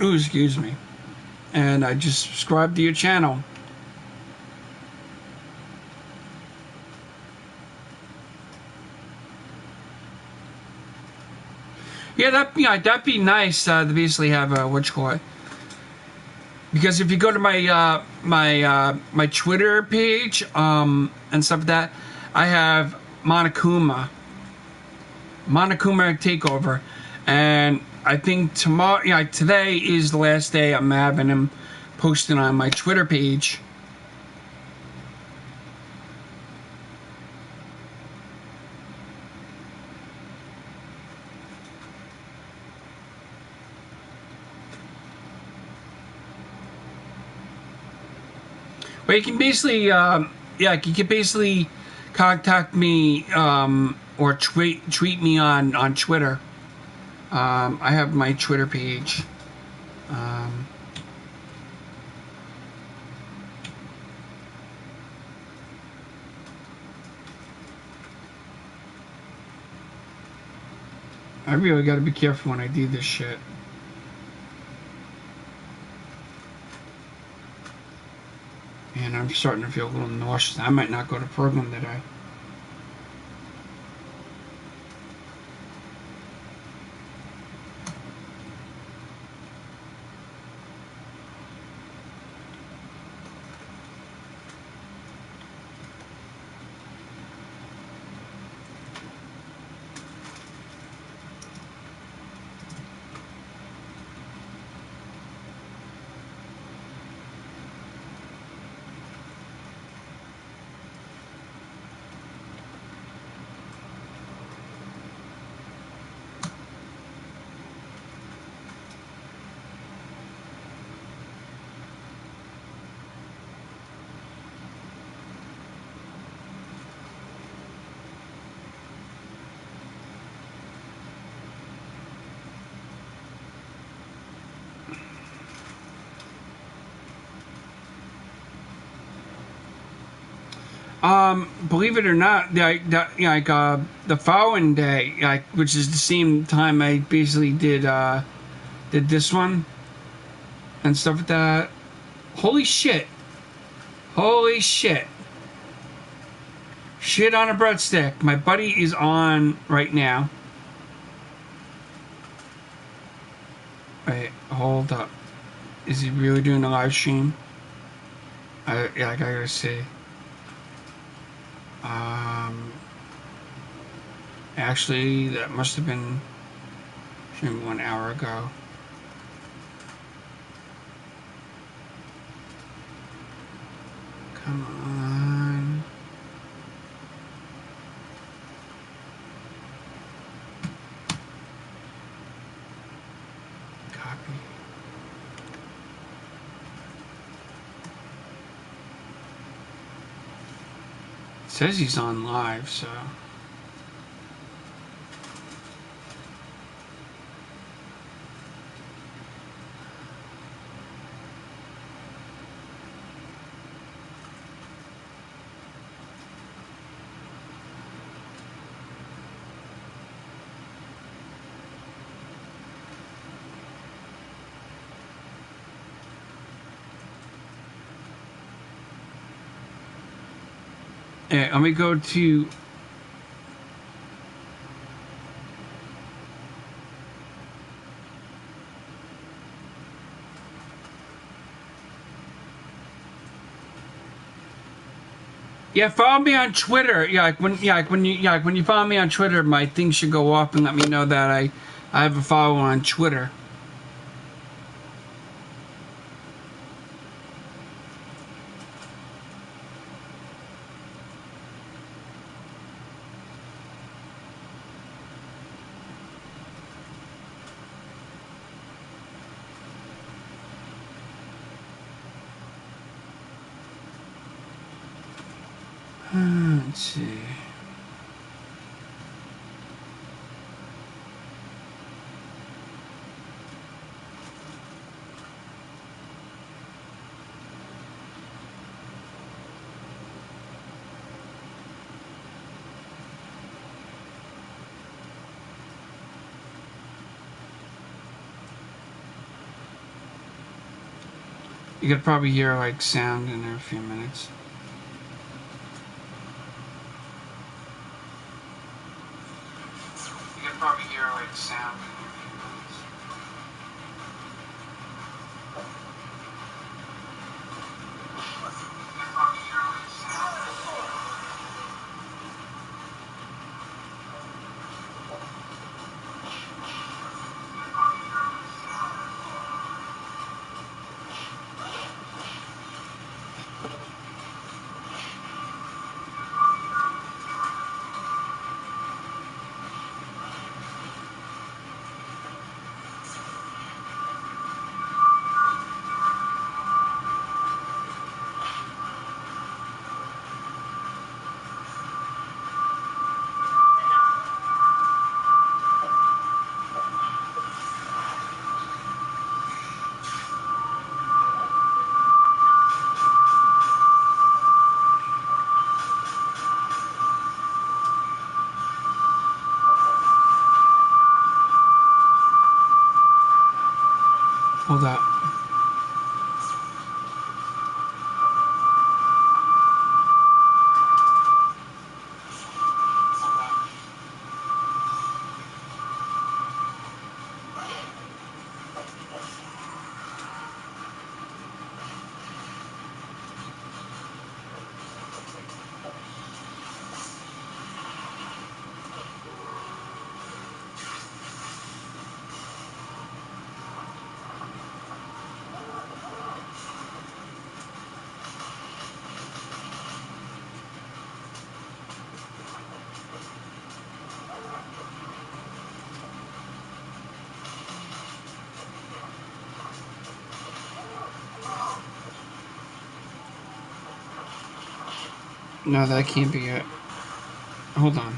Ooh, excuse me. And I just subscribed to your channel. Yeah, that'd be nice to basically have a what you call it. Because if you go to my my Twitter page and stuff like that, I have Monokuma Takeover, and I think tomorrow, today is the last day I'm having him posting on my Twitter page. But you can basically, you can basically contact me or tweet me on Twitter. I have my Twitter page. I really got to be careful when I do this shit. And I'm starting to feel a little nauseous. I might not go to program today. Believe it or not, the following day, which is the same time I basically did this one and stuff like that. Holy shit! Holy shit! Shit on a breadstick. My buddy is on right now. Wait, hold up. Is he really doing a live stream? I gotta see. Actually, that must have been 1 hour ago. Come on. Copy. It says he's on live, so. Yeah, let me go to follow me on Twitter. When you follow me on Twitter, my thing should go off and let me know that I have a follow on Twitter. Let's see. You could probably hear like sound in a few minutes. You could probably hear like sound in a few minutes. Hold up. No, that can't be it. Hold on.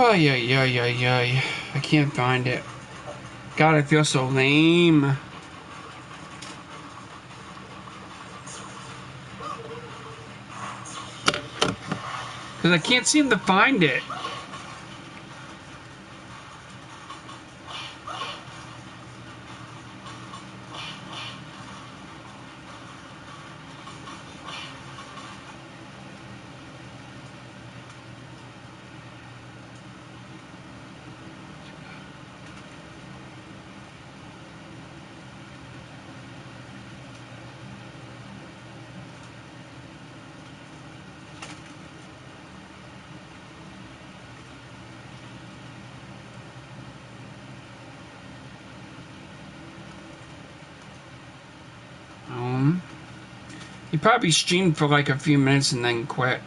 Oh, yeah. I can't find it. God, I feel so lame. Because I can't seem to find it. He probably streamed for like a few minutes and then quit.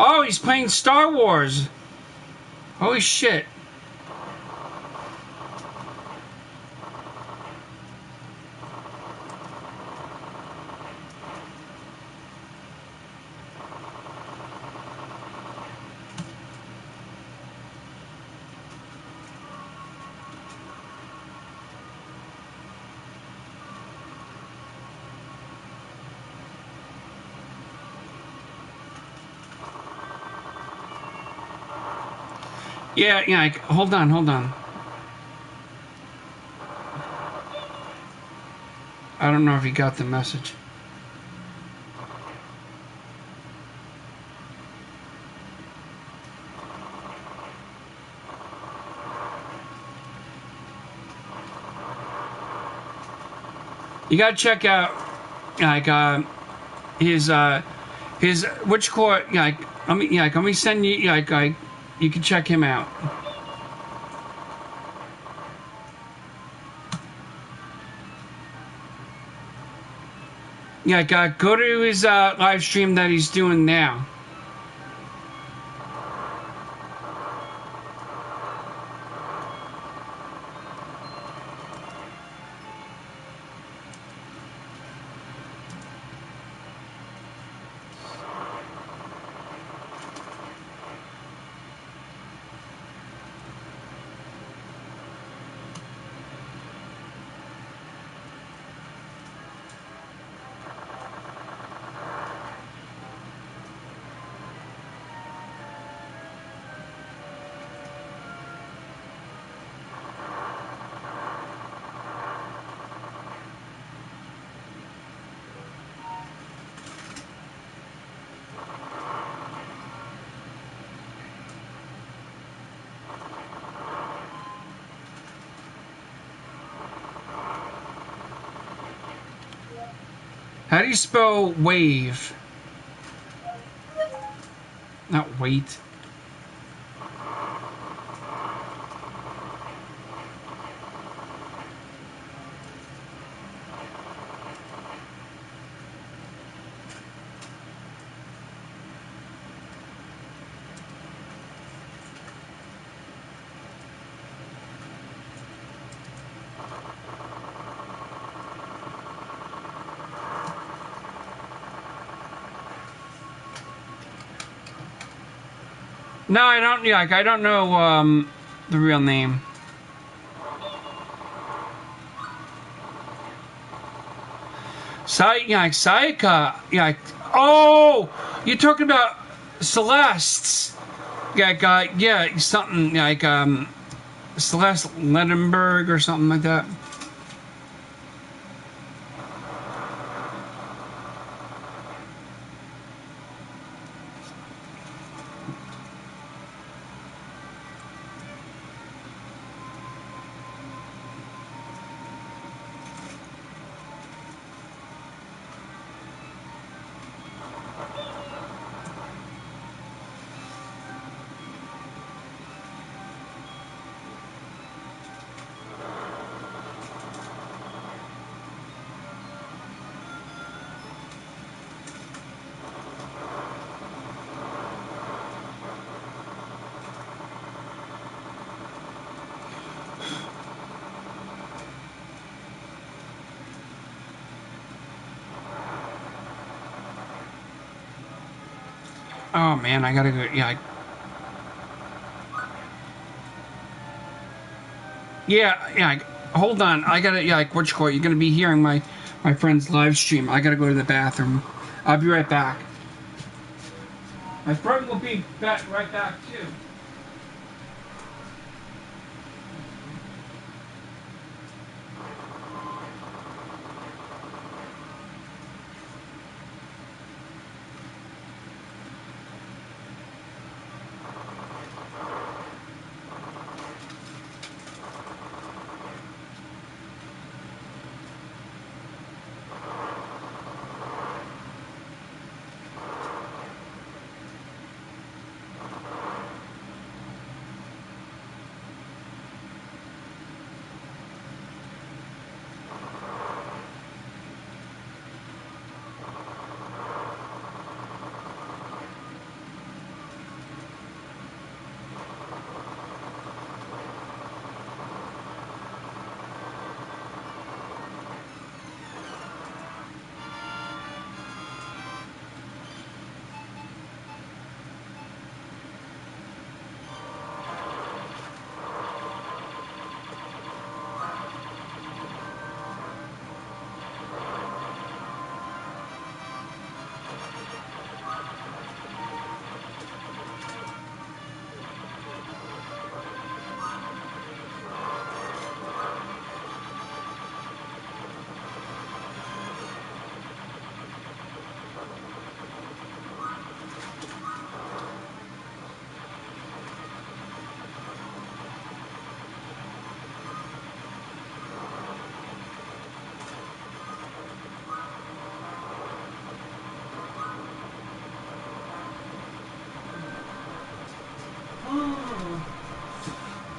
Oh, he's playing Star Wars. Holy shit. Yeah, like, hold on. I don't know if he got the message. You gotta check out, like, his which core, like, let me send you, like, you can check him out. Yeah, go to his live stream that he's doing now. How do you spell wave? Not wait. No, I don't. Yeah, I don't know the real name. Sayaka. Yeah. Oh, you're talking about Celeste's. Yeah, something like Celeste Ledenberg or something like that. Oh man, I gotta go. Yeah. Yeah. Hold on. I gotta. Yeah, like, what you call it? You're gonna be hearing my friend's live stream. I gotta go to the bathroom. I'll be right back. My friend will be right back too.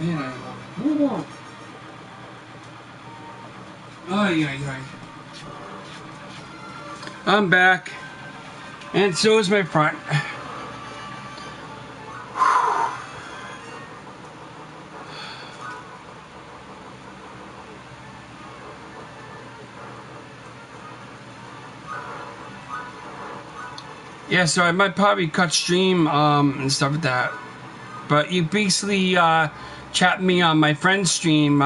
Yeah. Move on. Ay. I'm back. And so is my front. Yeah, so I might probably cut stream and stuff like that. But you basically chat me on my friend's stream,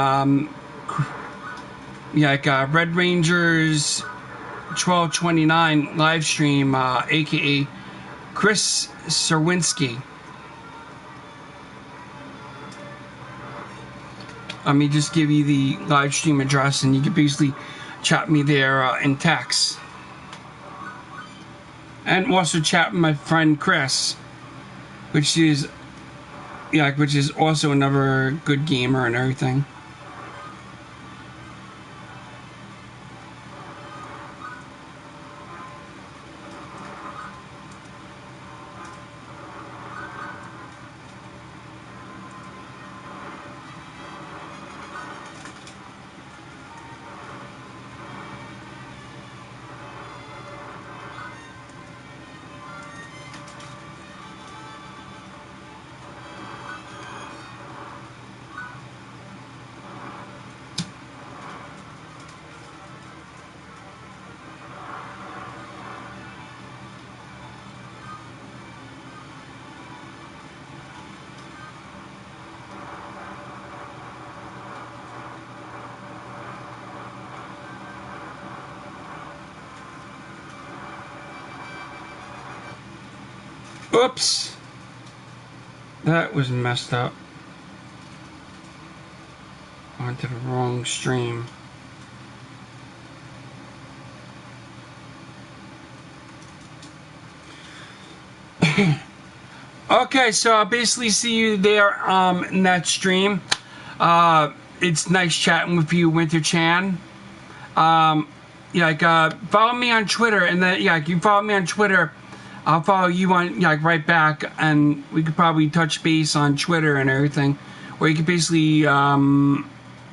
like Red Rangers 1229 live stream, aka Chris Serwinski. Let me just give you the live stream address, and you can basically chat me there in text. And also chat with my friend Chris, which is also another good gamer and everything. Oops! That was messed up. Onto the wrong stream. Okay, so I'll basically see you there in that stream. It's nice chatting with you, Winter Chan. Follow me on Twitter, and then you follow me on Twitter. I'll follow you on right back, and we could probably touch base on Twitter and everything, or you could basically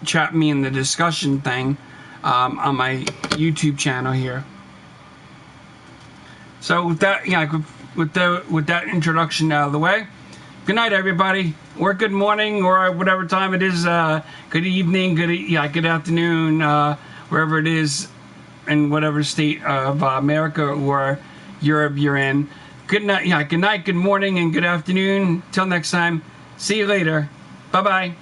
chat me in the discussion thing on my YouTube channel here. So with that, with that introduction out of the way, good night, everybody, or good morning, or whatever time it is. Good evening, good afternoon, wherever it is, in whatever state of America or Europe you're in. Good night, good morning, and good afternoon. Till next time. See you later. Bye-bye.